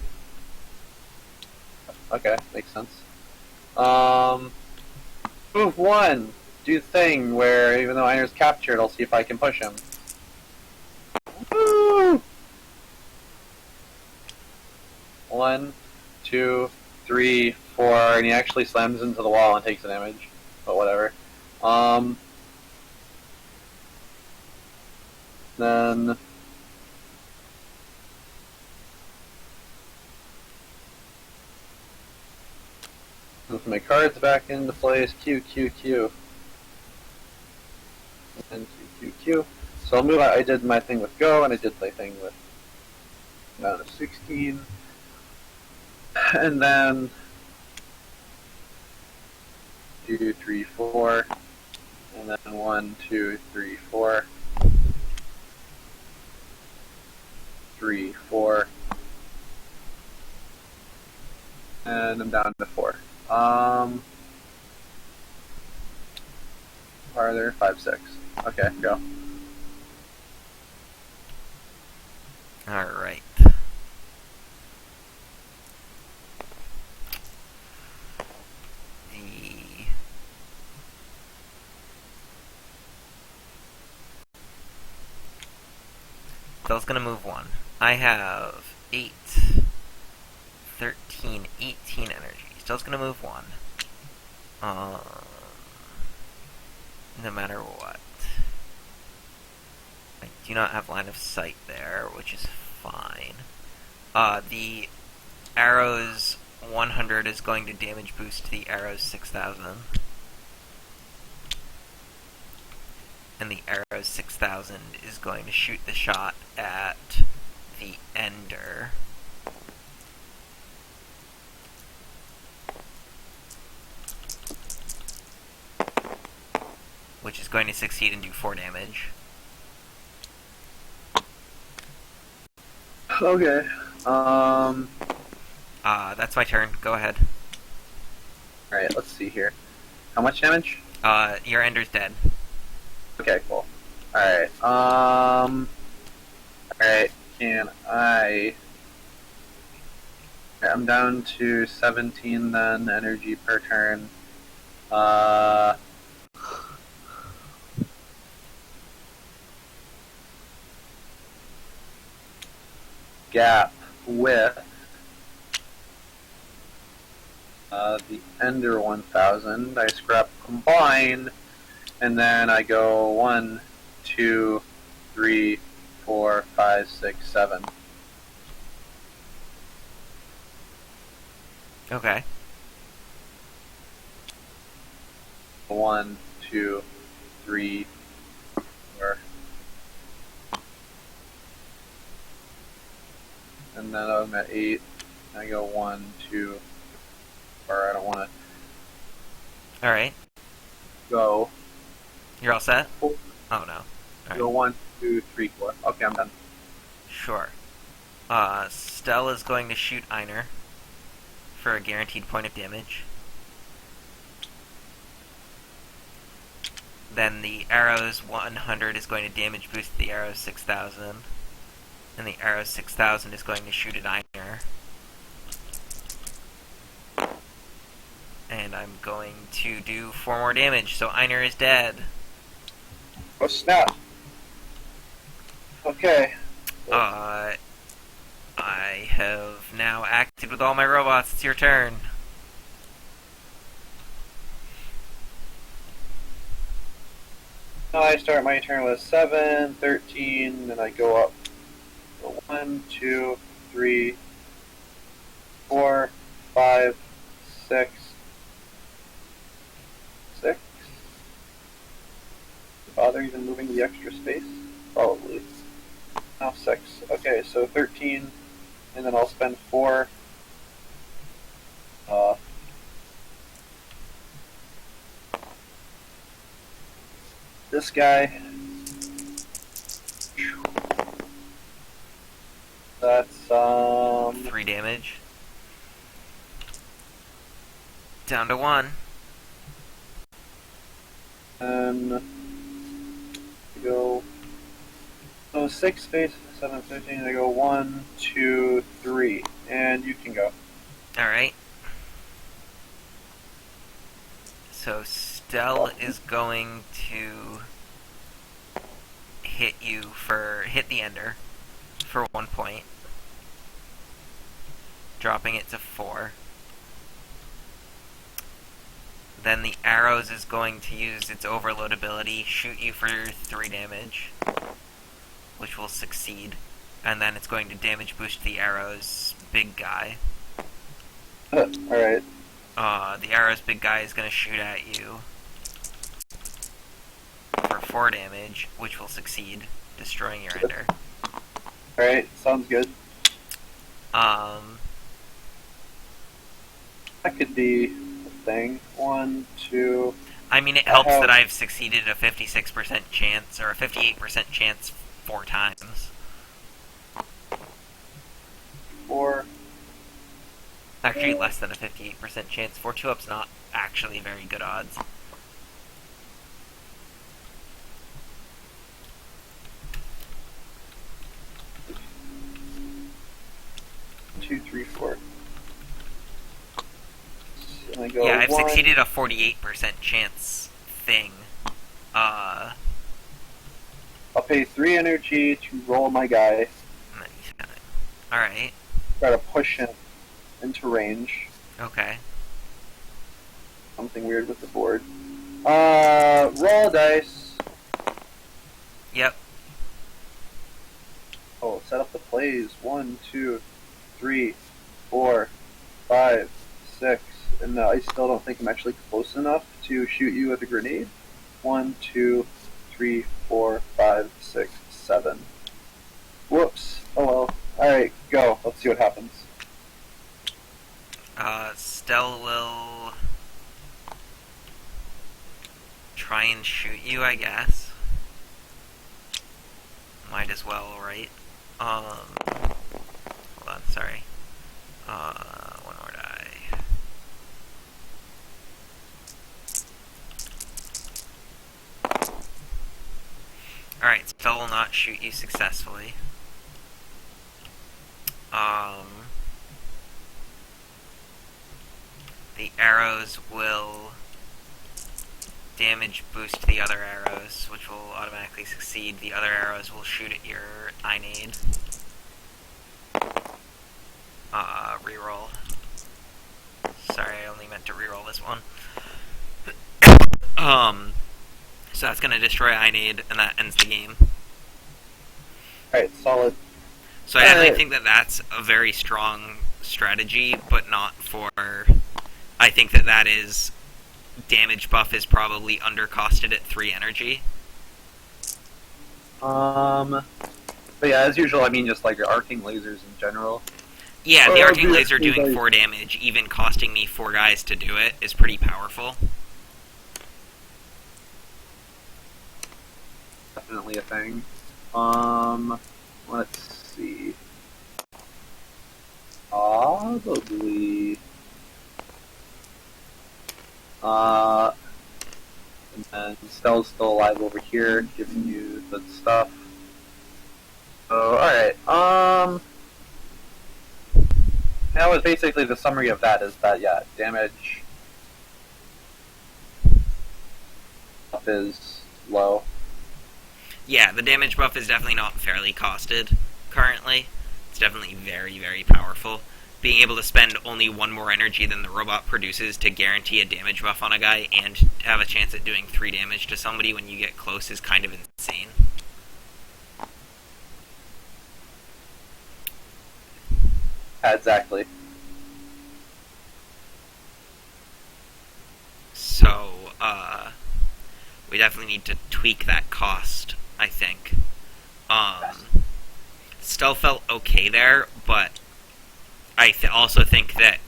Okay, makes sense. Move 1. Do the thing where even though Einer's captured, I'll see if I can push him. Woo! 1, 2, 3, 4, and he actually slams into the wall and takes the damage. But whatever. Then move my cards back into place. Q, Q, Q. And Q, Q, Q. So I'll move. I did my thing with go, and I did my thing with down to 16. And then 2, 3, 4. And then 1, 2, 3, 4. 3, 4. And I'm down to 4. Are there 5, 6? Okay, go. Alright. Stell's gonna move 1. I have 8, 13, 18 energy. Stell's gonna move 1. No matter what. I do not have line of sight there, which is fine. The Arrows 100 is going to damage boost the Arrows 6000. And the Arrows 6000 is going to shoot the shot at the Ender. Which is going to succeed and do 4 damage. Okay. That's my turn. Go ahead. Alright, let's see here. How much damage? Your Ender's dead. Okay, cool. Alright, alright, can I... Okay, I'm down to 17 then, energy per turn. Gap with the Ender 1000. I scrap combine, and then I go 1, 2, 3, 4, 5, 6, 7. Okay. 1, 2, 3, 4. And then I'm at 8. I go 1, 2, or I don't want to Alright. go. You're all set? 4. Oh no. Alright. Go 1, 2, 3, 4. Okay, I'm done. Sure. Stell is going to shoot Einer for a guaranteed point of damage. Then the Arrows 100 is going to damage boost the Arrows 6000. And the Arrows 6000 is going to shoot at Einer. And I'm going to do 4 more damage, so Einer is dead. Oh snap! Okay. I have now acted with all my robots. It's your turn. I start my turn with 7, 13, and I go up. So 1, 2, 3, 4, 5, 6, 6. Bother even moving the extra space? Probably. No, 6. Okay, so 13, and then I'll spend 4. This guy. That's 3 damage. Down to 1. and I go 6 space 7, 15. I go 1, 2, 3, and you can go. Alright. So Stell is going to hit the ender for 1 point, dropping it to 4. Then the arrows is going to use its overload ability, shoot you for 3 damage, which will succeed. And then it's going to damage boost the arrows big guy. Alright. The arrows big guy is going to shoot at you for 4 damage, which will succeed, destroying your ender. Alright, sounds good. That could be a thing. 1, 2. I mean, it helps that I've succeeded a 56% chance, or a 58% chance 4 times. 4. Actually, less than a 58% chance. 4 2-up's not actually very good odds. Two, three, 4. And I go Yeah, I've 1. succeeded a 48% chance thing. I'll pay 3 energy to roll my guy. Alright. Try to push him into range. Okay. Something weird with the board. Roll dice. Yep. Oh, set up the plays. 1, 2, 3, 4, 5, 6. And I still don't think I'm actually close enough to shoot you with a grenade. 1, 2, 3, 4, 5, 6, 7. Whoops. Oh well. Alright, go. Let's see what happens. Stell will try and shoot you, I guess. Might as well, right? Hold on, sorry. One more die. Alright, Stell will not shoot you successfully. The arrows will damage boost the other arrows, which will automatically succeed. The other arrows will shoot at your Inade. Reroll. Sorry, I only meant to reroll this one. So that's gonna destroy Inade, and that ends the game. Alright, solid. So I definitely think that that's a very strong strategy, but not for... I think that that is... Damage buff is probably undercosted at 3 energy. But yeah, as usual, I mean just like your arcing lasers in general. Yeah, the arcing laser doing 4 damage, even costing me 4 guys to do it, is pretty powerful. Definitely a thing. Let's see. Probably. And then Stell's still alive over here, giving you the stuff. So, alright, that was basically the summary of that, is that, yeah, damage buff is low. Yeah, the damage buff is definitely not fairly costed currently. It's definitely very, very powerful. Being able to spend only one more energy than the robot produces to guarantee a damage buff on a guy and have a chance at doing 3 damage to somebody when you get close is kind of insane. Exactly. So, we definitely need to tweak that cost, I think. Stell felt okay there, but I also think that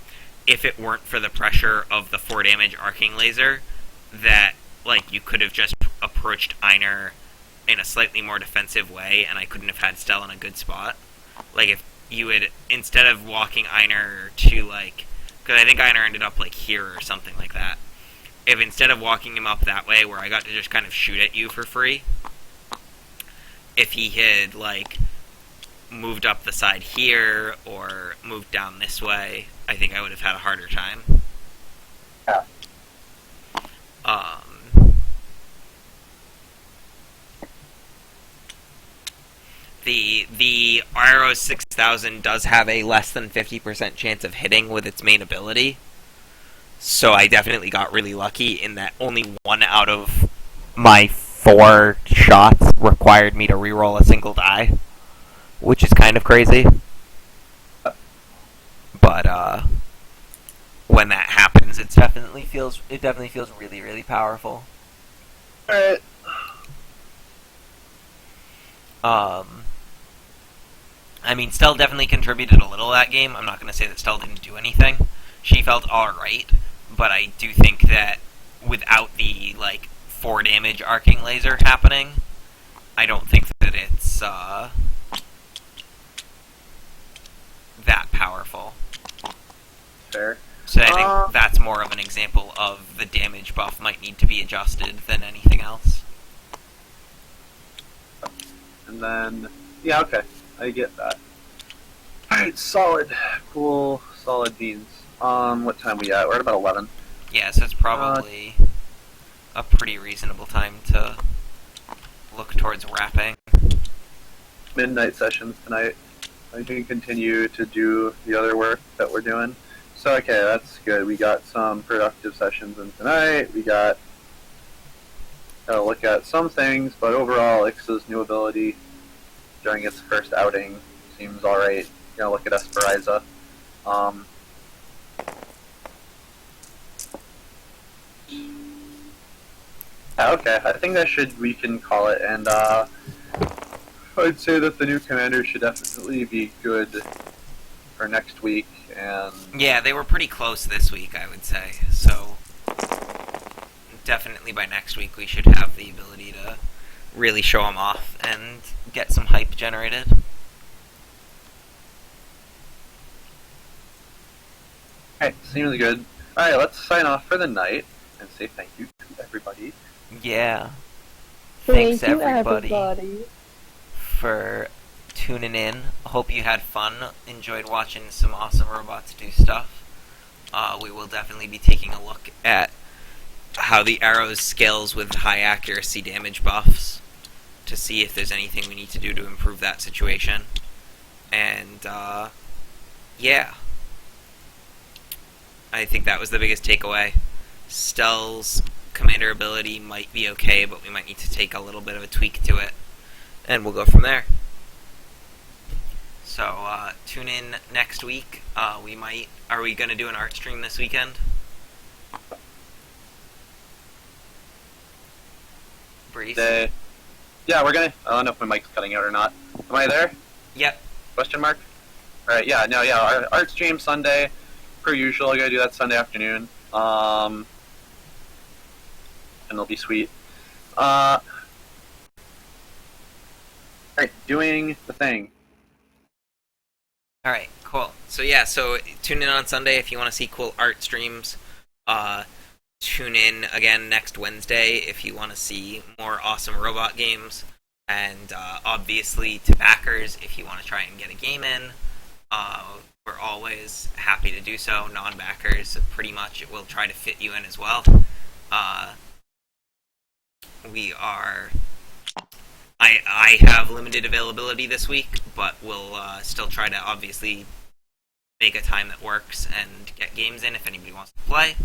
if it weren't for the pressure of the 4 damage arcing laser, that, like, you could have just approached Einar in a slightly more defensive way, and I couldn't have had Stell in a good spot. Like, if you would, instead of walking Einar to, like, because I think Einar ended up, like, here or something like that. If instead of walking him up that way, where I got to just kind of shoot at you for free, if he had, like, moved up the side here, or moved down this way, I think I would have had a harder time. Yeah. The Arrow 6000 does have a less than 50% chance of hitting with its main ability, so I definitely got really lucky in that only 1 out of my 4 shots required me to reroll a single die, which is kind of crazy. But when that happens, it definitely feels really, really powerful. Alright. I mean, Stell definitely contributed a little to that game. I'm not going to say that Stell didn't do anything. She felt alright, but I do think that without the, like, 4 damage arcing laser happening, I don't think that it's, that powerful. Fair. So I think that's more of an example of the damage buff might need to be adjusted than anything else. And then, yeah, okay. I get that. Alright, solid. Cool, solid beans. What time we at? We're at about 11. Yeah, so it's probably a pretty reasonable time to look towards wrapping. Midnight sessions tonight. I can continue to do the other work that we're doing. So, okay, that's good. We got some productive sessions in tonight. We gotta look at some things, but overall, Ixa's new ability during its first outing seems alright. Gonna look at Esperanza. Okay, I think we can call it, and I'd say that the new commander should definitely be good for next week, and Yeah, they were pretty close this week, I would say. So definitely by next week we should have the ability to really show them off and get some hype generated. alright, seems good. Alright, let's sign off for the night and say thank you to everybody. Yeah. Thanks Thank you, everybody for tuning in. Hope you had fun, enjoyed watching some awesome robots do stuff. We will definitely be taking a look at how the arrows scales with high accuracy damage buffs to see if there's anything we need to do to improve that situation. And, yeah. I think that was the biggest takeaway. Stell's commander ability might be okay, but we might need to take a little bit of a tweak to it. And we'll go from there. So, tune in next week. Are we going to do an art stream this weekend? Breeze? Yeah, we're gonna. I don't know if my mic's cutting out or not. Am I there? Yep. Question mark? Alright, yeah, no, yeah, our art stream Sunday, per usual. I gotta do that Sunday afternoon. And it'll be sweet. Alright, doing the thing. Alright, cool. So yeah, so tune in on Sunday if you want to see cool art streams. Tune in again next Wednesday if you want to see more awesome robot games. And obviously to backers, if you want to try and get a game in, we're always happy to do so. Non-backers, pretty much, it will try to fit you in as well. we are. I have limited availability this week, but we'll still try to obviously make a time that works and get games in if anybody wants to play.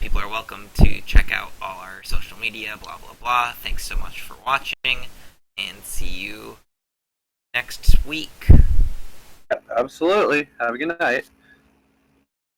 People are welcome to check out all our social media, blah blah blah. Thanks so much for watching, and see you next week. Absolutely. Have a good night.